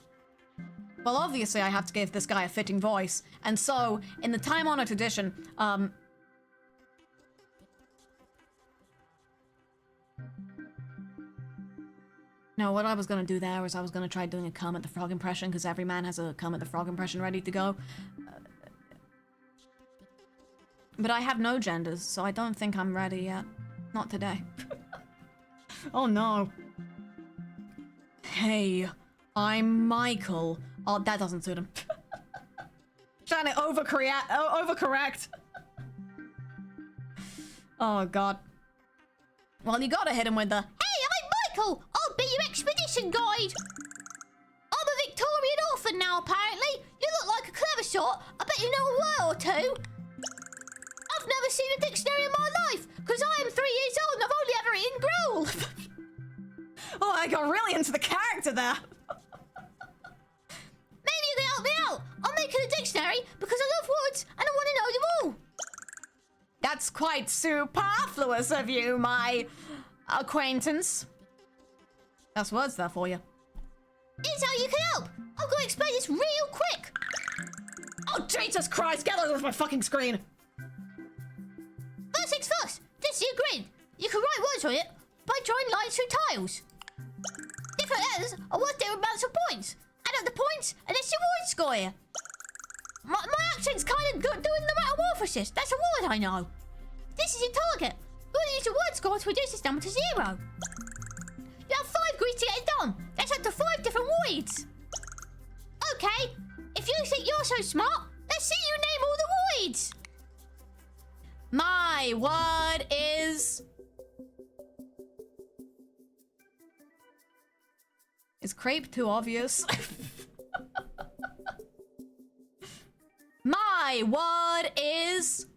Well, obviously I have to give this guy a fitting voice, and so, in the time-honored tradition, no, what I was gonna do there was I was gonna try doing a Kermit the Frog impression, because every man has a Kermit the Frog impression ready to go. But I have no genders, so I don't think I'm ready yet. Not today. Oh no. Hey, I'm Michael. Oh, that doesn't suit him. Trying to overcorrect. Oh god. Well, you gotta hit him with the, hey, I'm Michael! I'll be your expedition guide! I'm a Victorian orphan now, apparently. You look like a clever sort. I bet you know a word or two. I've never seen a dictionary in my life, because I am 3 years old and I've only ever eaten gruel. Oh, I got really into the character there. Maybe you can help me out. I'm making a dictionary because I love words and I want to know them all. That's quite superfluous of you, my acquaintance. That's words there for you. Here's how you can help. I'm going to explain this real quick. Oh, Jesus Christ, get out of my fucking screen. First things first, this is your grid. You can write words on it by drawing lines through tiles. Different letters are worth different amounts of points. Add up the points, and it's your word score here. My accent's kind of good doing the metamorphosis. That's a word I know. This is your target. You want to use your word score to reduce this number to 0. You have 5 grids to get it done. That's up to 5 different words. Okay, if you think you're so smart, let's see you name all the words. My word is... Is crepe too obvious? My word is...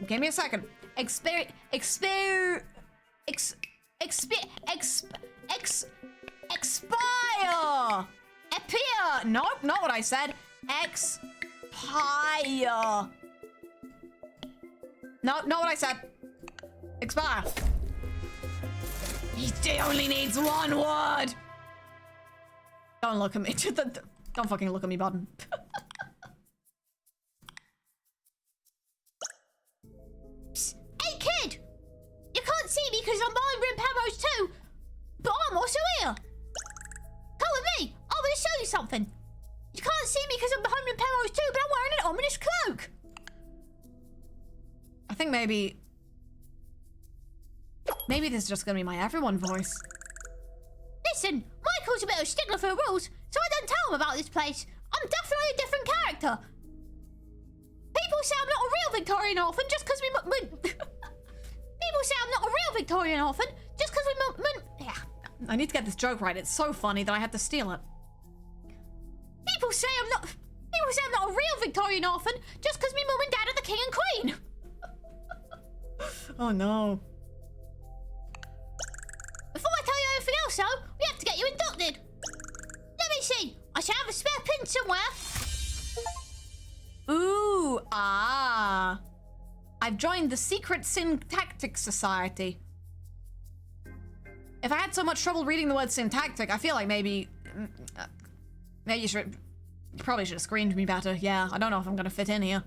Give me a second. Expire. Appear. Nope, not what I said. Expire. No, not what I said. Expire. He only needs one word. Don't look at me. Don't fucking look at me, button. Psst. Hey, kid! You can't see me because I'm behind Rin Penrose too, but I'm also here. Come with me. I'm going to show you something. You can't see me because I'm behind Rin Penrose too, but I'm wearing an ominous cloak. I think maybe this is just gonna be my everyone voice. Listen, Michael's a bit of a stickler for rules, so I don't tell him about this place. I'm definitely a different character. People say I'm not a real Victorian orphan just because People say I'm not a real Victorian orphan just because yeah. I need to get this joke right. It's so funny that I had to steal it. People say I'm not a real Victorian orphan just because my mum and dad are the king and queen. Oh no. Before I tell you anything else, though, we have to get you inducted. Let me see. I should have a spare pin somewhere. Ooh, I've joined the Secret Syntactic Society. If I had so much trouble reading the word syntactic, I feel like maybe you probably should have screened me better. Yeah, I don't know if I'm gonna fit in here.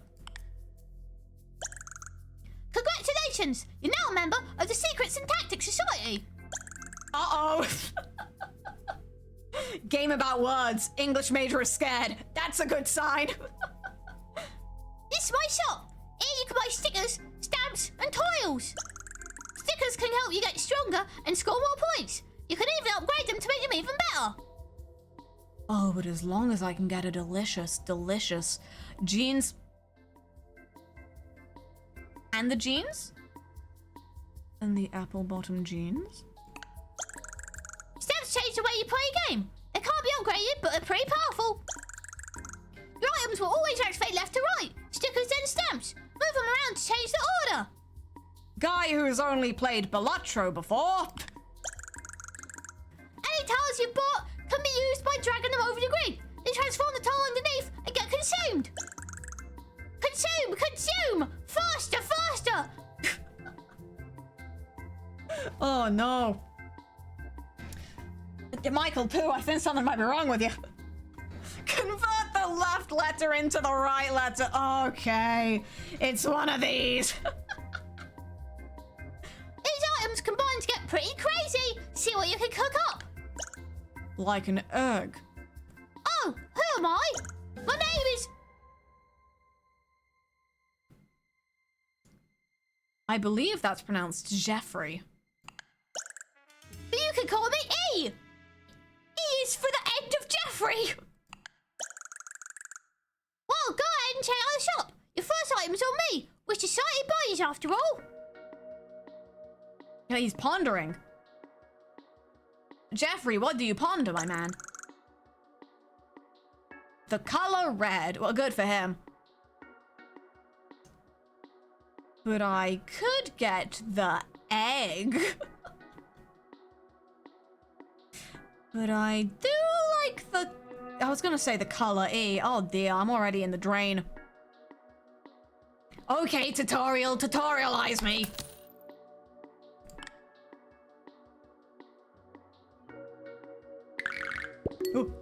Congratulations! You're now a member of the Secret Syntactic Society. Uh-oh. Game about words. English major is scared. That's a good sign. This is my shop. Here you can buy stickers, stamps, and tiles. Stickers can help you get stronger and score more points. You can even upgrade them to make them even better. Oh, but as long as I can get a delicious jeans. And the jeans? And the apple bottom jeans? Stamps change the way you play a game. They can't be upgraded, but they're pretty powerful. Your items will always activate left to right. Stickers then stamps. Move them around to change the order. Guy who's only played Balatro before. Any tiles you bought can be used by dragging them over the grid. They transform the tile underneath and get consumed. Consume! Faster! Oh no. Michael Pooh, I think something might be wrong with you. Convert the left letter into the right letter. Okay, it's one of these. These items combine to get pretty crazy. See what you can cook up. Like an egg. Oh, who am I? My name is... I believe that's pronounced Jeffrey. But you can call me E. E is for the end of Jeffrey. Well, go ahead and check out the shop. Your first item's on me. We're society buddies after all. Yeah, he's pondering. Jeffrey, what do you ponder, my man? The color red. Well, good for him. But I could get the egg. But I do like the... I was gonna say the color E. Oh dear, I'm already in the drain. Okay, tutorialize me. Ooh.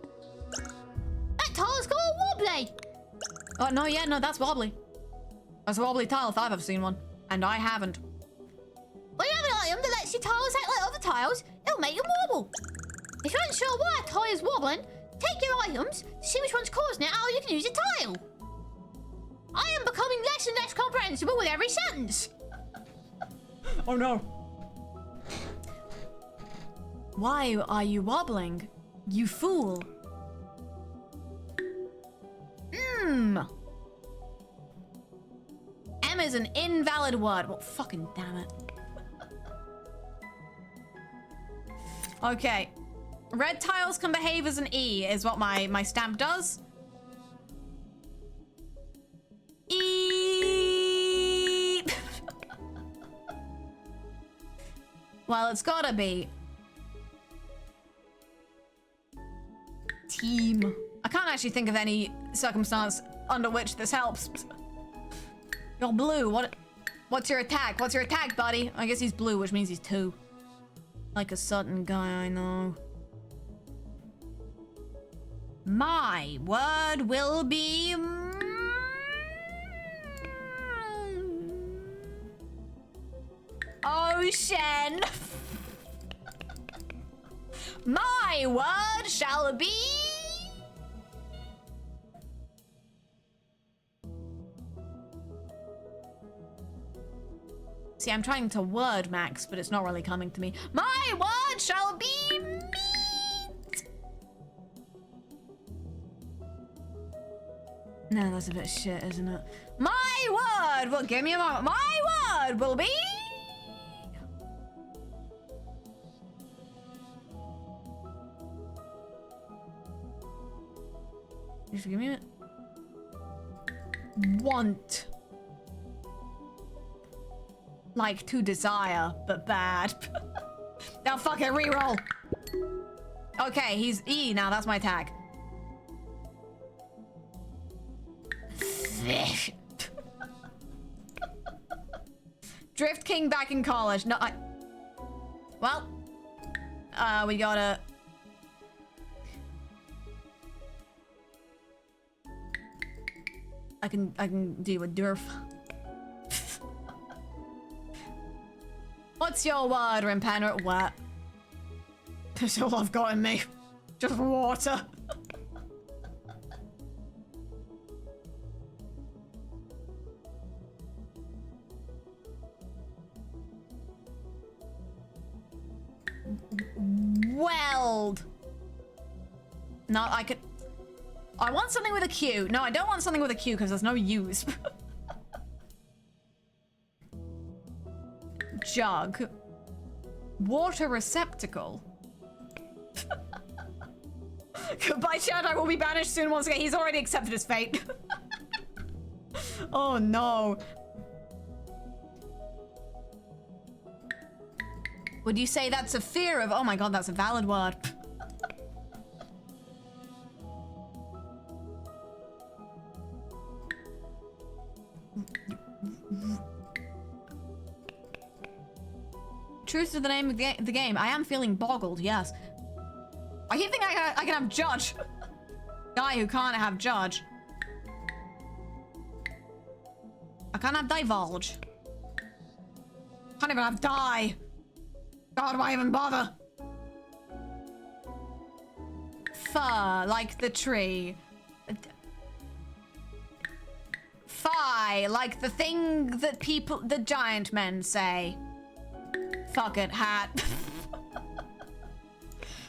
That tile's got a wobbly. Oh, no, yeah, no, that's wobbly. That's a wobbly tile if I've ever seen one. And I haven't. When you have an item that lets your tiles act like other tiles, it'll make them wobble. If you're unsure why a tile is wobbling, take your items to see which one's causing it, or you can use a tile. I am becoming less and less comprehensible with every sentence. Oh no. Why are you wobbling, you fool? M is an invalid word. Well, fucking damn it. Okay. Red tiles can behave as an E, is what my stamp does. Well, it's gotta be... team. I can't actually think of any circumstance under which this helps. You're blue. What's your attack? What's your attack, buddy? I guess he's blue, which means he's 2. Like a certain guy I know. My word will be... ocean. My word shall be... See, I'm trying to word max, but it's not really coming to me. My word shall be meat. No, that's a bit shit, isn't it? My word will... give me a moment. My word will be... just give me a... want. Like to desire, but bad. Now fuck it, reroll. Okay, he's E now, that's my tag. Fish. Drift King back in college. No, well, we gotta... I can do a Durf. What's your word, Rin Penrose? Wet. That's all I've got in me. Just water. Weld. No, I could... I want something with a Q. No, I don't want something with a Q because there's no U's. Jug. Water receptacle. Goodbye, Chad. I will be banished soon once again. He's already accepted his fate. Oh, no. Would you say that's a fear of... oh my god, that's a valid word. Truth to the name of the game. I am feeling boggled, yes. I keep thinking I can have judge. Guy who can't have judge. I can't have divulge. Can't even have die. God, why even bother? Fur, like the tree. Fi, like the thing that the giant men say. Fuck it, hat.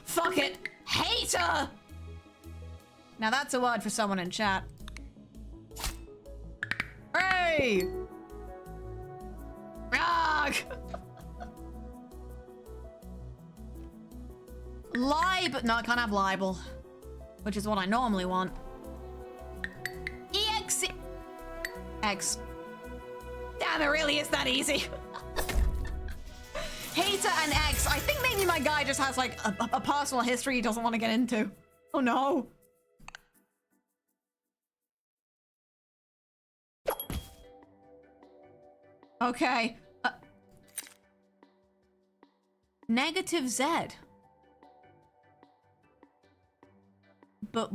Fuck it, hater! Now that's a word for someone in chat. Hey! Rog! Lib... no, I can't have libel. Which is what I normally want. EX... X. Damn, it really is that easy. Hater and X. I think maybe my guy just has like a personal history he doesn't want to get into. Oh no. Okay. Negative Z. But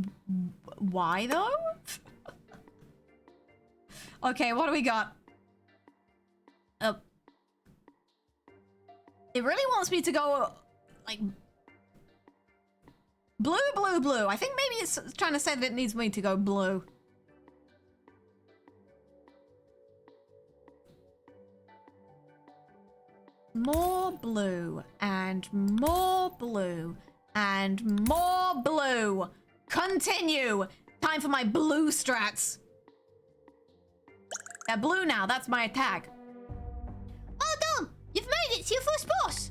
why though? Okay, what do we got? It really wants me to go, like, blue, blue, blue. I think maybe it's trying to say that it needs me to go blue. More blue, and more blue, and more blue. Continue. Time for my blue strats. They're blue now, that's my attack. Well done! You've made it to your first boss!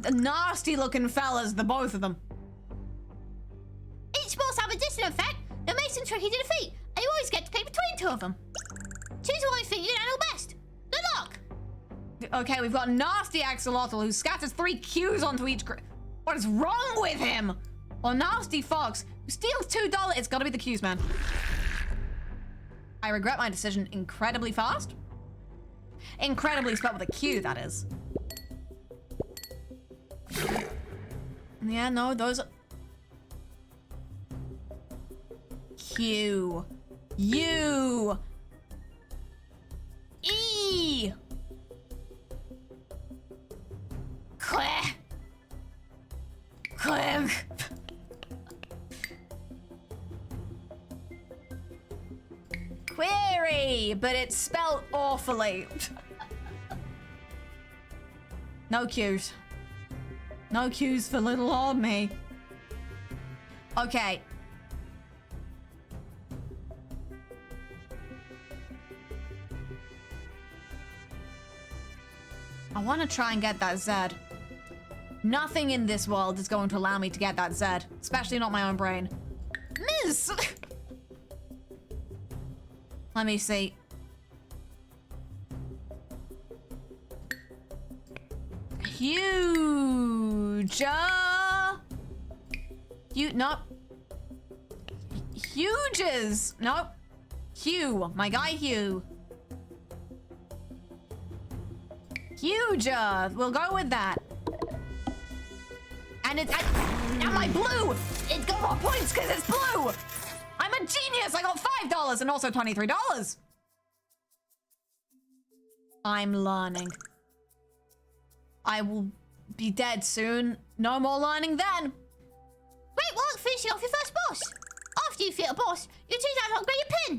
Nasty looking fellas, the both of them. Each boss have a distant effect that makes them tricky to defeat, and you always get to pick between 2 of them. Choose the one you think you can handle best. Good luck! Okay, we've got nasty axolotl who scatters 3 Qs onto each What is wrong with him? Or nasty fox who steals $2. It's gotta be the Qs, man. I regret my decision incredibly fast. Incredibly spelled with a Q, that is. Yeah, no, those are... Q. U. E. Click. Click. Query, but it's spelled awfully. No Q's. No Q's for little old me. Okay. I want to try and get that Z. Nothing in this world is going to allow me to get that Z, especially not my own brain. Miss! Let me see. Huge. Nope. Huges. Nope. Hugh. My guy Hugh. Huger. We'll go with that. And it's... Am I blue? It got more points because it's blue. I'm a genius. I got $5 and also $23. I'm learning. I will be dead soon. No more learning then. Great work finishing off your first boss. After you defeat a boss, you choose how to upgrade your pin.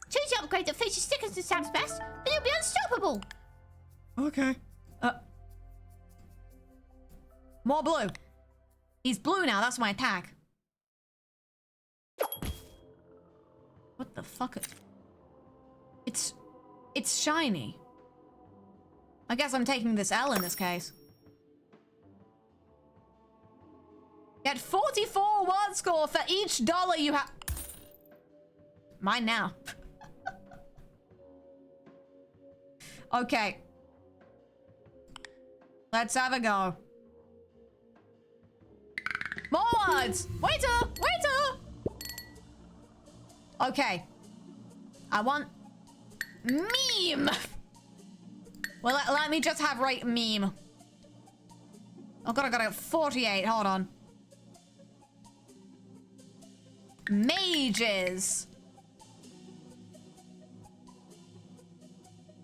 Choose the upgrade that features stickers to Sam's best, and you'll be unstoppable. Okay. More blue. He's blue now. That's my attack. What the fuck? It's shiny. I guess I'm taking this L in this case. Get 44 word score for each dollar you have. Mine now. Okay. Let's have a go. More words! Waiter! Waiter! Okay. I want... Meme! Well, let me just have right meme. Oh god, I got 48. Hold on. Mages.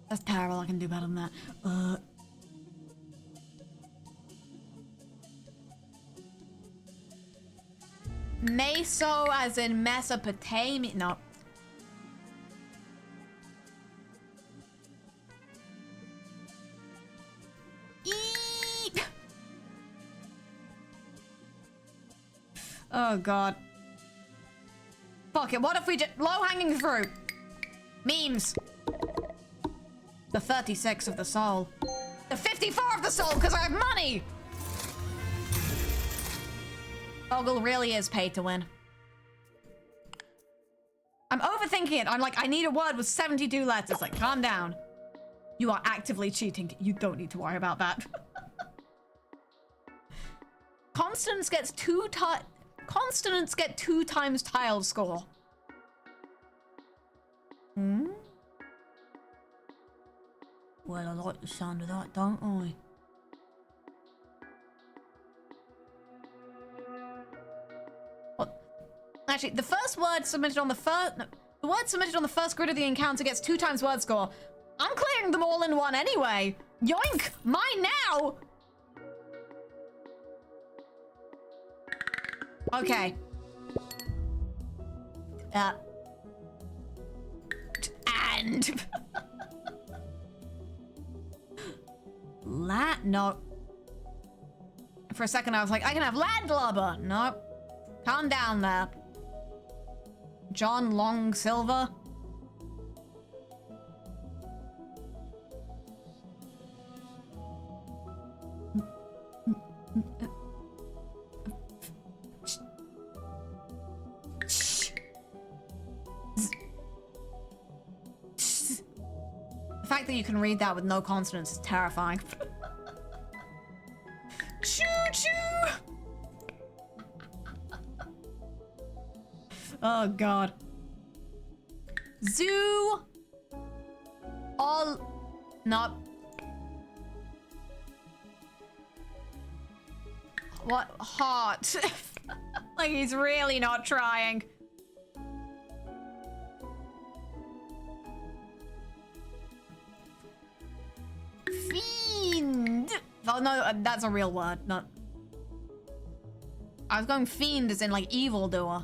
That's terrible. I can do better than that. Meso as in Mesopotamia. No. Eep. Oh god. Fuck it. What if we just low-hanging fruit? Memes. The 36 of the soul. The 54 of the soul because I have money. Ogle really is paid to win. I'm overthinking it. I'm like, I need a word with 72 letters. Like, calm down. You are actively cheating. You don't need to worry about that. Consonants gets Consonants get 2 times tile score. Hmm? Well, I like the sound of that, don't I? Actually, the first word submitted on the first... No, the word submitted on the first grid of the encounter gets 2 times word score. I'm clearing them all in one anyway. Yoink! Mine now! Okay. And... No. For a second, I was like, I can have landlubber. Nope. Calm down there. John Long Silver. The fact that you can read that with no consonants is terrifying. Choo-choo! Oh, God. Zoo. All. Not. What? Heart. Like he's really not trying. Fiend. Oh, no, that's a real word. Not. I was going fiend as in like evildoer.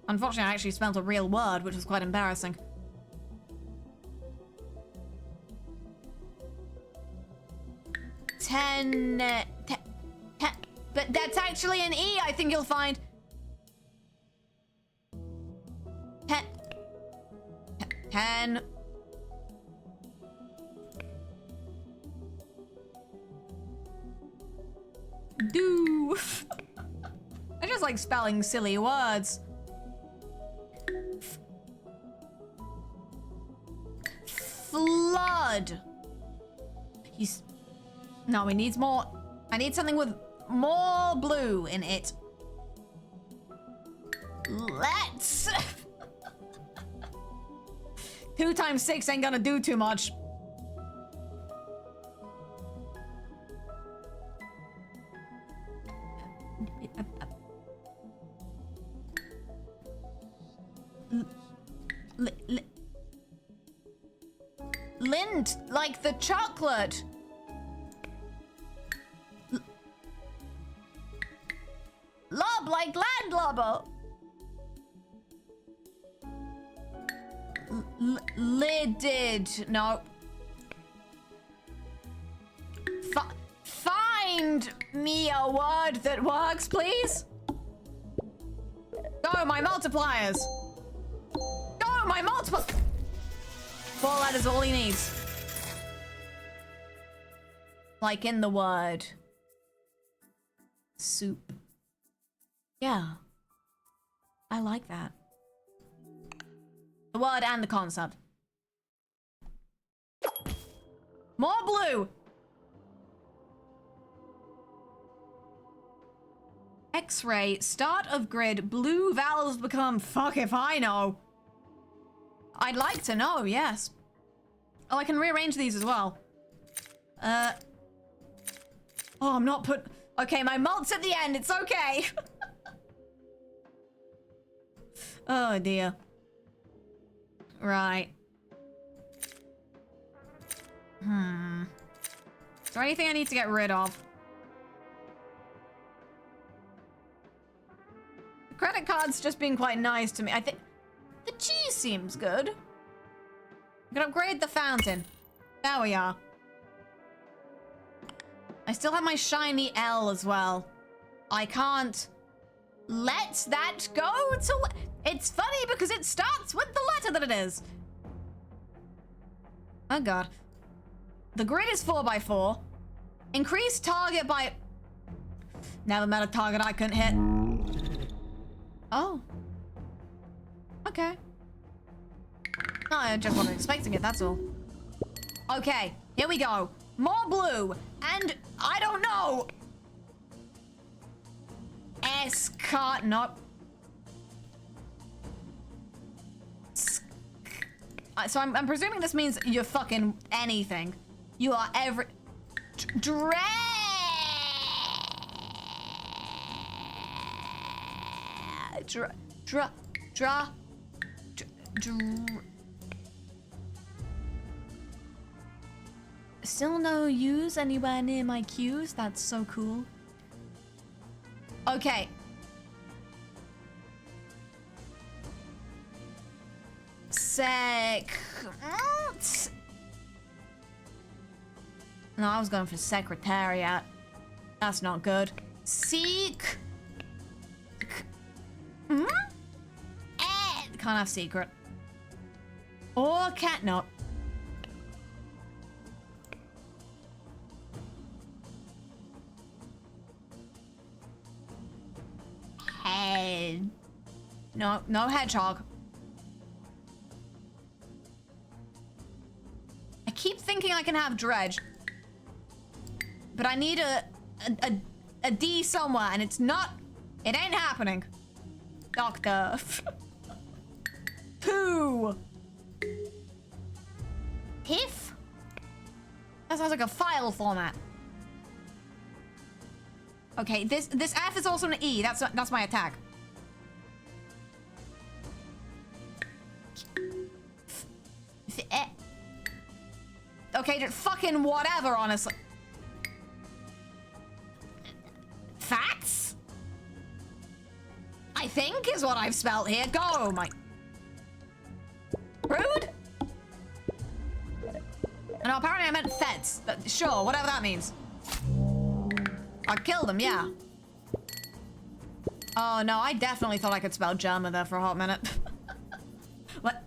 Unfortunately, I actually spelled a real word, which was quite embarrassing. But that's actually an E, I think you'll find. Ten. Do. I just like spelling silly words. Flood. He's... No, he needs more. I need something with more blue in it. Let's. 2 times 6 ain't gonna do too much. Lint, like the chocolate. Lob, like landlubber. Lidded. No. Find me a word that works, please. Go, my multipliers. Go, my multiple. 4 letters, all he needs. Like in the word. Soup. Yeah. I like that. The word and the concept. More blue! X-ray, start of grid, blue valves become... Fuck if I know. I'd like to know, yes. Oh, I can rearrange these as well. Oh, I'm not put... Okay, my mult's at the end, it's okay. Oh, dear. Right. Is there anything I need to get rid of? The credit card's just been quite nice to me. I think the cheese seems good. I can upgrade the fountain. There we are. I still have my shiny L as well. I can't let that go to... It's funny because it starts with the letter that it is. Oh, God. The grid is 4x4. Increase target by... Never met a target I couldn't hit. Oh. Okay. No, I just wasn't expecting it, that's all. Okay, here we go. More blue. And I don't know. S-cart, nope. So I'm presuming this means you're fucking anything. You are every... Still no use anywhere near my cues. That's so cool. Okay. No, I was going for secretariat. That's not good. Seek. Can't have secret. Or cat. No. Head. No, no hedgehog. keep thinking I can have dredge. But I need a D somewhere, and it's not... It ain't happening. Doctor. 2. Tiff? That sounds like a file format. Okay, this F is also an E. That's my attack. Okay, just fucking whatever, honestly. Facts? I think is what I've spelled here. Go, my... Rude? No, apparently I meant feds. But sure, whatever that means. I killed him, yeah. Oh, no, I definitely thought I could spell German there for a hot minute. What?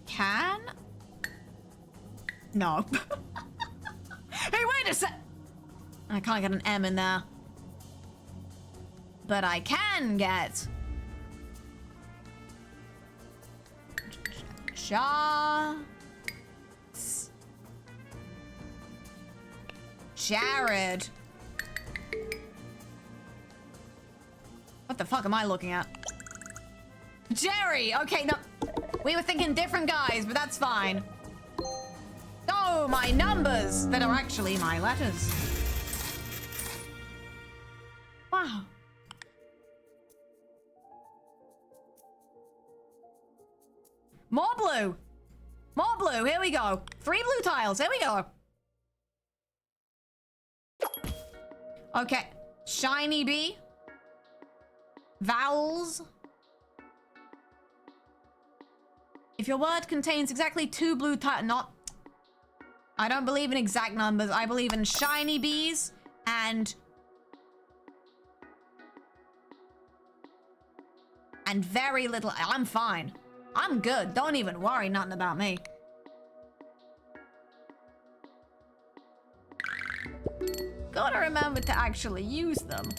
Can? No. Hey, wait a sec. I can't get an M in there. But I can get... Jared. What the fuck am I looking at? Jerry! Okay, no. We were thinking different guys, but that's fine. Oh, my numbers that are actually my letters. Wow. More blue. More blue. Here we go. 3 blue tiles. Here we go. Okay. Shiny bee. Vowels. If your word contains exactly 2 blue tiles, not... I don't believe in exact numbers. I believe in shiny bees and very little... I'm fine. I'm good. Don't even worry nothing about me. Gotta remember to actually use them.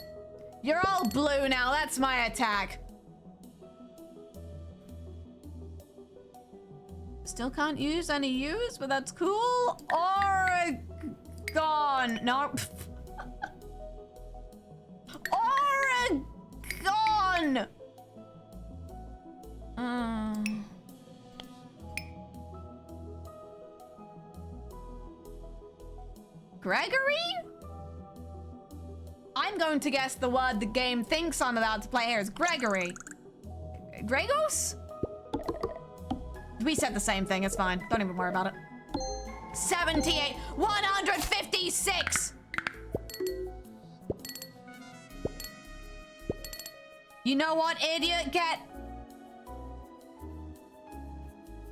You're all blue now. That's my attack. Still can't use any U's, but that's cool. Oregon. No. Oregon. Gregory? I'm going to guess the word the game thinks I'm about to play here is Gregory. Gregos? We said the same thing, it's fine. Don't even worry about it. 78, 156! You know what, idiot? Get...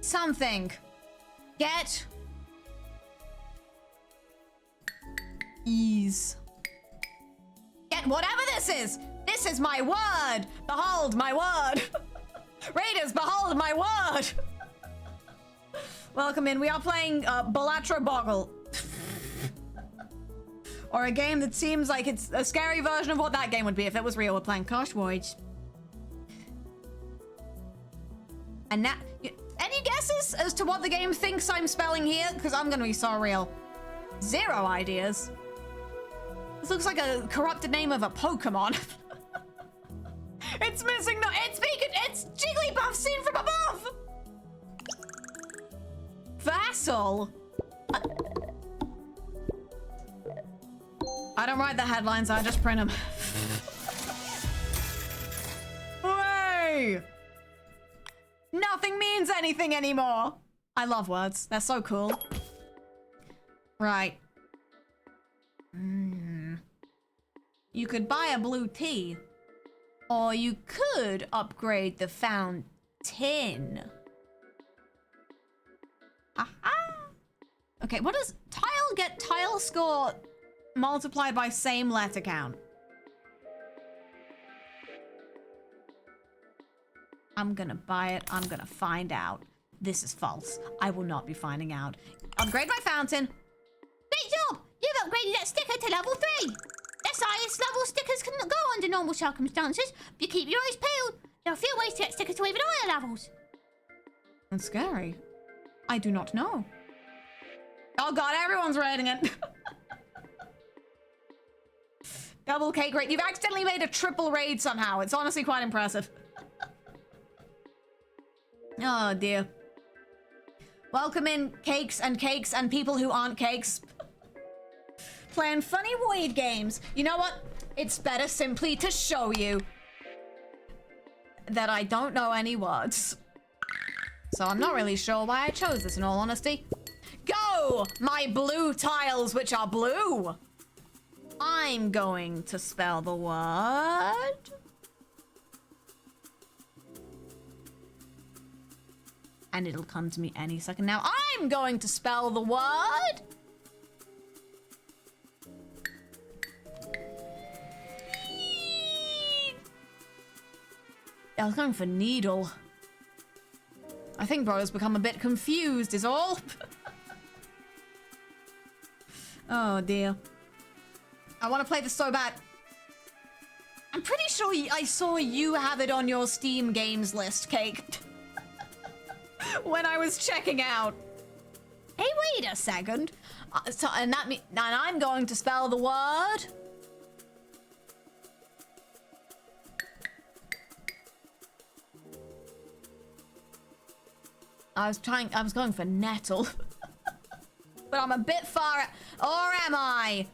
something. Get... ease. Get whatever this is! This is my word! Behold my word! Raiders, behold my word! Welcome in. We are playing Balatra Boggle. Or a game that seems like it's a scary version of what that game would be if it was real. We're playing Kosh Voyage. And now... any guesses as to what the game thinks I'm spelling here? Because I'm gonna be so real. 0 ideas. This looks like a corrupted name of a Pokemon. It's missing the... it's Jigglypuff seen from above! Vassal? I don't write the headlines, I just print them. Way! Nothing means anything anymore. I love words. They're so cool. Right. You could buy a blue tea. Or you could upgrade the fountain. Aha! Okay, what does tile get? Tile score multiplied by same letter count. I'm gonna buy it. I'm gonna find out. This is false. I will not be finding out. Upgrade my fountain. Great job! You've upgraded that sticker to level 3. That's highest level stickers can go under normal circumstances. But you keep your eyes peeled. There are a few ways to get stickers to even higher levels. That's scary. I do not know. Oh god, everyone's rating it. Double cake raid. You've accidentally made a triple raid somehow. It's honestly quite impressive. Oh dear. Welcome in cakes and people who aren't cakes. Playing funny weird games. You know what? It's better simply to show you that I don't know any words. So I'm not really sure why I chose this in all honesty. Go! My blue tiles which are blue. I'm going to spell the word. And it'll come to me any second now. I'm going to spell the word. I was going for needle. I think bro's become a bit confused is all. Oh dear. I want to play this so bad. I'm pretty sure I saw you have it on your Steam games list, Cake. When I was checking out. Hey, wait a second. And I'm going to spell the word. I was going for nettle. But I'm a bit far, or am I?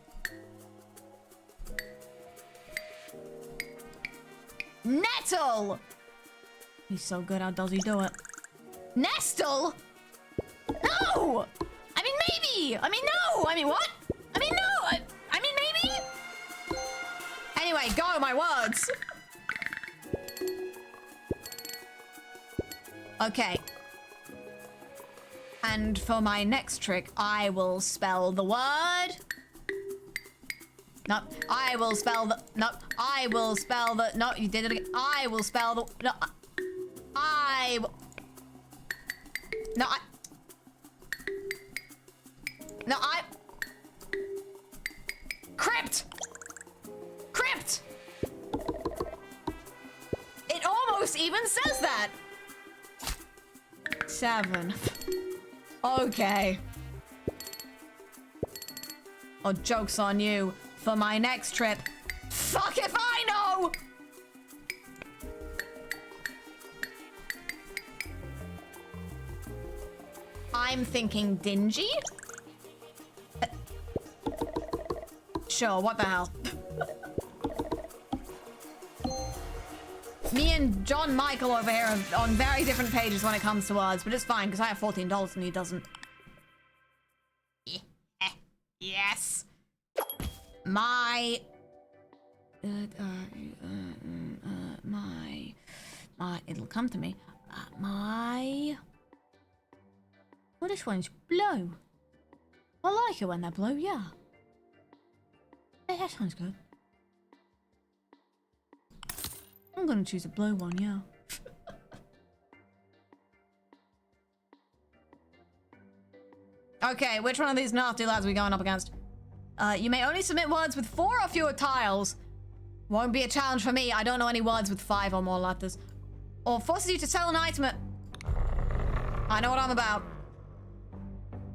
Nettle! He's so good, how does he do it? Nestle? No! I mean, maybe! I mean, no! I mean, what? I mean, no! I mean, maybe? Anyway, go, my words! Okay. And for my next trick, I will spell the word. No, I will spell the. No, I will spell the. No, you did it again. I will spell the. No, I. No, I. No, I. Crypt! Crypt! It almost even says that! 7. Okay. Oh, joke's on you. For my next trip. Fuck if I know! I'm thinking dingy? Sure, what the hell? Me and John Michael over here are on very different pages when it comes to words, but it's fine because I have $14 and he doesn't. Yes. My it'll come to me. Well, this one's blue. I like it when they're blue, yeah. Yeah, that sounds good. I'm gonna choose a blue one, yeah. Okay, which one of these nasty lads are we going up against? You may only submit words with 4 or fewer tiles. Won't be a challenge for me. I don't know any words with 5 or more letters. Or forces you to sell an item at... I know what I'm about.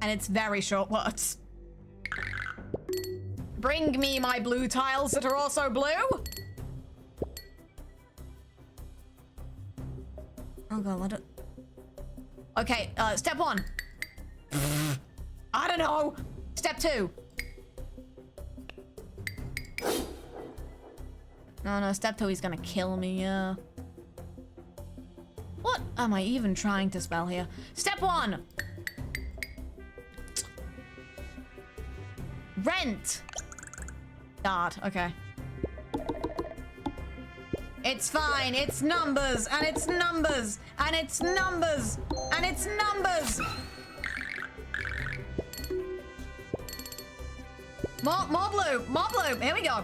And it's very short words. Bring me my blue tiles that are also blue. Oh god, what okay, step 1. I don't know. Step 2. No, step 2, he's gonna kill me, yeah. What am I even trying to spell here? Step 1. Rent. God, okay. It's fine, it's numbers, and it's numbers, and it's numbers, and it's numbers! More blue, here we go.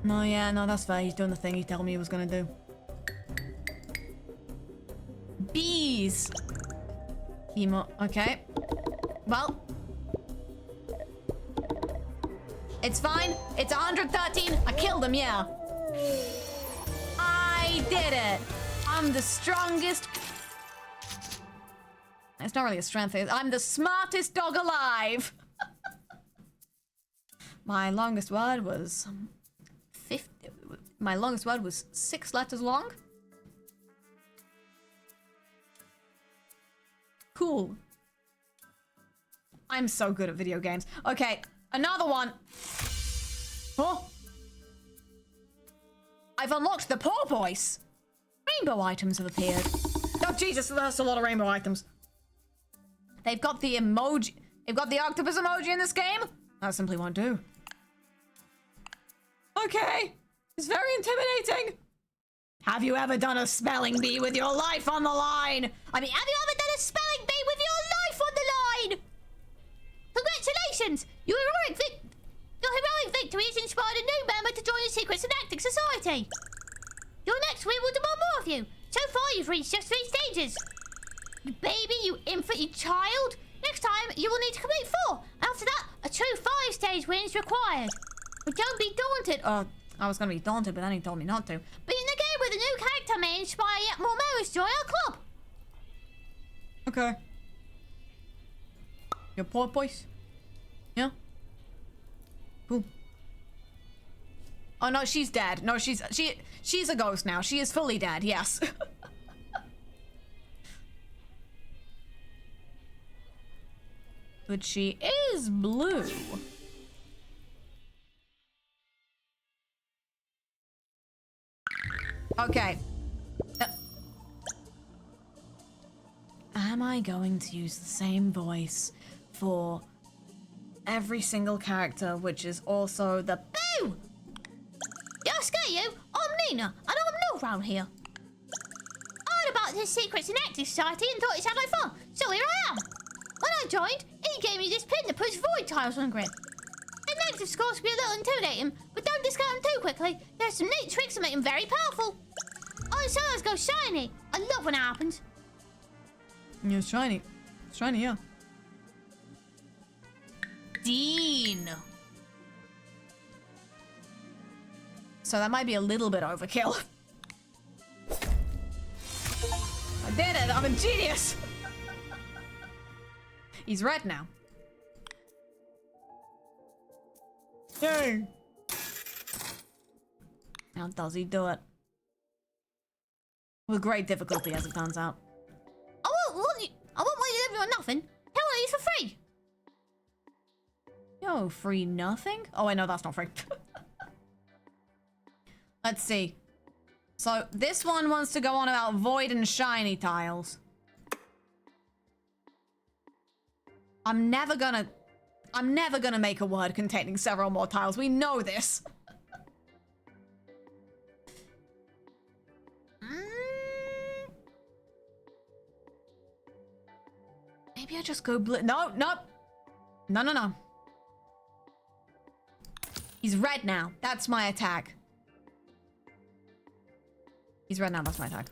No, yeah, no, that's fair, he's doing the thing he told me he was gonna do. Bees! Okay. Well. It's fine. It's 113. I killed him, yeah. I did it. I'm the strongest. It's not really a strength. I'm the smartest dog alive. My longest word was 50. My longest word was 6 letters long. Cool. I'm so good at video games. Okay, another one. Oh. I've unlocked the poor boys. Rainbow items have appeared. Oh, Jesus, that's a lot of rainbow items. They've got the emoji. They've got the octopus emoji in this game. That simply won't do. Okay. It's very intimidating. Have you ever done a spelling bee with your life on the line? I mean, have you ever done a spelling bee with your life on the line? Congratulations! Your heroic victory has inspired a new member to join the Secrets and Acting Society. Your next win will demand more of you. So far, you've reached just 3 stages. You baby, you infant, you child. Next time, you will need to complete 4. After that, a true 5-stage win is required. But don't be daunted. Oh, I was going to be daunted, but then he told me not to. Being the game with a new character may inspire yet more members to join our club. Okay. Your poor boys. Yeah? Cool. Oh no, she's dead. No, she's a ghost now. She is fully dead, yes. But she is blue. Okay. Am I going to use the same voice for every single character, which is also the boo? Yeah, I scare you. I'm Nina, and I'm new around here. I heard about this Secrets and Acting Society and thought it sounded like fun, so here I am. When I joined, he gave me this pin that puts void tiles on the grid. The negative scores can be a little intimidating, but don't discount them too quickly. There's some neat tricks that make them very powerful. Oh, sometimes go shiny. I love when it happens. Yeah, it's shiny. It's shiny, yeah. Dean. So that might be a little bit overkill. I did it. I'm a genius. He's red now. Yay. How does he do it? With great difficulty, as it turns out. I won't want you to live on nothing. Hell, I use for free. Yo, free nothing? Oh, wait, no, that's not free. Let's see. So, this one wants to go on about void and shiny tiles. I'm never gonna make a word containing several more tiles. We know this. Maybe I just go blue. No. No. He's red now. That's my attack. He's red now. That's my attack.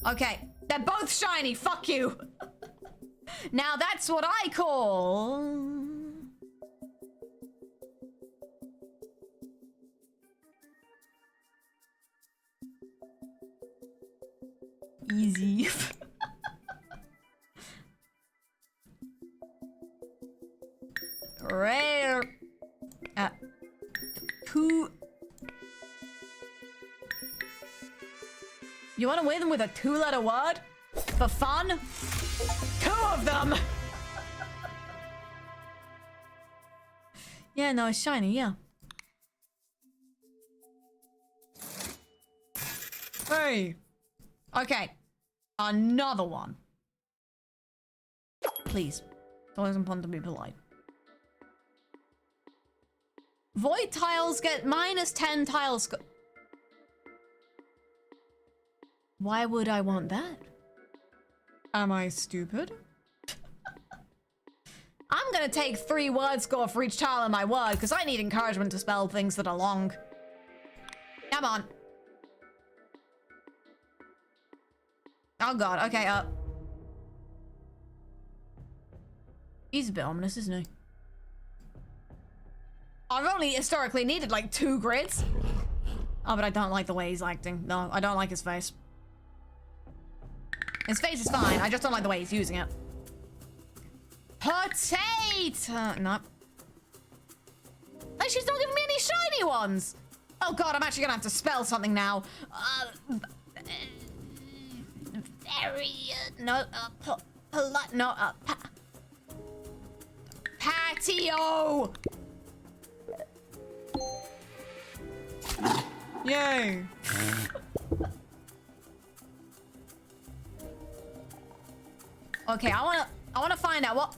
Okay. They're both shiny. Fuck you. Now that's what I call... easy. Rare. Two. You want to win with a 2-letter word? For fun? 2 of them! Yeah, no, it's shiny, yeah. Hey! Okay. Another one. Please. It's always important to be polite. Void tiles get -10 tiles. Why would I want that? Am I stupid? I'm gonna take 3 word score for each tile in my word, because I need encouragement to spell things that are long. Come on. Oh god, okay, He's a bit ominous, isn't he? I've only historically needed like 2 grids. Oh, but I don't like the way he's acting. No, I don't like his face. His face is fine. I just don't like the way he's using it. Potato! No. Like, she's not giving me any shiny ones. Oh god, I'm actually gonna have to spell something now. Patio! Yay. Okay, I wanna find out what...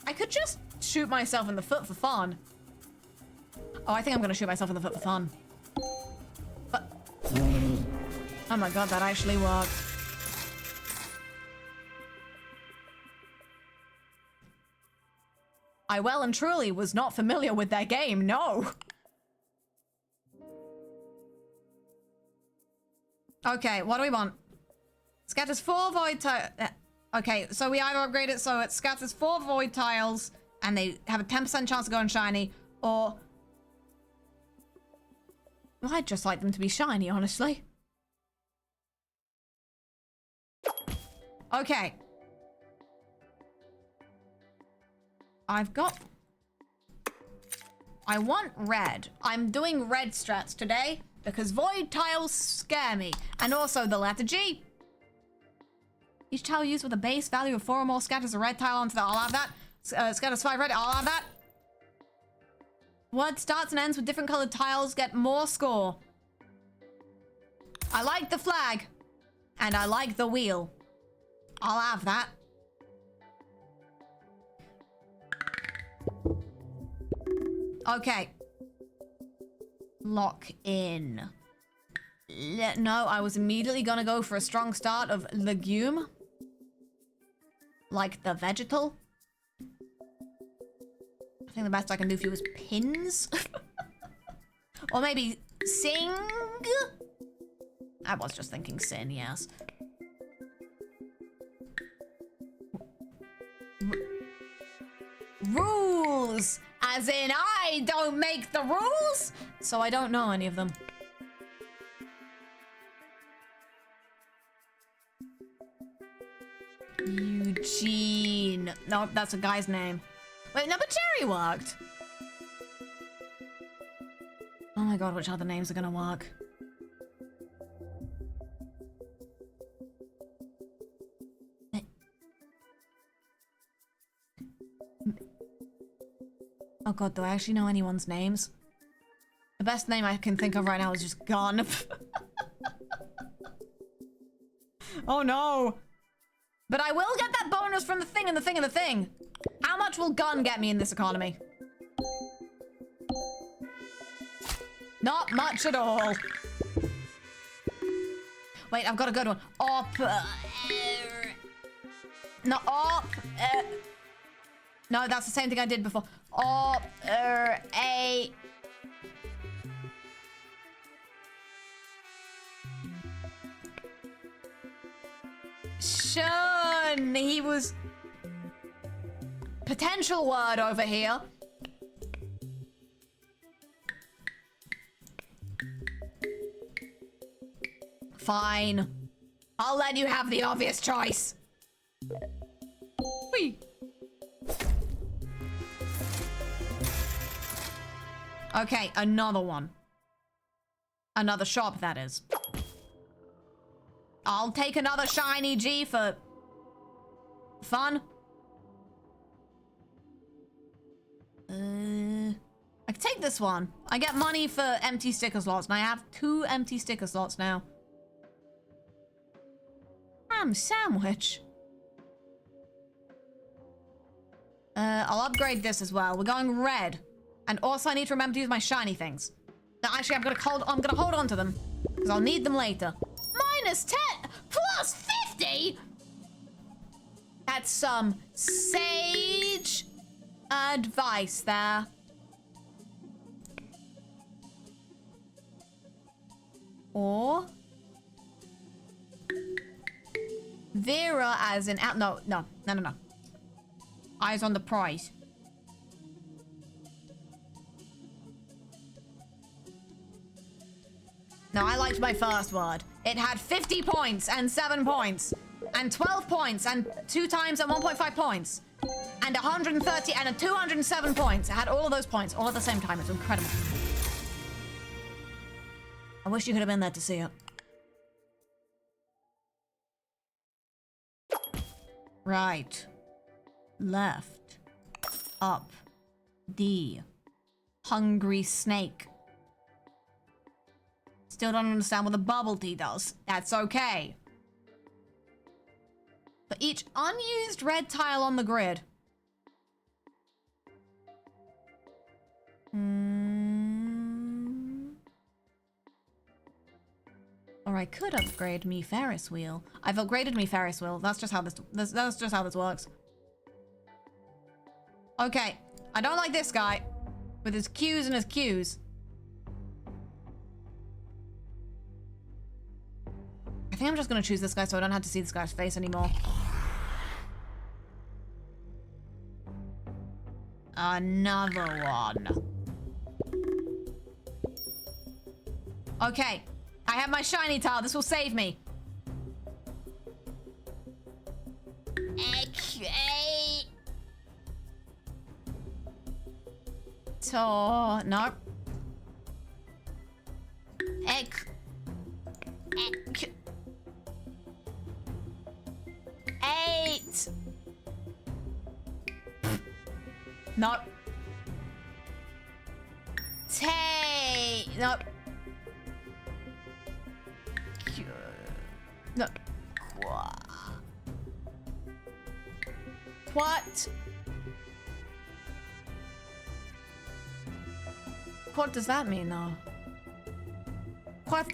I could just shoot myself in the foot for fun. Oh, I think I'm gonna shoot myself in the foot for fun. But... Oh my god, that actually worked. I well and truly was not familiar with their game, no. Okay, what do we want? Scatters 4 void tiles. Okay, so we either upgrade it so it scatters 4 void tiles and they have a 10% chance of going shiny, or... Well, I'd just like them to be shiny, honestly. Okay. I've got... I want red. I'm doing red strats today because void tiles scare me. And also the letter G. Each tile used with a base value of 4 or more scatters a red tile onto the... I'll have that. Scatters 5 red. I'll have that. Word starts and ends with different colored tiles get more score. I like the flag. And I like the wheel. I'll have that. Okay. Lock in. No, I was immediately gonna go for a strong start of legume. Like the vegetal. I think the best I can do for you is pins. Or maybe sing. I was just thinking sin, yes. Rules! As in, I don't make the rules! So I don't know any of them. Eugene. No, that's a guy's name. Wait, no, but Jerry worked. Oh my god, which other names are gonna work? Oh god, do I actually know anyone's names? The best name I can think of right now is just Gun. Oh no. But I will get that bonus from the thing and the thing and the thing. How much will Gun get me in this economy? Not much at all. Wait, I've got a good one. No, that's the same thing I did before. Shun. He was... Potential word over here. Fine. I'll let you have the obvious choice. Whee. Okay, another one. Another shop, that is. I'll take another shiny G for fun. I can take this one. I get money for empty sticker slots, and I have 2 empty sticker slots now. Ham sandwich. I'll upgrade this as well. We're going red. And also I need to remember to use my shiny things. Now, actually, I'm gonna hold on to them. Because I'll need them later. -10 plus 50? That's some sage advice there. Or Vera as in out. No. Eyes on the prize. No, I liked my first word. It had 50 points and 7 points and 12 points and 2 times and 1.5 points and 130 and 207 points. It had all of those points all at the same time. It's incredible. I wish you could have been there to see it. Right. Left. Up. D. Hungry snake. Still don't understand what the bubble tea does. That's okay. For each unused red tile on the grid. Or I could upgrade me Ferris wheel. I've upgraded me Ferris wheel. That's just how this works. Okay. I don't like this guy. With his Q's and his Q's. I think I'm just gonna choose this guy so I don't have to see this guy's face anymore. Another one. Okay. I have my shiny tile. This will save me. Okay. No. Eight. No. No. No. What? What does that mean, though? What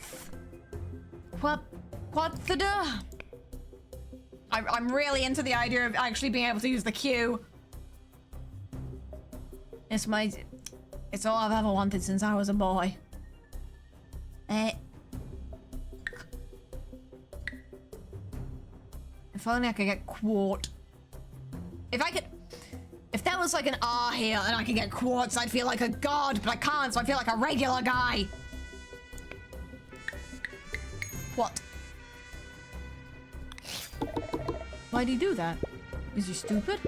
the? I'm really into the idea of actually being able to use the Q. It's all I've ever wanted since I was a boy. If only I could get quart. If there was like an R here and I could get quartz, I'd feel like a god, but I can't, so I feel like a regular guy. What? Why'd he do that? Is he stupid?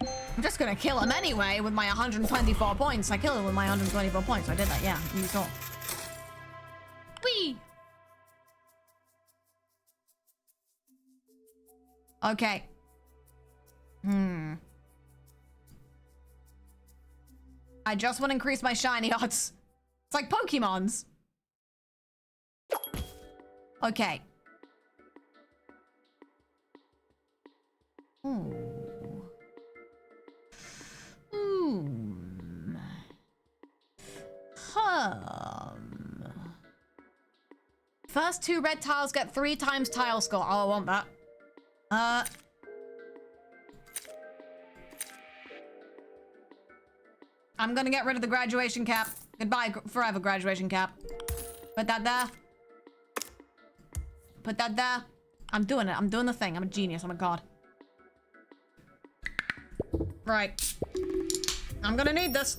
I'm just gonna kill him anyway with my 124 points. I killed him with my 124 points. I did that, yeah. You saw. Whee! Okay. I just want to increase my shiny odds. It's like Pokemon's. Okay. First 2 red tiles get 3 times tile score. Oh, I want that. I'm gonna get rid of the graduation cap. Goodbye, forever graduation cap. Put that there. Put that there. I'm doing it. I'm doing the thing. I'm a genius. I'm a god. Right. I'm gonna need this.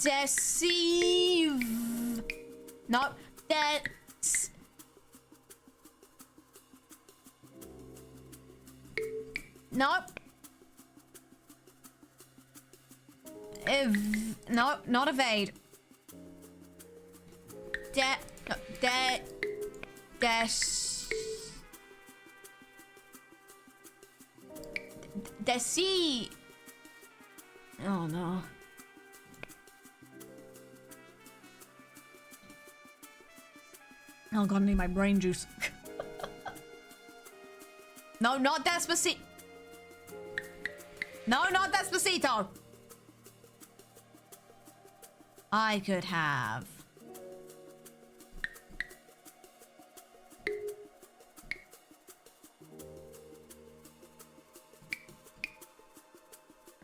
Deceive. No. Nope. No, not evade. Deceive. Oh no. Oh god, I need my brain juice. No, not Despacito. No, not Despacito. I could have.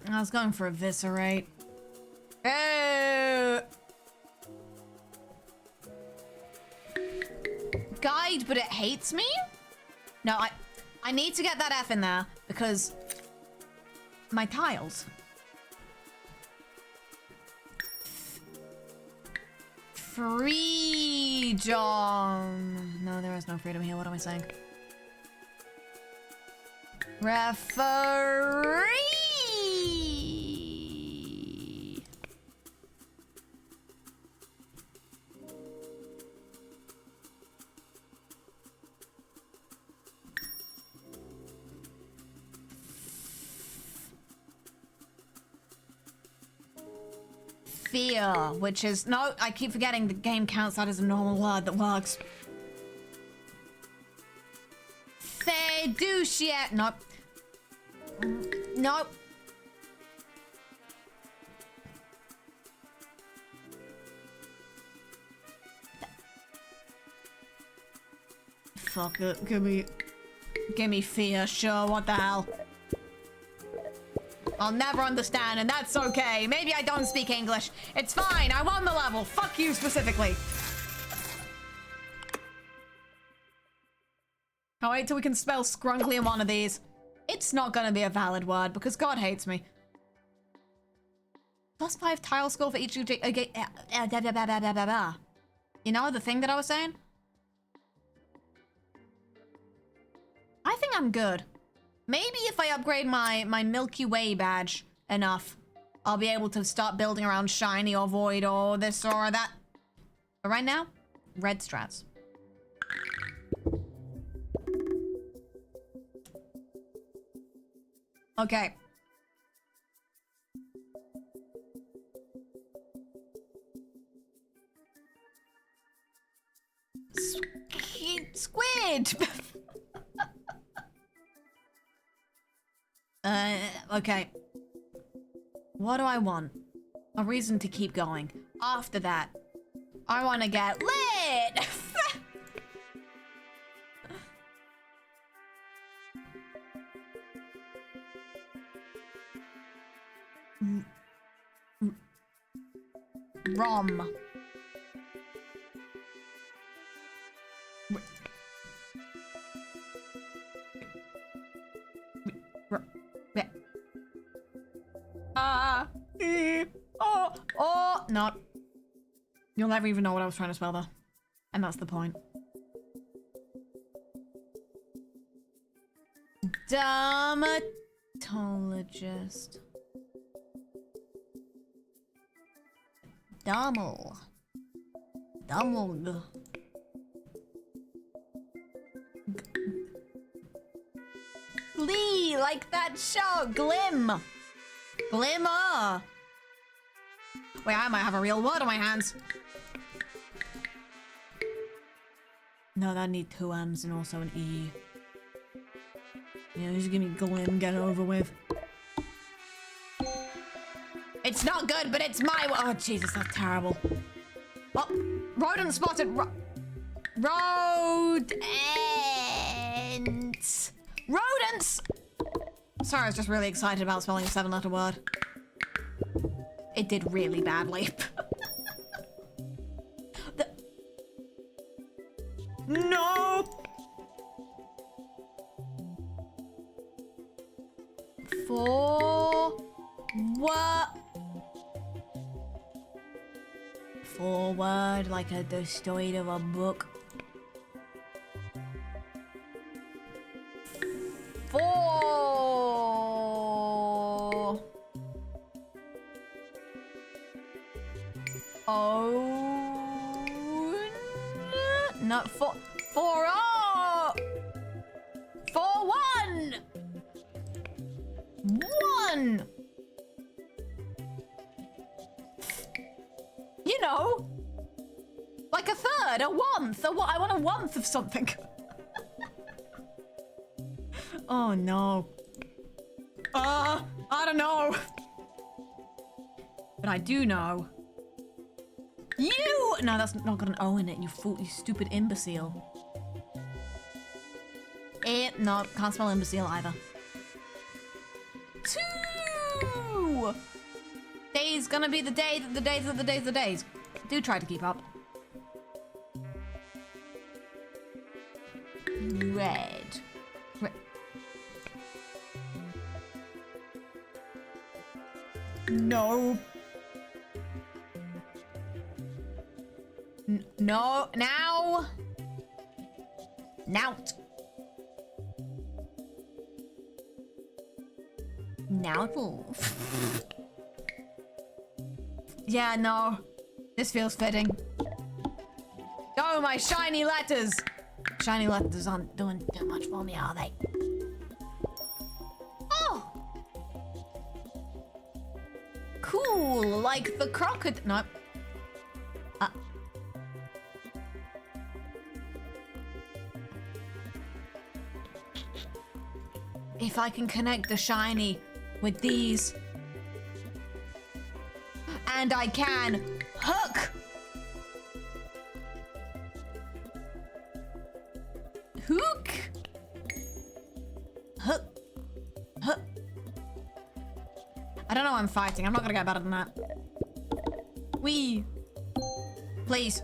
I was going for eviscerate. guide, but it hates me? No, I need to get that F in there because my tiles. Freedom. No, there is no freedom here. What am I saying? Referee. Fear, which is no, I keep forgetting the game counts that as a normal word that works. Fiduciary. Nope. Nope. Fuck it. Give me fear. Sure. What the hell? I'll never understand, and that's okay. Maybe I don't speak English. It's fine. I won the level. Fuck you specifically. I'll wait till we can spell scrunkly in one of these. It's not gonna be a valid word because God hates me. +5 tile score for each. You know the thing that I was saying? I think I'm good. Maybe if I upgrade my Milky Way badge enough, I'll be able to start building around shiny or void or this or that. But right now, red strats. Okay. Squid! Okay. What do I want? A reason to keep going. After that, I want to get lit! Rom. No. You'll never even know what I was trying to spell there. And that's the point. Dermatologist. Dummel. Dummel. Glee, like that show. Glim. Glimmer. Wait, I might have a real word on my hands. No, that need 2 M's and also an E. Yeah, just give me glim, get it over with. It's not good, but it's my. Oh, Jesus, that's terrible. Oh, rodent spotted. Rodents. Rodents! Sorry, I was just really excited about spelling a 7-letter word. It did really badly. No! Forward, like the story of a book. Not for oh! 1. You know, like a third, a 1th, or what? I want a 1th of something. Oh no. I don't know. But I do know. You! No, that's not got an O in it, you fool, you stupid imbecile. No, can't spell imbecile either. 2! Day's gonna be the day that the days of the days of the days. Do try to keep up. Red. No. No, now. Nout. Now. Yeah, no. This feels fitting. Go, my shiny letters. Shiny letters aren't doing too much for me, are they? Oh! Cool, like the crocodile. Nope. If I can connect the shiny with these. And I can hook. Hook. Hook. Hook. I don't know why I'm fighting. I'm not gonna get better than that. Wee. Please.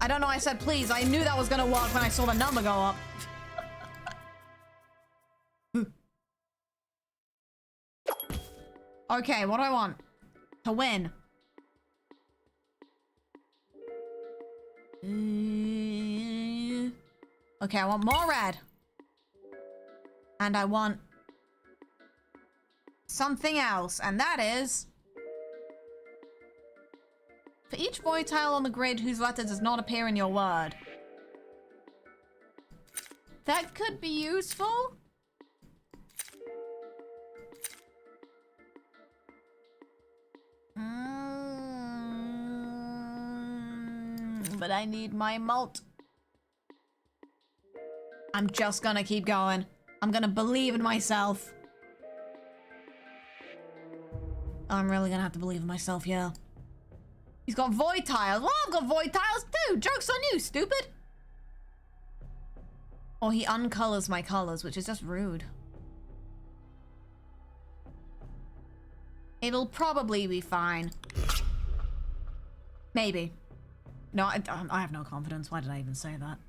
I don't know, I said please. I knew that was gonna work when I saw the number go up. Okay, what do I want? To win. Okay, I want more red. And I want something else, and that is for each void tile on the grid whose letter does not appear in your word. That could be useful. But I need my malt. I'm just gonna keep going. I'm gonna believe in myself. I'm really gonna have to believe in myself, yeah. He's got void tiles. Well, I've got void tiles too. Joke's on you, stupid. Or he uncolors my colors, which is just rude. It'll probably be fine. Maybe. No, I have no confidence. Why did I even say that?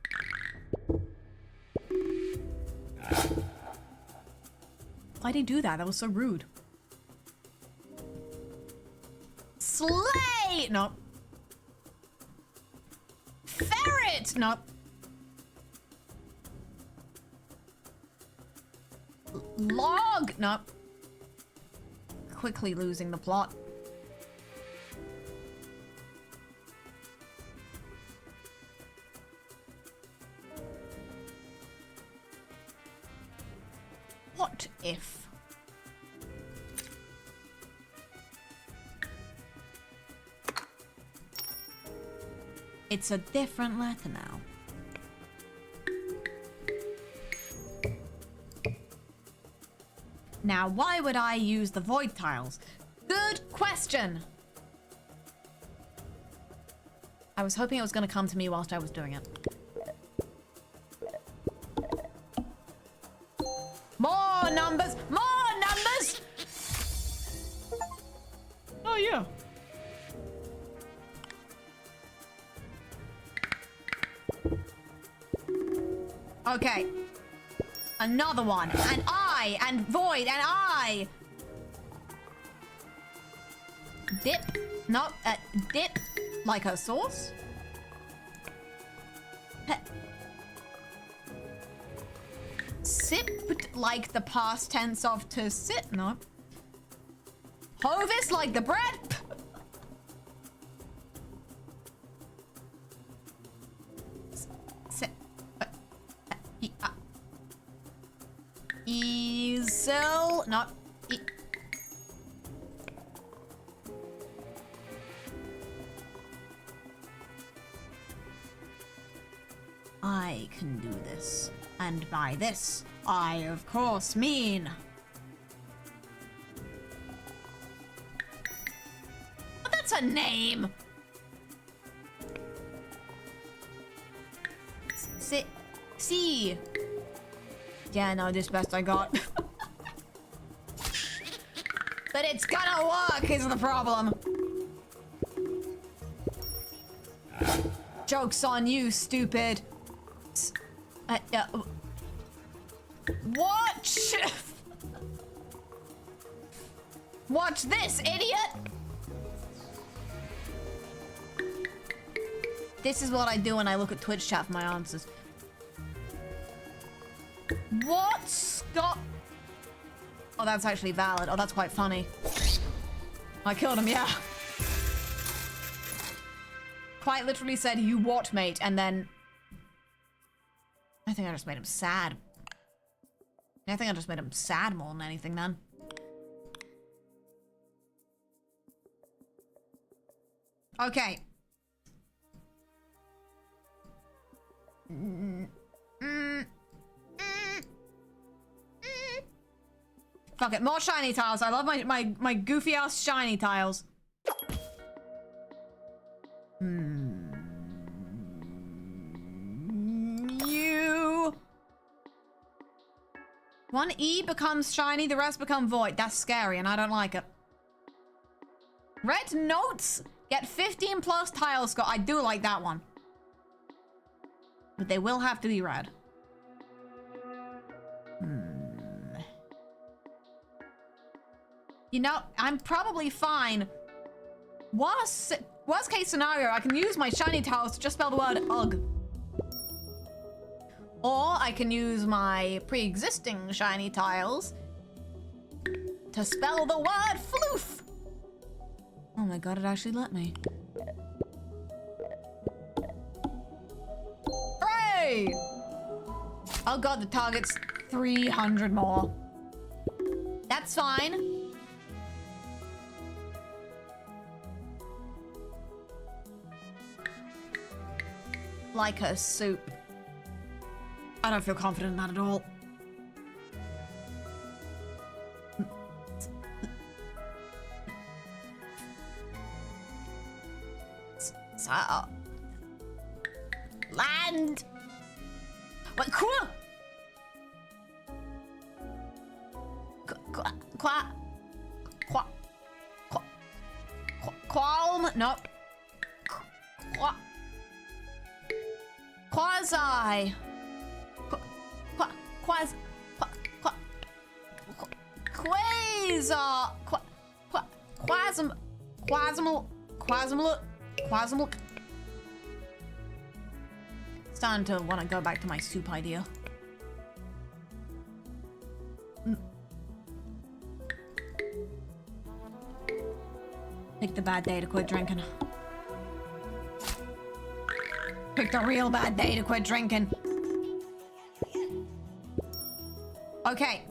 Why'd he do that? That was so rude. Slay! No. Ferret! No. Log! No. Quickly losing the plot. What if? It's a different letter now. Now, why would I use the void tiles? Good question. I was hoping it was going to come to me whilst I was doing it. More numbers! More numbers! Oh, yeah. Okay. Another one. And I. And void. And I. Dip. No. Dip. Like a sauce. Sip. Like the past tense of to sit. No. Hovis like the bread. Easel, not I can do this, and by this, I of course mean. Oh, that's a name. See. Yeah, no, this best I got. But it's gonna work is the problem. Joke's on you, stupid. Watch! Watch this, idiot! This is what I do when I look at Twitch chat for my answers. What, Scott? Oh, that's actually valid. Oh, that's quite funny. I killed him, yeah. Quite literally said, you what, mate? And then... I think I just made him sad. I think I just made him sad more than anything, then. Okay. Fuck it, more shiny tiles. I love my goofy ass shiny tiles. You. One E becomes shiny, the rest become void. That's scary, and I don't like it. Red notes get 15 plus tiles, Scott. I do like that one. But they will have to be red. You know, I'm probably fine. Worst case scenario, I can use my shiny tiles to just spell the word ugh. Or I can use my pre-existing shiny tiles to spell the word floof. Oh my god, it actually let me. Hooray! Oh god, the target's 300 more. That's fine. Like a soup. I don't feel confident in that at all. So, land. What? Qualm? No. Quasi. Quasimal. Starting to want to go back to my soup idea. Pick the bad day to quit drinking. Pick the real bad day to quit drinking. Okay.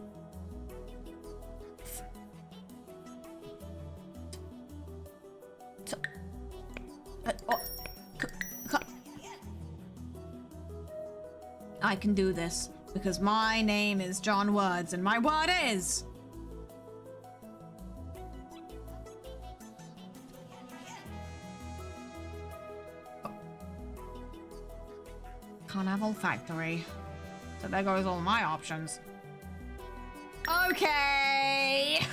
I can do this because my name is John Words and my word is... Can't have olfactory. So there goes all my options. Okay.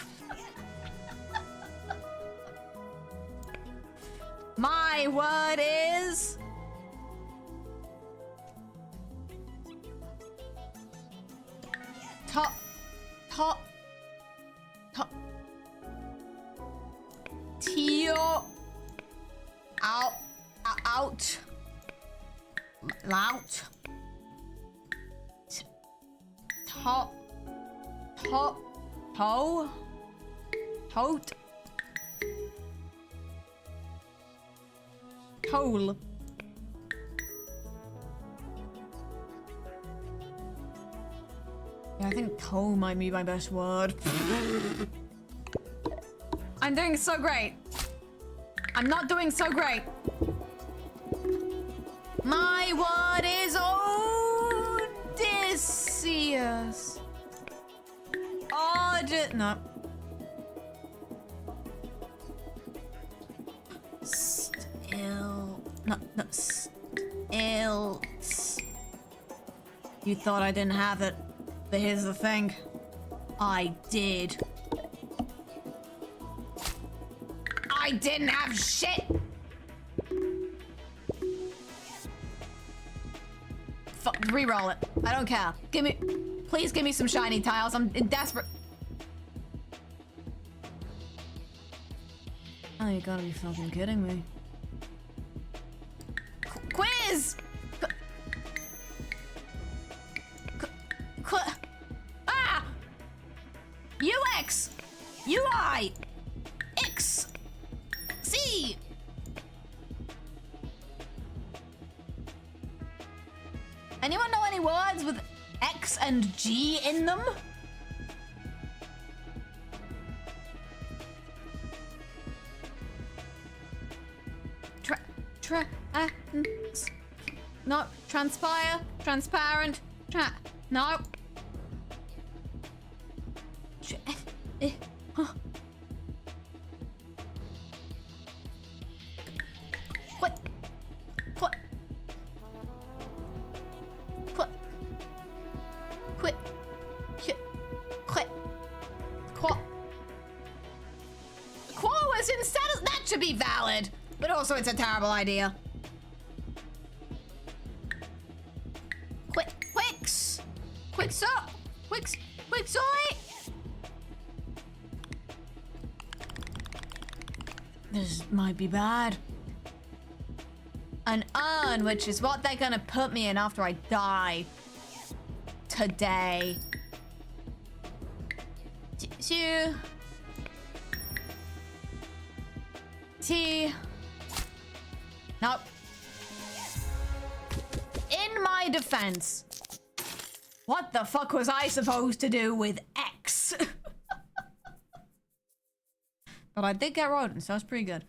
My word is... Top. Teo. Out. Lout. Top. Toe. Tote. Toll. Yeah, I think toe might be my best word. I'm doing so great. I'm not doing so great. My word is Odysseus. No. You thought I didn't have it, but here's the thing. I did. I didn't have shit. Re-roll it. I don't care. Please give me some shiny tiles. I'm in desperate. Oh, you gotta be fucking kidding me. Quiz! Ah! UX! UI! X! C! Anyone know any words with X and G in them? No, transpire, transparent, no. What? Quo is instead of that should be valid, but also it's a terrible idea. Quicksoy! This might be bad. An urn, which is what they're gonna put me in after I die. Today. Nope. In my defense, what the fuck was I supposed to do with X? But I did get rodents, so that was pretty good.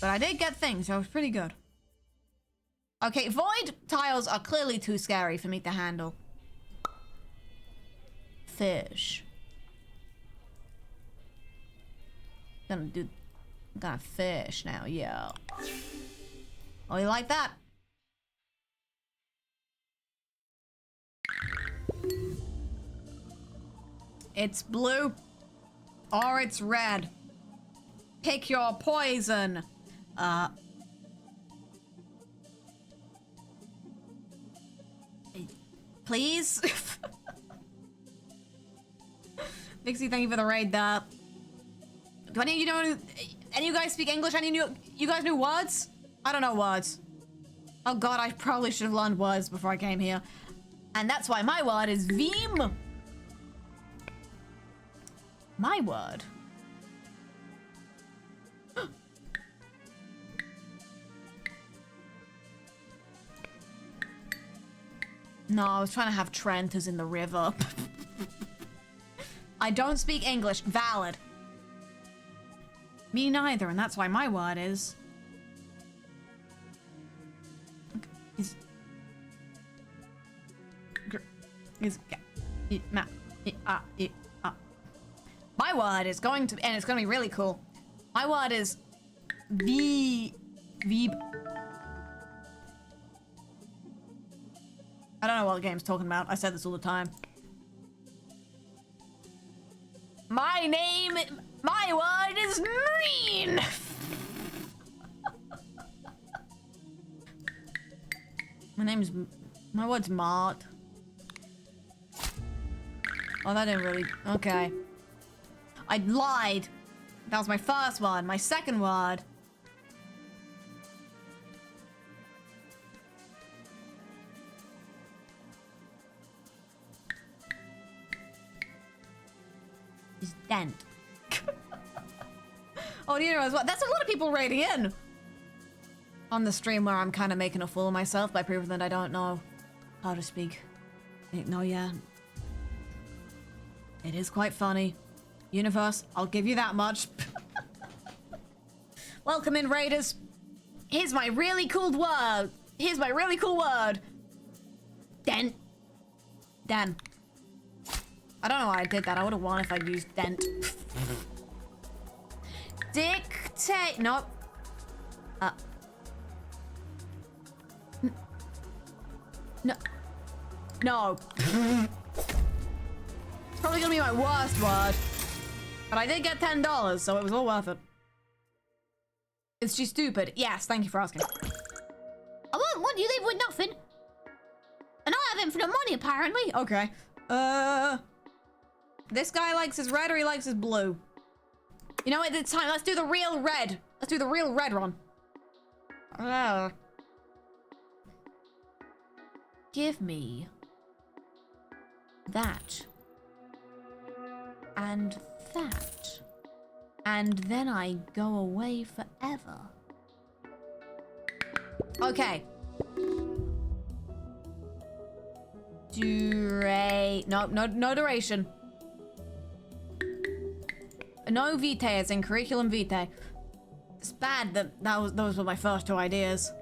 But I did get things, so it was pretty good. Okay, void tiles are clearly too scary for me to handle. Fish. Gonna fish now, yeah. Oh, you like that? It's blue or it's red. Pick your poison. Please? Vixie, thank you for the raid. Do any of you know? Any of you guys speak English? Any of you guys know words? I don't know words. Oh god, I probably should have learned words before I came here. And that's why my word is Veem. My word. No, I was trying to have Trent as in the river. I don't speak English. Valid. Me neither, and that's why my word is... My word is going to... And it's going to be really cool. My word is... I don't know what the game's talking about. I said this all the time. My word is green. My word's Mart. Oh, that didn't really, okay. I lied. That was my first word. My second word. Is dent. Oh, do you know as well? That's a lot of people raiding in on the stream where I'm kind of making a fool of myself by proving that I don't know how to speak. No, yeah. It is quite funny. Universe, I'll give you that much. Welcome in, raiders. Here's my really cool word. Dent. Dan. I don't know why I did that. I would have won if I'd used dent. Dictate. Nope. No. No. It's probably gonna be my worst word. But I did get $10, so it was all worth it. Is she stupid? Yes, thank you for asking. I want want, you leave with nothing. And I have infinite money, apparently. Okay. This guy likes his red or he likes his blue? You know what, it's time. Let's do the real red. Let's do the real red one. Give me that. And that. And then I go away forever. Okay. No duration. No vitae, it's in curriculum vitae. It's bad that those were my first two ideas.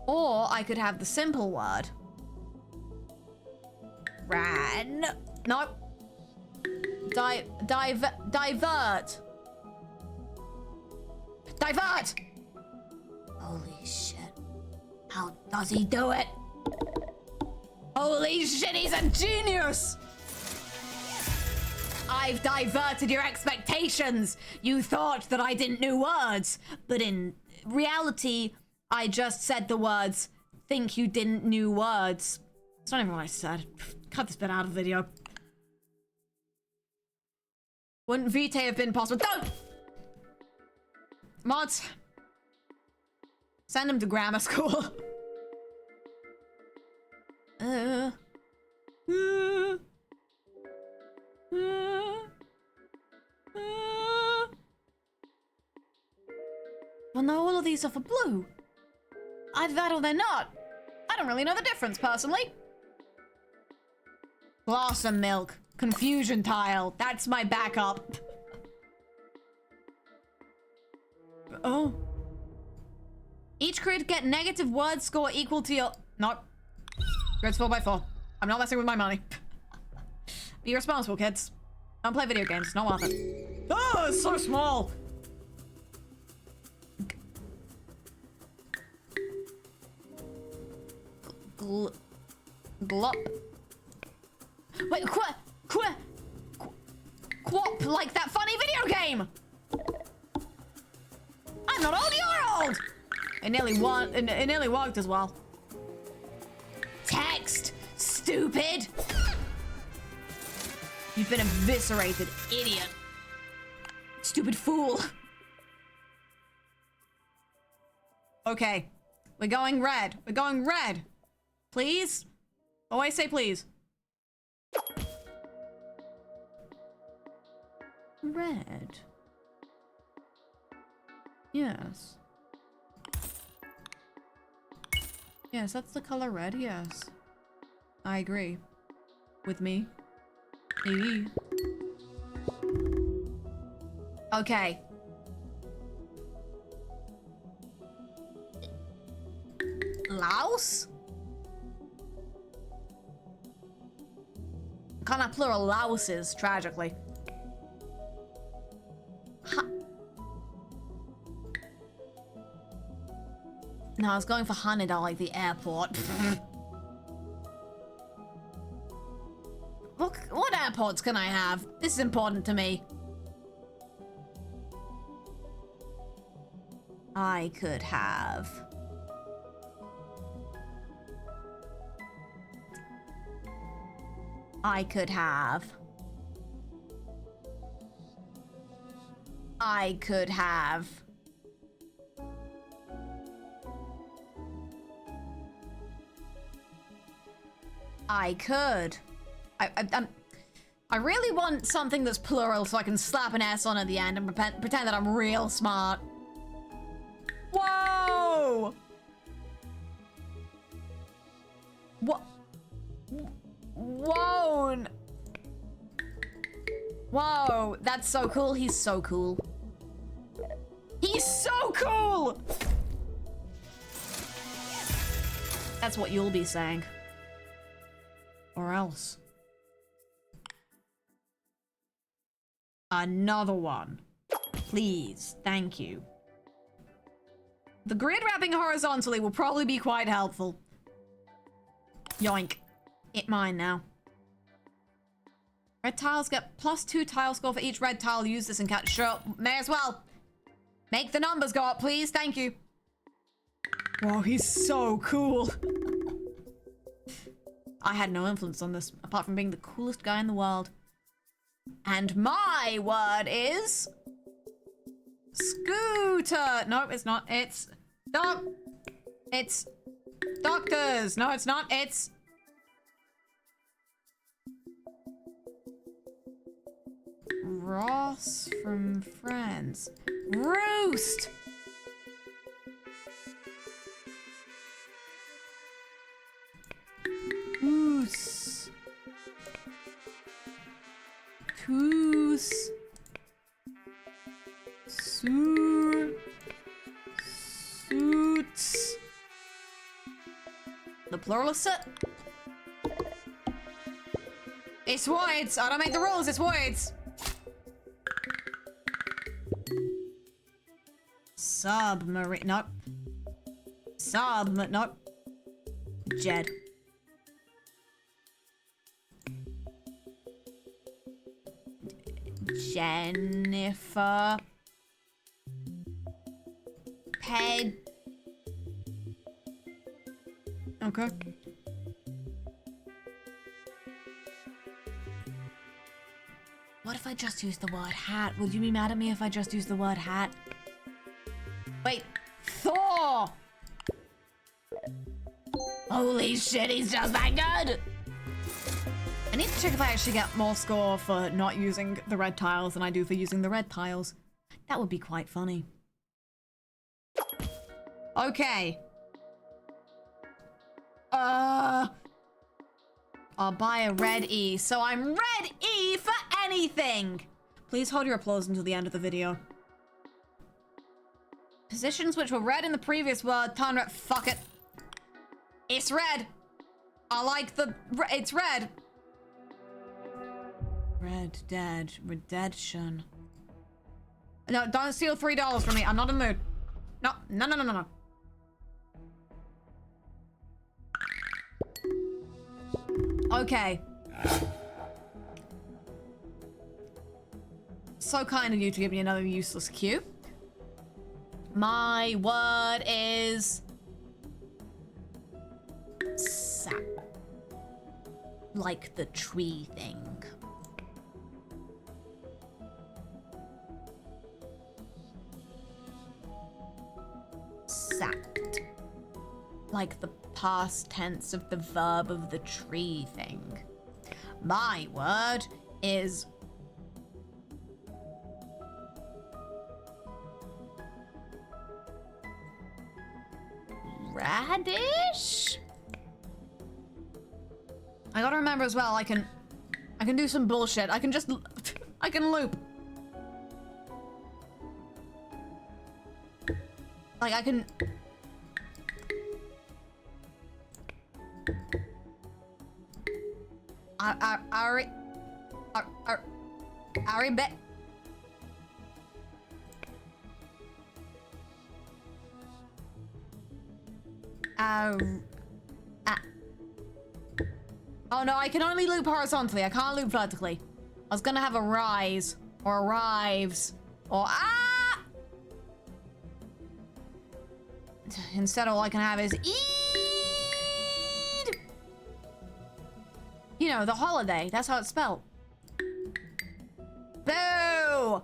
Or I could have the simple word. Ran. No. Divert. Divert! Holy shit. How does he do it? Holy shit, he's a genius! I've diverted your expectations. You thought that I didn't know words, but in reality, I just said the words, think you didn't know words. That's not even what I said. Cut this bit out of the video. Wouldn't vitae have been possible? Don't! Mods. Send him to grammar school. Well, no, all of these are for blue. Either that or they're not. I don't really know the difference, personally. Blossom milk. Confusion tile. That's my backup. Oh. Each grid get negative word score equal to your... Nope. Grids 4x4. I'm not messing with my money. Be responsible, kids. Don't play video games. It's not worth it. Oh, it's so small. Glop. Wait, quap, like that funny video game. I'm not old, you're old. It nearly worked as well. Text, stupid. You've been eviscerated, idiot. Stupid fool. Okay, we're going red. We're going red. Please? Always say please. Red. Yes. Yes, that's the color red, yes. I agree. With me. Me. Okay. Louse? Can't have plural louses, tragically. No, I was going for Haneda, like the airport. What airports can I have? This is important to me. I could have... I could have... I could have... I could. I really want something that's plural so I can slap an S on at the end and pretend that I'm real smart. Whoa! What? Whoa! Whoa, that's so cool. He's so cool. He's so cool! That's what you'll be saying. Or else. Another one. Please. Thank you. The grid wrapping horizontally will probably be quite helpful. Yoink. It mine now. Red tiles get +2 tile score for each red tile. Use this and catch. Sure. May as well. Make the numbers go up, please. Thank you. Whoa, he's so cool. I had no influence on this, apart from being the coolest guy in the world. And my word is... Scooter! No, it's not. It's... It's... Doctors! No, it's not. It's... Ross from Friends. Roost! Goose. Goose. Suits. The plural of soot. It's words. I don't make the rules. It's words. Submarine. Nope. Nope. Jed. Jennifer. Ped. Okay. What if I just use the word hat? Would you be mad at me if I just use the word hat? Wait. Thor! Holy shit, he's just that good! I need to check if I actually get more score for not using the red tiles than I do for using the red tiles. That would be quite funny. Okay. I'll buy a red E. So I'm red E for anything! Please hold your applause until the end of the video. Positions which were red in the previous word, turn red. Fuck it. It's red. I like the... It's red. Red Dead Redemption. No, don't steal $3 from me. I'm not in the mood. No, no, no, no, no, no. Okay. So kind of you to give me another useless cue. My word is... sap. Like the tree thing. Sapped. Like the past tense of the verb of the tree thing. My word is... radish? I gotta remember as well, I can do some bullshit. I can just... I can loop. Like, I can... Ari oh no, I can only loop horizontally. I can't loop vertically. I was gonna have a rise or arrives or Instead, all I can have is eat. You know, the holiday. That's how it's spelled. Boo!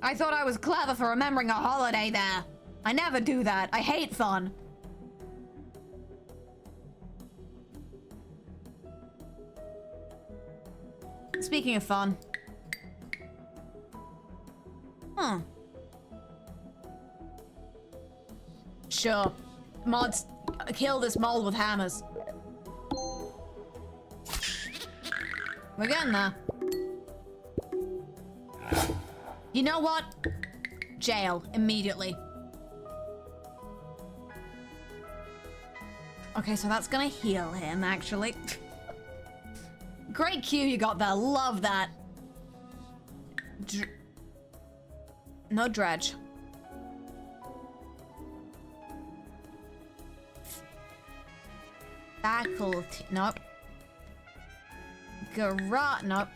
I thought I was clever for remembering a holiday there. I never do that. I hate fun. Speaking of fun. Huh. Sure. Mods, kill this mole with hammers. We're getting there. You know what? Jail, immediately. Okay, so that's gonna heal him, actually. Great cue you got there, love that. No dredge. Faculty, nope. Garage, nope.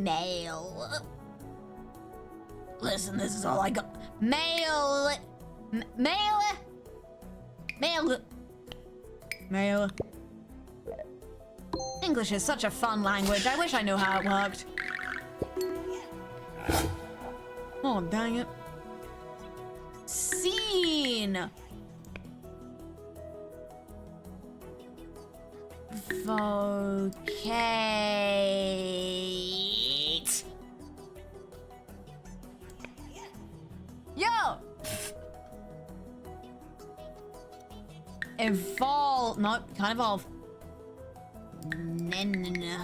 Mail. Listen, this is all I got. Mail. Mail. Mail. Mail. English is such a fun language. I wish I knew how it worked. Oh, dang it. Scene. Vocate. Yo. Evolve. No, can't evolve. Nen.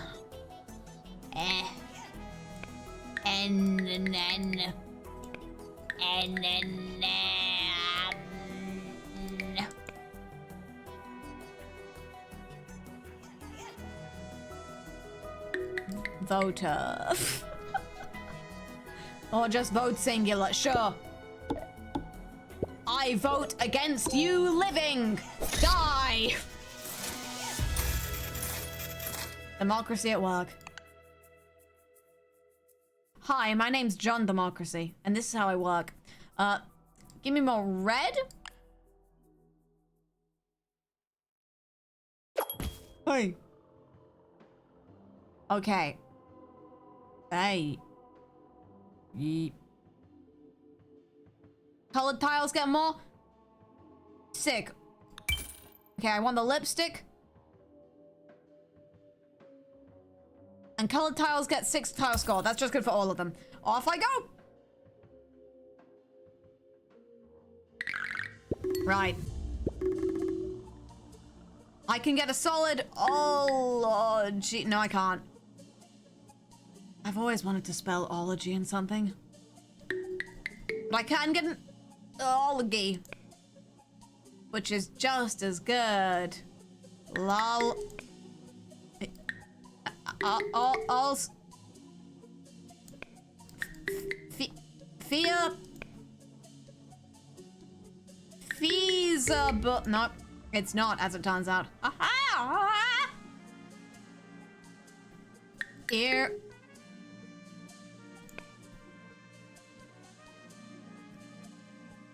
Voter. Or just vote singular, sure. I vote against you living. Die. Democracy at work. Hi, my name's John Democracy, and this is how I work. Give me more red. Hey. Okay. Hey. Yeep. Colored tiles get more? Sick. Okay, I want the lipstick. And colored tiles get 6 tile score. That's just good for all of them. Off I go. Right. I can get a solid ology. No, I can't. I've always wanted to spell ology in something. But I can get an ology. Which is just as good. Lol. Fear. Feasible. No, it's not, as it turns out. Aha! Here.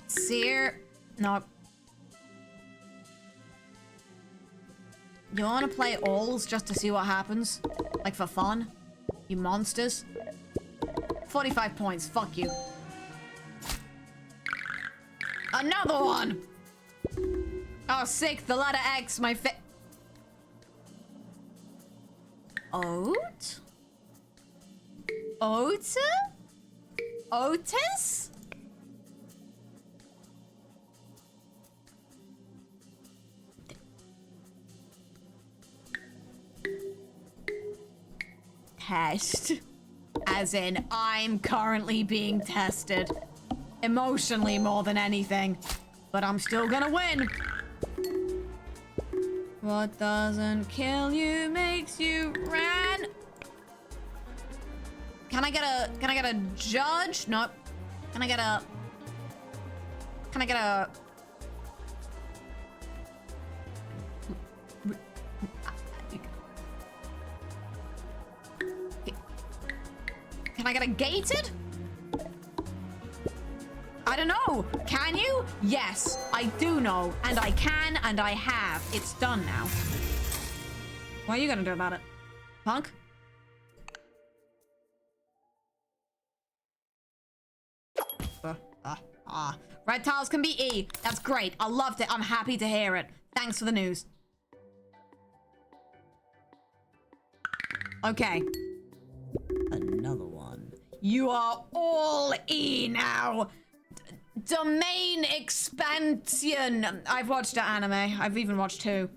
Sear. No. You wanna play alls just to see what happens? Like for fun? You monsters? 45 points, fuck you. Another one! Oh, sick, the letter X, my Oat? Ota? Otis? Test. As in, I'm currently being tested. Emotionally more than anything. But I'm still gonna win. What doesn't kill you makes you ran. Can I get a judge? Nope. Can I get a Can I get a gated? I don't know. Can you? Yes, I do know. And I can, and I have. It's done now. What are you gonna do about it? Punk? Red tiles can be E. That's great. I loved it. I'm happy to hear it. Thanks for the news. Okay. Another one. You are all E now. Domain expansion. I've watched an anime. I've even watched 2.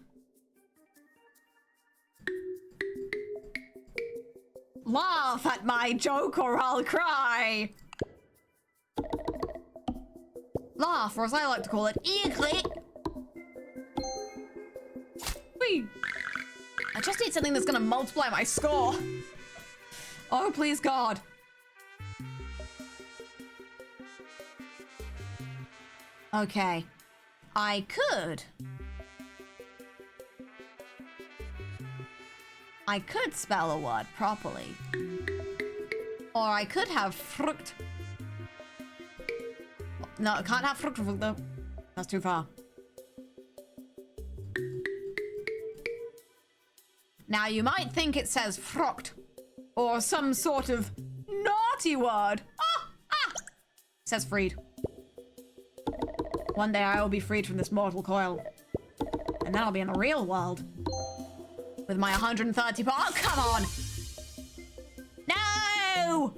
Laugh at my joke or I'll cry. Laugh, or as I like to call it, eagly. Whee. I just need something that's gonna multiply my score. Oh, please, God. Okay. I could spell a word properly. Or I could have fruit. No, I can't have fruit though. That's too far. Now, you might think it says frucht, or some sort of naughty word. Ah! Ah! It says freed. One day I will be freed from this mortal coil. And then I'll be in the real world. With my 130 oh, come on! No!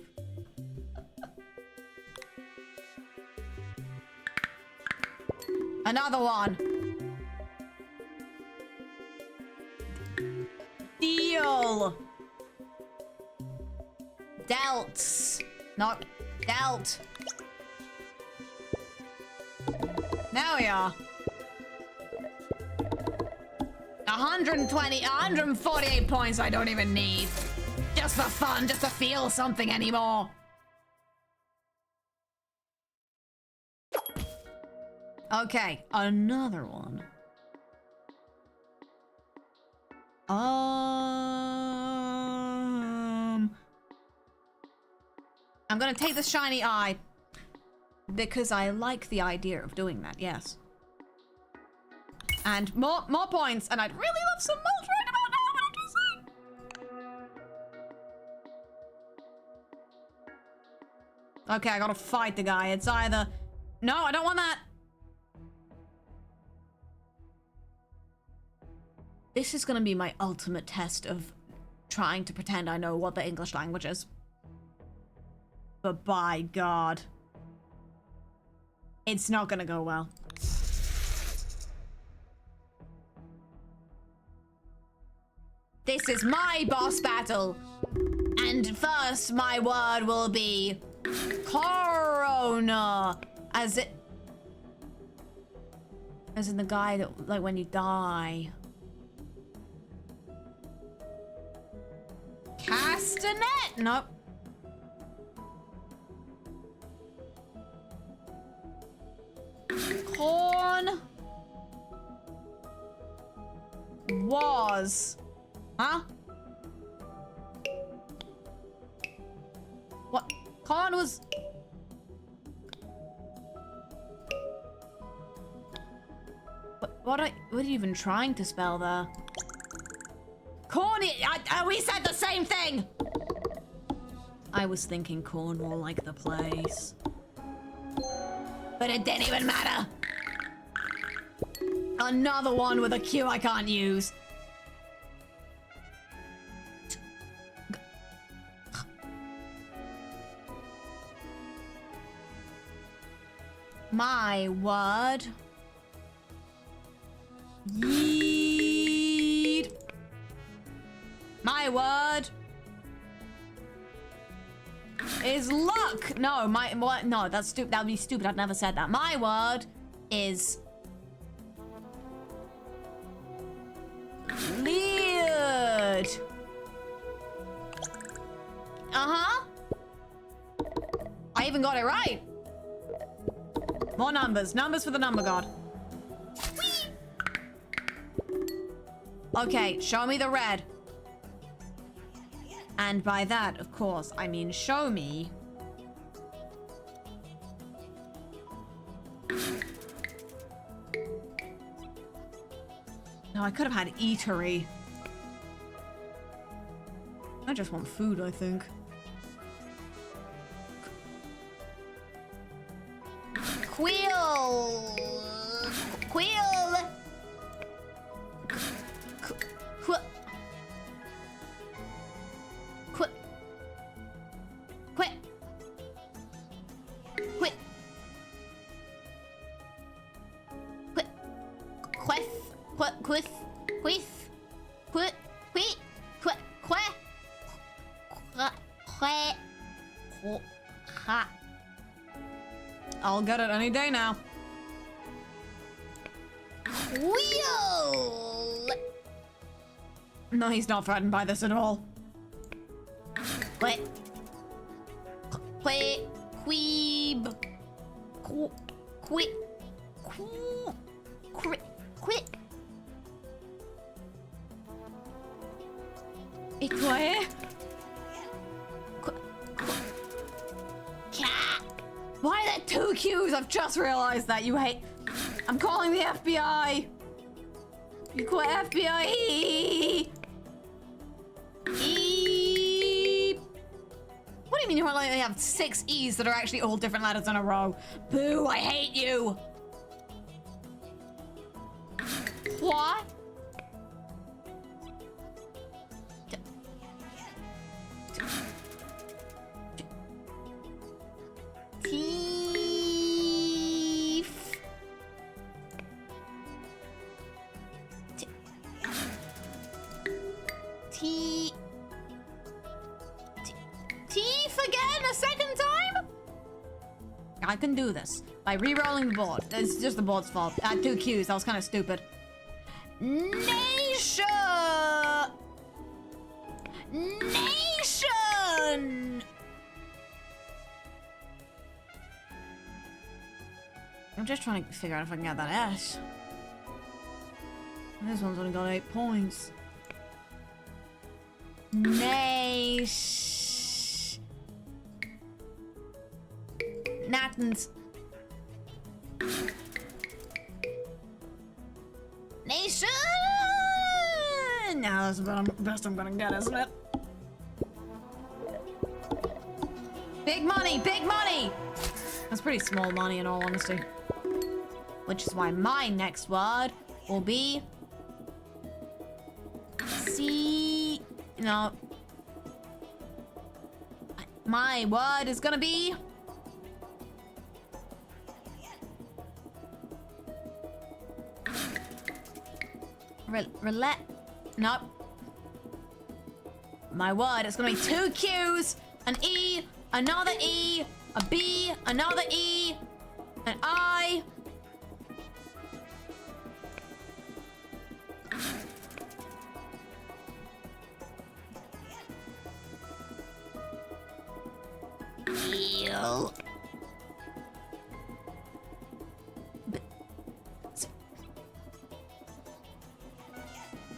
Another one. Deal. Dealt. Not dealt. There we are. 120, 148 points I don't even need. Just for fun, just to feel something anymore. Okay, another one. I'm gonna take the shiny eye because I like the idea of doing that, yes. And more points, and I'd really love some mulch right about now, but I'm just saying. Okay, I gotta fight the guy. It's either... No, I don't want that. This is gonna be my ultimate test of trying to pretend I know what the English language is. But by God, it's not gonna go well. This is my boss battle. And first, my word will be Corona. As in the guy that, like, when you die. Castanet? Nope. Corn was, huh? What? Corn was. What are you even trying to spell there? Corny. We said the same thing. I was thinking Cornwall, like the place. But it didn't even matter. Another one with a Q I can't use. My word. Yeet. My word is luck. No, no, that's stupid. That would be stupid. I've never said that. My word is weird. Uh-huh. I even got it right. More numbers. Numbers for the number god. Okay, show me the red. And by that, of course, I mean show me. No, I could have had eatery. I just want food, I think. Quill. I'll get it any day now. Wheel! No, he's not threatened by this at all. Quit. Quit. Queeb. Quit. Quit. Quit. It Q's. I've just realized that you hate. I'm calling the FBI. You call FBI. E. What do you mean you only have 6 E's that are actually all different letters in a row? Boo! I hate you. What? Teeth. Teeth again a second time? I can do this by re-rolling the board. It's just the board's fault. I had 2 Q's. That was kind of stupid. Nation. I'm just trying to figure out if I can get that S. This one's only got 8 points. Nattens. Nation! Now that's the best I'm gonna get, isn't it? Big money! Big money! That's pretty small money in all honesty. Which is why my next word will be... C... No. My word is gonna be... Roulette. Nope. My word is gonna be 2 Q's, an E, another E, a B, another E, an I. Ew.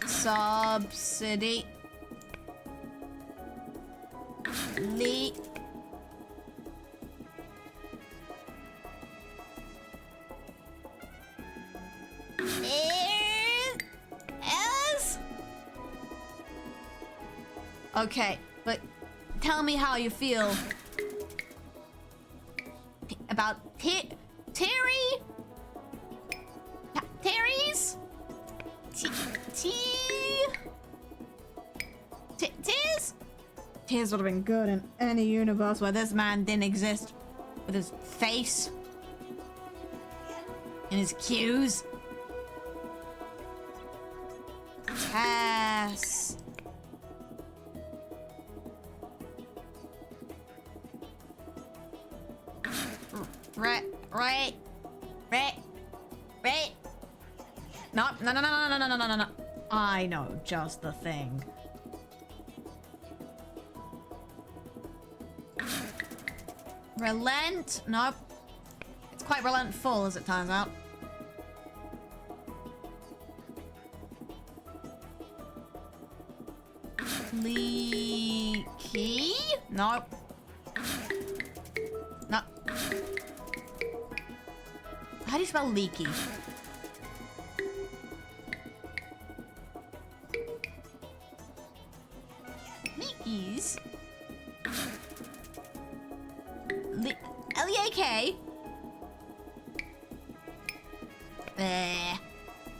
Subsidy. Lee. S. Okay, but tell me how you feel about Terry's? Tears would have been good in any universe where this man didn't exist. With his face. And his cues. Tess. Right. No. I know just the thing. Relent? Nope. It's quite relentful as it turns out. Leaky? Nope. No. How do you spell leaky? Leakies? L-E-A-K?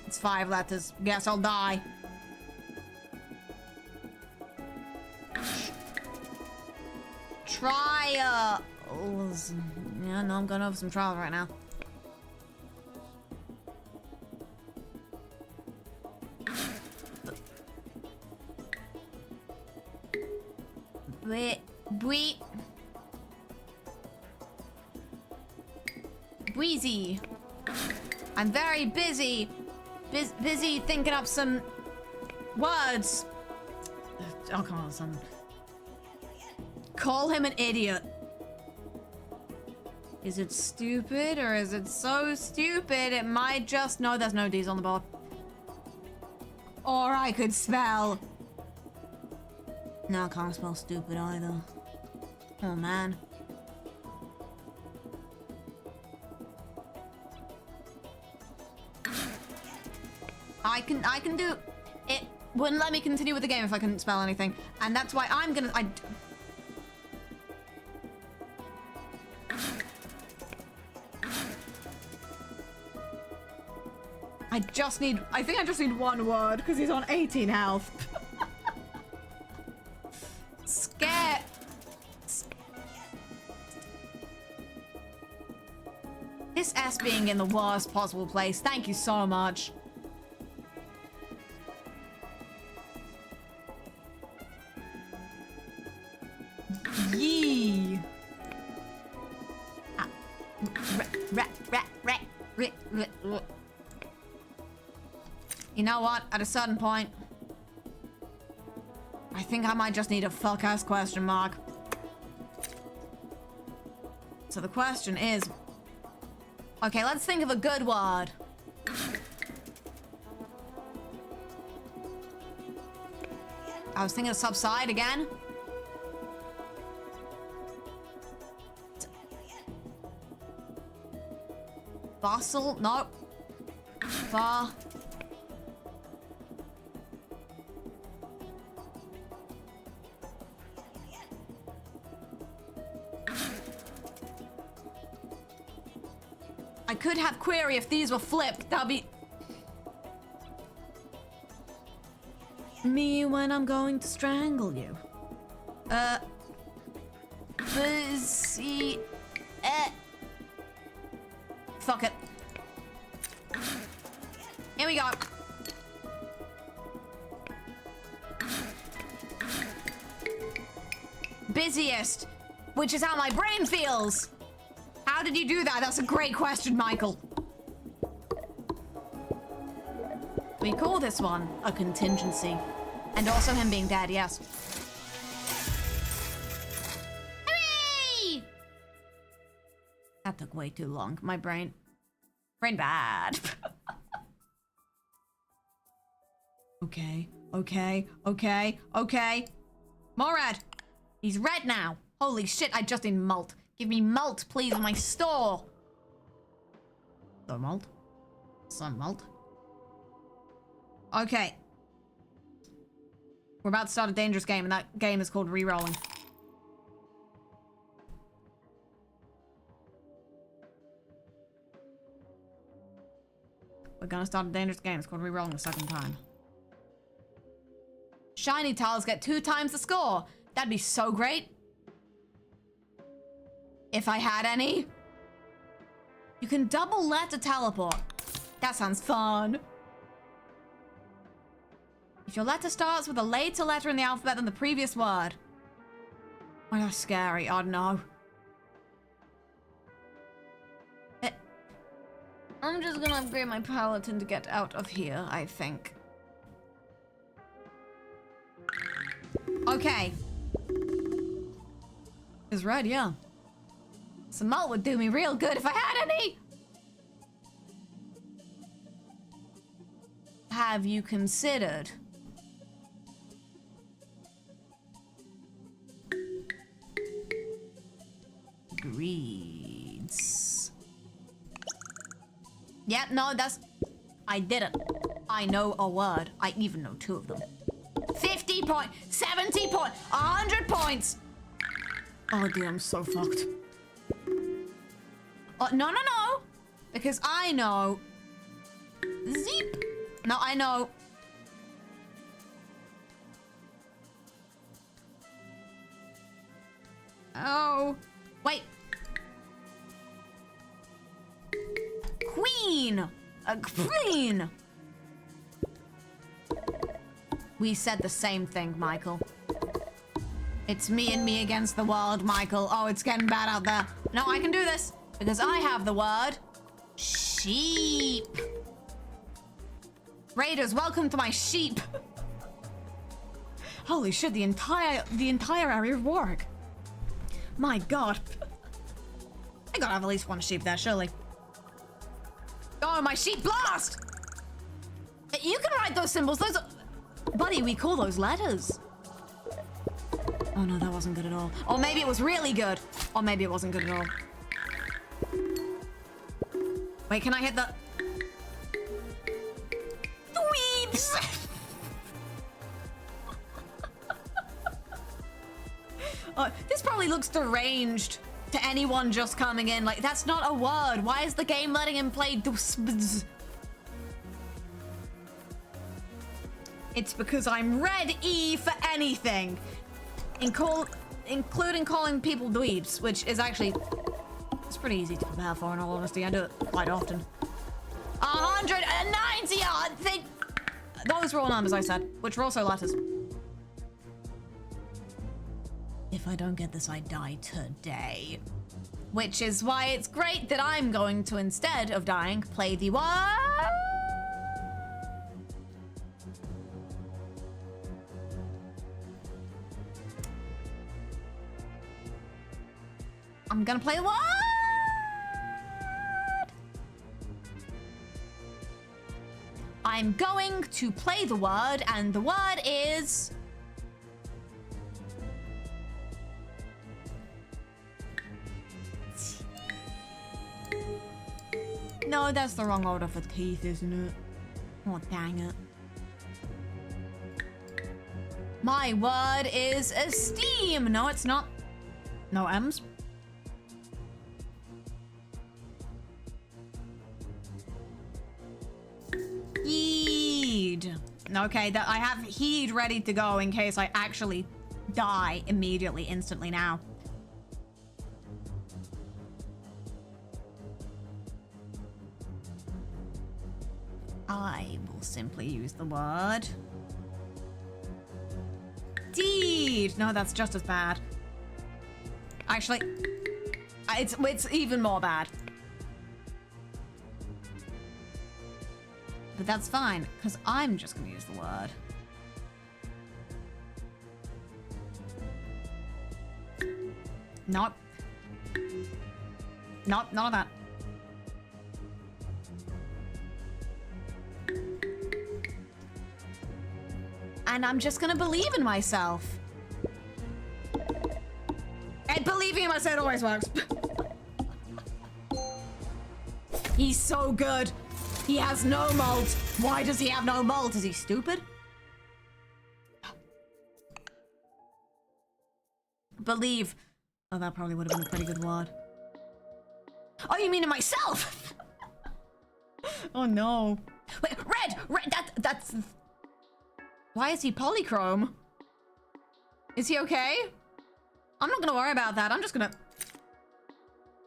It's 5 letters. Guess I'll die. Trials. Yeah, no, I'm going over some trials right now. Wheezy. I'm very busy. Busy thinking up some words. Oh, come on, son. Call him an idiot. Is it stupid or is it so stupid it might just... No, there's no D's on the board. Or I could spell... No, I can't spell stupid either. Oh, man. can do it. Wouldn't let me continue with the game if I couldn't spell anything, and that's why I'm gonna. I think I just need one word because he's on 18 health. Scare. This S being in the worst possible place. Thank you so much. Yee. You know what? At a certain point, I think I might just need a fuck-ass question mark. So the question is... Okay, let's think of a good word. I was thinking of subside again. Fossil? Nope. Far. I could have query if these were flipped. That'd be... Me when I'm going to strangle you. Fuzzy... Fuck it. Here we go. Busiest, which is how my brain feels. How did you do that? That's a great question, Michael. We call this one a contingency. And also him being dead, yes. Hooray! That took way too long. My brain bad. Okay. More red. He's red now. Holy shit, I just need malt. Give me malt, please, in my store. Some malt. Okay. We're about to start a dangerous game, and that game is called re-rolling. We're gonna start a dangerous game. It's called re-rolling the second time. Shiny tiles get 2 times the score. That'd be so great. If I had any. You can double letter teleport. That sounds fun. If your letter starts with a later letter in the alphabet than the previous word. Oh, that's scary. Oh, no. I'm just gonna upgrade my paladin to get out of here, I think. Okay. It's red, yeah. Some malt would do me real good if I had any. Have you considered greeds? Yeah, no, that's... I did it. I know a word. I even know 2 of them. 50 points, 70 points, 100 points. Oh, dude, I'm so fucked. Oh, no. Because I know... Zeep. No, I know... Oh. Wait. Queen. A queen. We said the same thing, Michael. It's me and me against the world, Michael. Oh, it's getting bad out there. No, I can do this. Because I have the word... sheep. Raiders, welcome to my sheep. Holy shit, the entire area of work. My god. I gotta have at least 1 sheep there, surely. Oh, my sheep blast! You can write those symbols. Those are... Buddy, we call those letters. Oh no, that wasn't good at all. Or maybe it was really good. Or maybe it wasn't good at all. Wait, can I hit the... Dweeb! This probably looks deranged to anyone just coming in. Like, that's not a word. Why is the game letting him play? It's because I'm ready for anything, including calling people dweebs, which is actually, it's pretty easy to prepare for, in all honesty. I do it quite often. 190 odd thing. Those were all numbers I said, which were also letters. If I don't get this, I die today. Which is why it's great that I'm going to, instead of dying, play the word. I'm gonna play the word. I'm going to play the word, and the word is... No, that's the wrong order for teeth, isn't it? Oh, dang it. My word is esteem. No, it's not. No M's. Heed. Okay, I have heed ready to go in case I actually die immediately, instantly now. I will simply use the word deed. No, that's just as bad. Actually, it's even more bad. But that's fine, because I'm just going to use the word. Nope. Nope, none of that. And I'm just gonna believe in myself. And believing in myself always works. He's so good. He has no malt. Why does he have no malt? Is he stupid? Believe. Oh, that probably would have been a pretty good word. Oh, you mean in myself? Oh no. Wait, red, that's... Why is he polychrome? Is he okay? I'm not gonna worry about that. I'm just gonna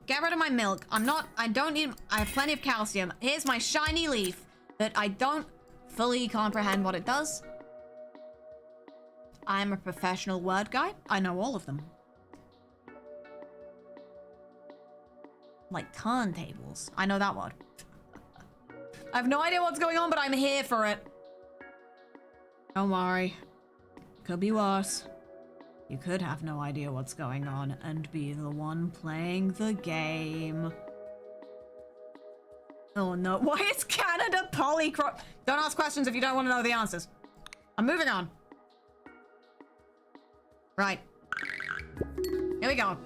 get rid of my milk. I don't need, I have plenty of calcium. Here's my shiny leaf that I don't fully comprehend what it does. I'm a professional word guy. I know all of them. Like turntables. I know that word. I have no idea what's going on, but I'm here for it. Don't worry. Could be worse. You could have no idea what's going on and be the one playing the game. Oh no, why is Canada polychrome? Don't ask questions if you don't want to know the answers. I'm moving on. Right. Here we go.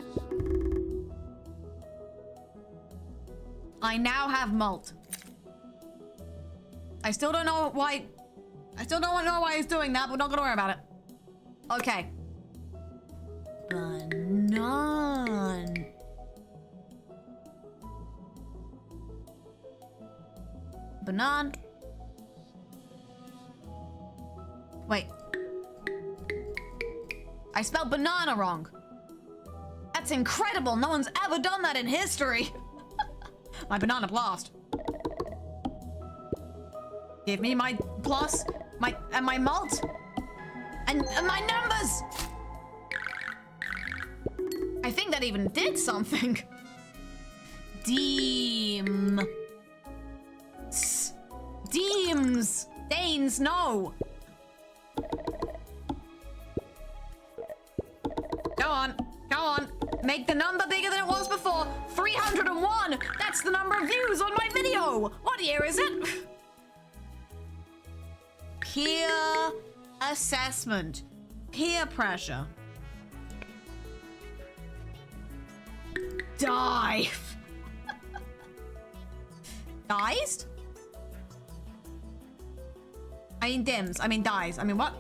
I now have malt. I still don't know why... I still don't know why he's doing that, but we're not gonna worry about it. Okay. Banan. Banan. Wait. I spelled banana wrong. That's incredible. No one's ever done that in history. My banana blast. Give me my plus, my malt, and my numbers. I think that even did something. Deem. Deems. Danes, no. Go on. Go on. Make the number bigger than it was before. 301. That's the number of views on my video. What year is it? Peer assessment. Peer pressure. Die. Dies? I mean dims. I mean dies. I mean what?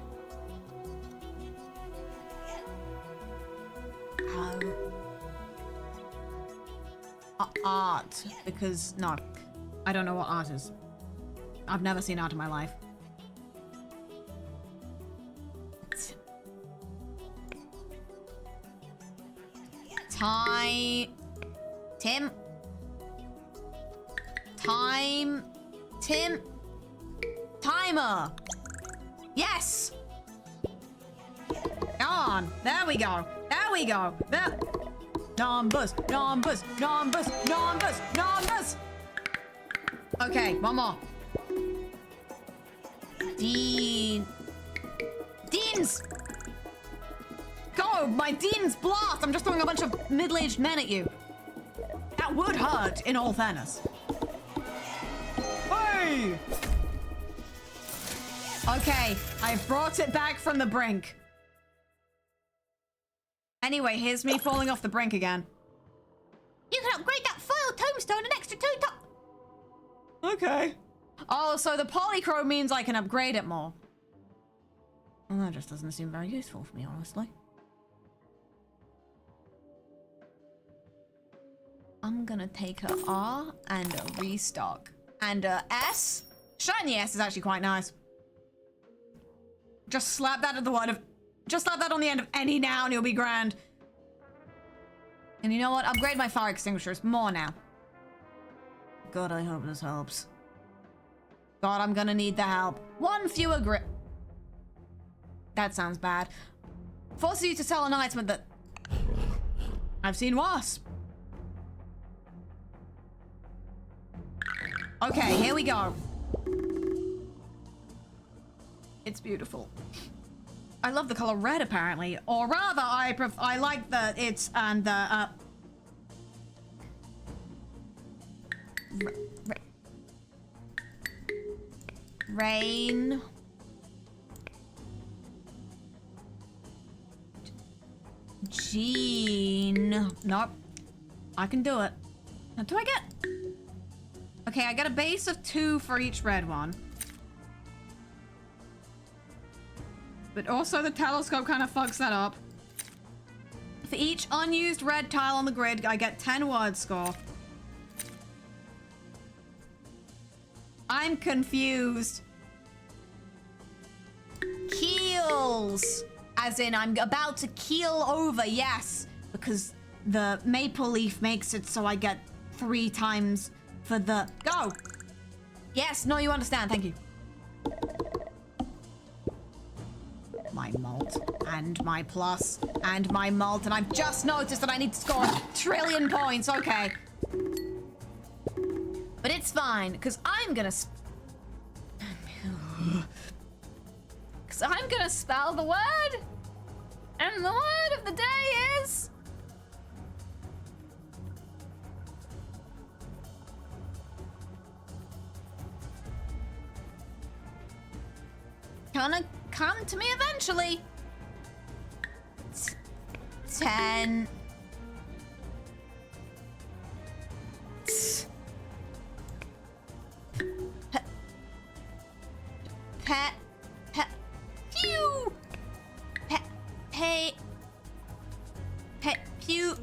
art because no, I don't know what art is. I've never seen art in my life. Timer. Yes. On. There we go. There we go. There. Numbers. Okay, one more. Deans. Go, my Dean's blast. I'm just throwing a bunch of middle-aged men at you. That would hurt, in all fairness. Hey! Okay, I've brought it back from the brink. Anyway, here's me falling off the brink again. You can upgrade that foiled tombstone an extra 2 times. Okay. Oh, so the polychrome means I can upgrade it more. Well, that just doesn't seem very useful for me, honestly. I'm gonna take a R and a restock. And a S. Shiny S is actually quite nice. Just slap that at the word of... Just slap that on the end of any noun, you'll be grand. And you know what? Upgrade my fire extinguishers. More now. God, I hope this helps. God, I'm gonna need the help. 1 fewer grip. That sounds bad. Forces you to sell an item that... I've seen worse. Okay, here we go. It's beautiful. I love the color red, apparently. Or rather, I like the it's and the rain. Jean. Nope. I can do it. Now, do I get... Okay, I get a base of 2 for each red one. But also the telescope kind of fucks that up. For each unused red tile on the grid, I get 10 word score. I'm confused. Keels. As in, I'm about to keel over, yes. Because the maple leaf makes it so I get 3 times for the... Go! Yes, no, you understand, thank you. My malt, and my plus, and my malt, and I've just noticed that I need to score 1 trillion points, okay. But it's fine, because I'm gonna... Because I'm gonna spell the word, and the word of the day is... Gonna come to me eventually. 10. Pew. Pew.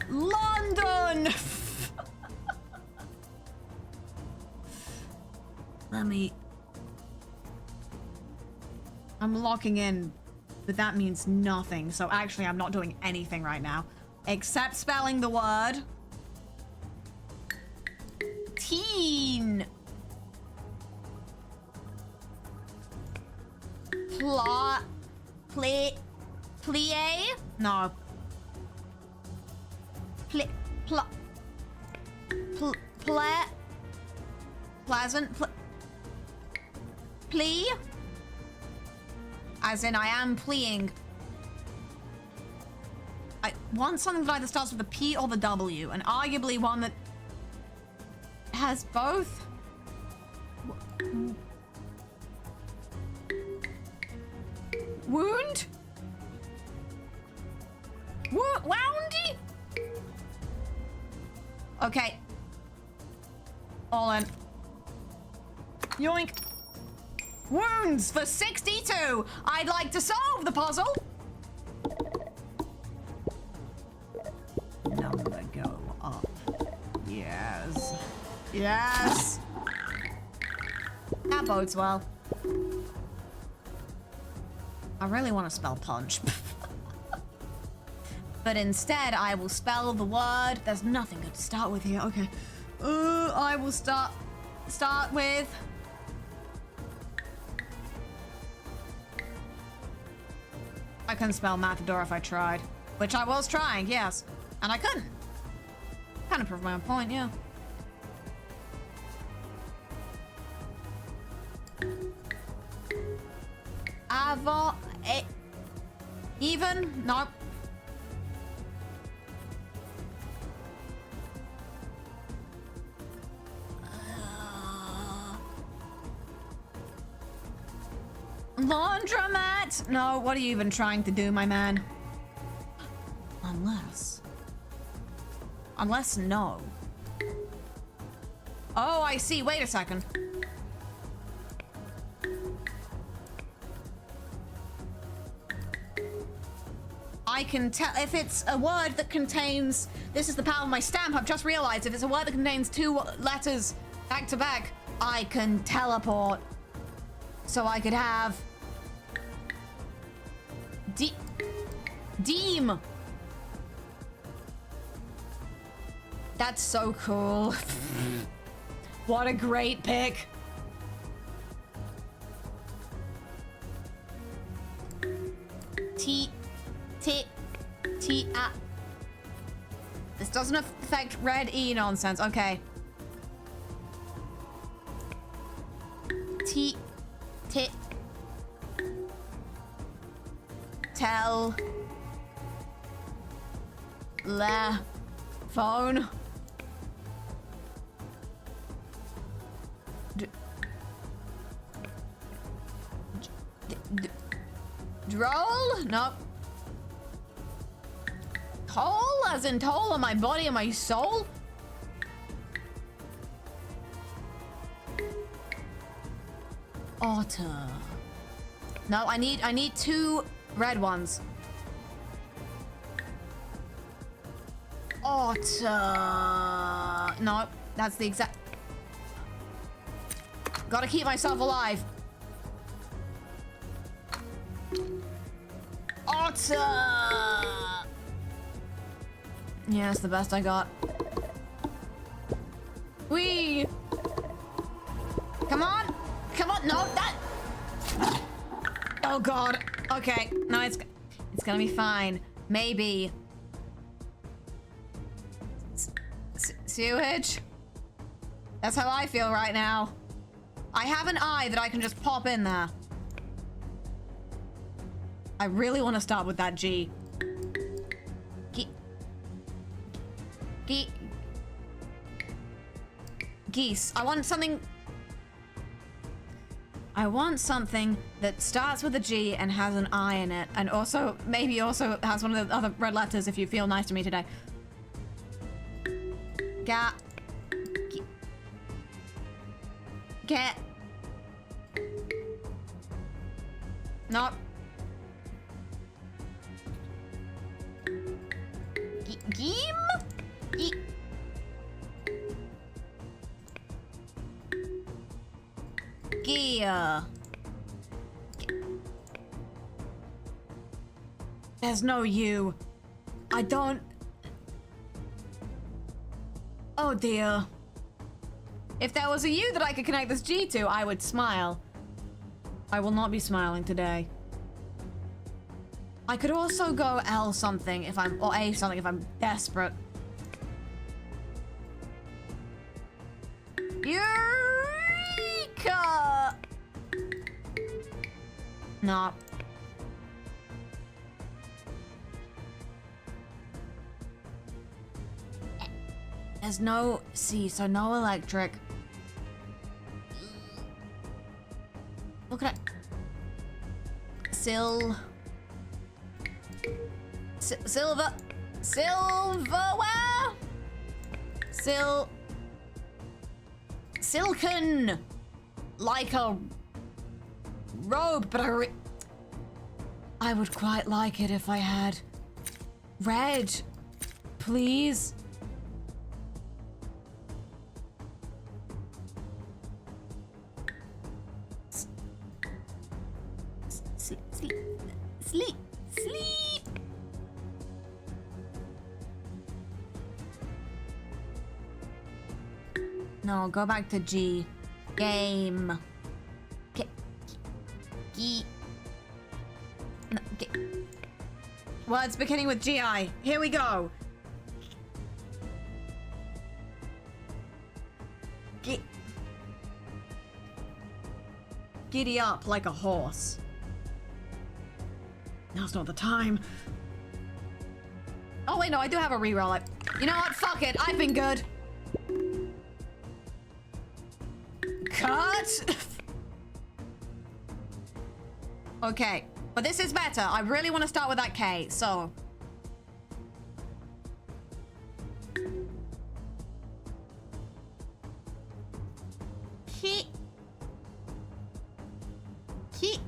London. I'm locking in, but that means nothing. So actually, I'm not doing anything right now. Except spelling the word. Teen. Plie? No. Pleasant. Plea? As in, I am pleading. I want something that either starts with a P or the W, and arguably one that has both. Wound? Woundy? Okay. All in. Yoink. Wounds for 62. I'd like to solve the puzzle. Yes. That bodes well. I really want to spell punch. But instead, I will spell the word. There's nothing good to start with here. Okay. I will start with... I couldn't spell matador if I tried. Which I was trying, yes. And I couldn't. Kind of proved my own point, yeah. Even? Nope. Laundromat? No, what are you even trying to do, my man? Unless no. Oh, I see. Wait a second. I can tell if it's a word that contains... This is the power of my stamp. I've just realized if it's a word that contains 2 letters back to back, I can teleport. So I could have... Deem. That's so cool. What a great pick. This doesn't affect red E nonsense. Okay. Tell. Phone. Droll? Nope. Toll? As in toll on my body and my soul? Otter. No, I need 2 red ones. Otter. No, that's the exact... Gotta keep myself alive. Otter. Yeah, that's the best I got. Whee! Come on! Come on! No, that... Oh god. Okay. No, it's gonna be fine. Maybe. Sewage? That's how I feel right now. I have an eye that I can just pop in there. I really want to start with that G. Geese. I want something that starts with a G and has an I in it, and also maybe also has one of the other red letters if you feel nice to me today. Get. Nope. Gear. There's no U. I don't... Oh dear. If there was a U that I could connect this G to, I would smile. I will not be smiling today. I could also go L something if I'm... Or A something if I'm desperate. Eureka! No. There's no C, so no electric. Look at it. Silverware? Silken! Like a robe, but I would quite like it if I had red. Please. Sleep. Sleep. No, go back to G. Game. G. No, words beginning with GI. Here we go. Giddy up like a horse. Now's not the time. Oh wait, no, I do have a reroll. You know what? Fuck it. I've been good. Cut. Okay, but this is better. I really want to start with that K, so. Ki. Ki.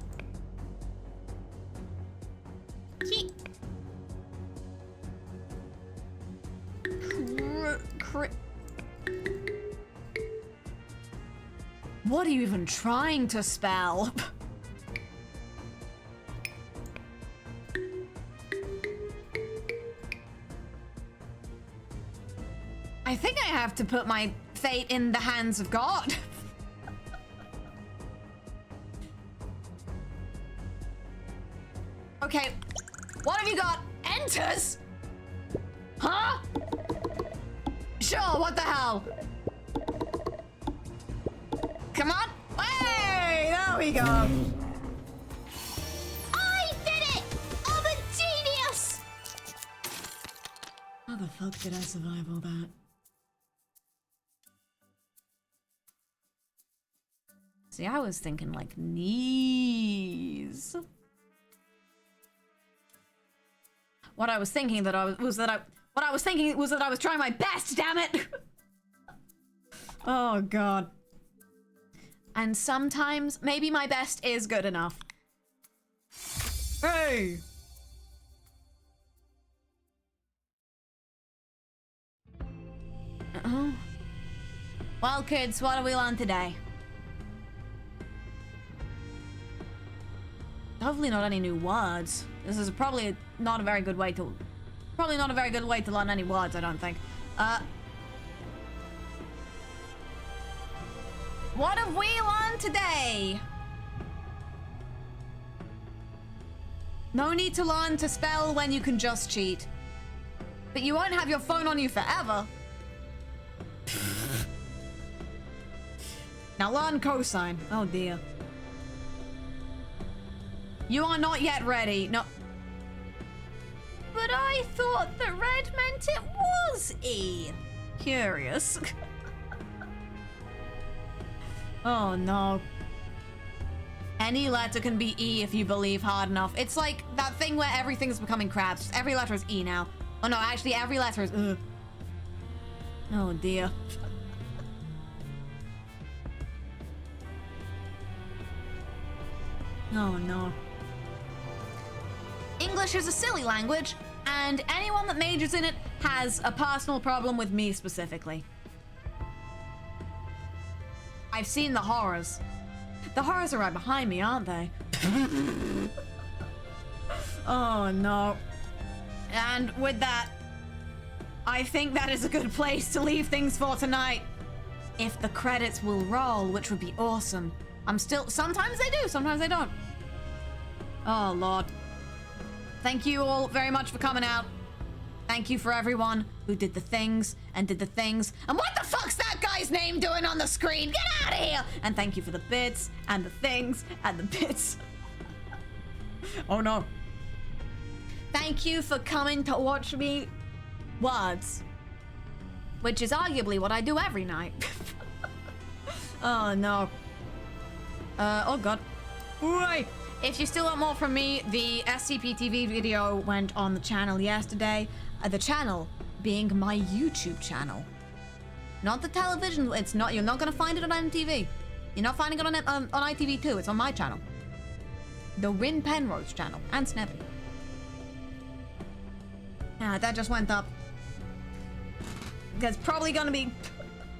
Ki. What are you even trying to spell? I think I have to put my fate in the hands of God. Okay, what have you got? Enters? Huh? Sure, what the hell? Come on. Hey, there we go. I did it! I'm a genius! How the fuck did I survive all that? See, I was thinking like knees. What I was thinking that I was that I was trying my best, damn it. Oh god. And sometimes maybe my best is good enough. Hey. Well, kids, what have we learned today? Hopefully not any new words. This is probably not a very good way to learn any words, I don't think. What have we learned today? No need to learn to spell when you can just cheat. But you won't have your phone on you forever. Now learn cosine. Oh dear. You are not yet ready. No. But I thought that red meant it was E. Curious. Oh no. Any letter can be E if you believe hard enough. It's like that thing where everything's becoming crabs. Just every letter is E now. Oh no, actually every letter is ugh. Oh dear. Oh no. English is a silly language, and anyone that majors in it has a personal problem with me specifically. I've seen the horrors. The horrors are right behind me, aren't they? Oh no. And with that, I think that is a good place to leave things for tonight. If the credits will roll, which would be awesome. Sometimes they do, sometimes they don't. Oh lord. Thank you all very much for coming out. Thank you for everyone who did the things and did the things. And what the fuck's that guy's name doing on the screen? Get out of here! And thank you for the bits and the things and the bits. Oh no. Thank you for coming to watch me words. Which is arguably what I do every night. Oh no. Oh god. Wait. If you still want more from me, the SCP TV video went on the channel yesterday. The channel being my YouTube channel. Not the television, it's not, you're not gonna find it on MTV. You're not finding it on ITV2, it's on my channel. The Rin Penrose channel, and Snappy. Yeah, that just went up. There's probably gonna be,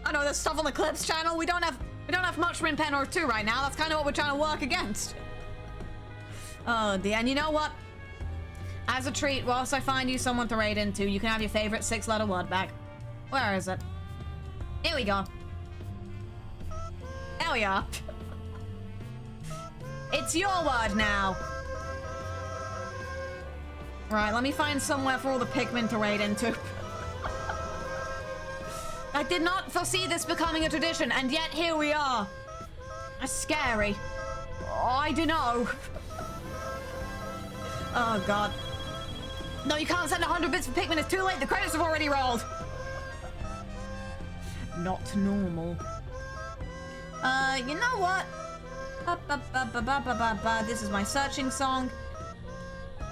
I know there's stuff on the Clips channel. We don't have much Rin Penrose 2 right now. That's kind of what we're trying to work against. Oh dear, and you know what? As a treat, whilst I find you someone to raid into, you can have your favorite 6-letter word back. Where is it? Here we go. There we are. It's your word now. Right, let me find somewhere for all the Pikmin to raid into. I did not foresee this becoming a tradition, and yet here we are. That's scary. Oh, I don't know. Oh, God. No, you can't send 100 bits for Pikmin. It's too late. The credits have already rolled. Not normal. You know what? This is my searching song.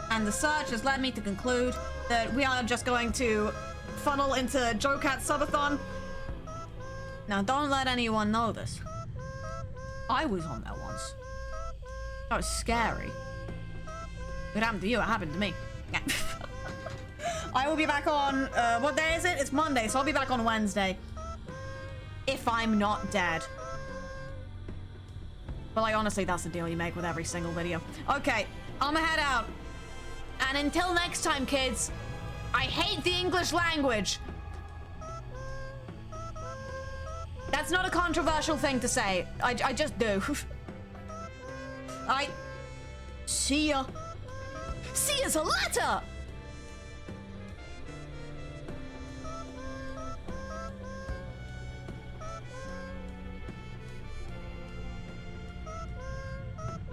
And the search has led me to conclude that we are just going to funnel into Jocat Subathon. Now, don't let anyone know this. I was on there once. That was scary. It happened to you, it happened to me. Yeah. I will be back on, what day is it? It's Monday, so I'll be back on Wednesday. If I'm not dead. But like, honestly, that's the deal you make with every single video. Okay, I'ma head out. And until next time, kids, I hate the English language. That's not a controversial thing to say. I just do. See ya. See ya's a letter!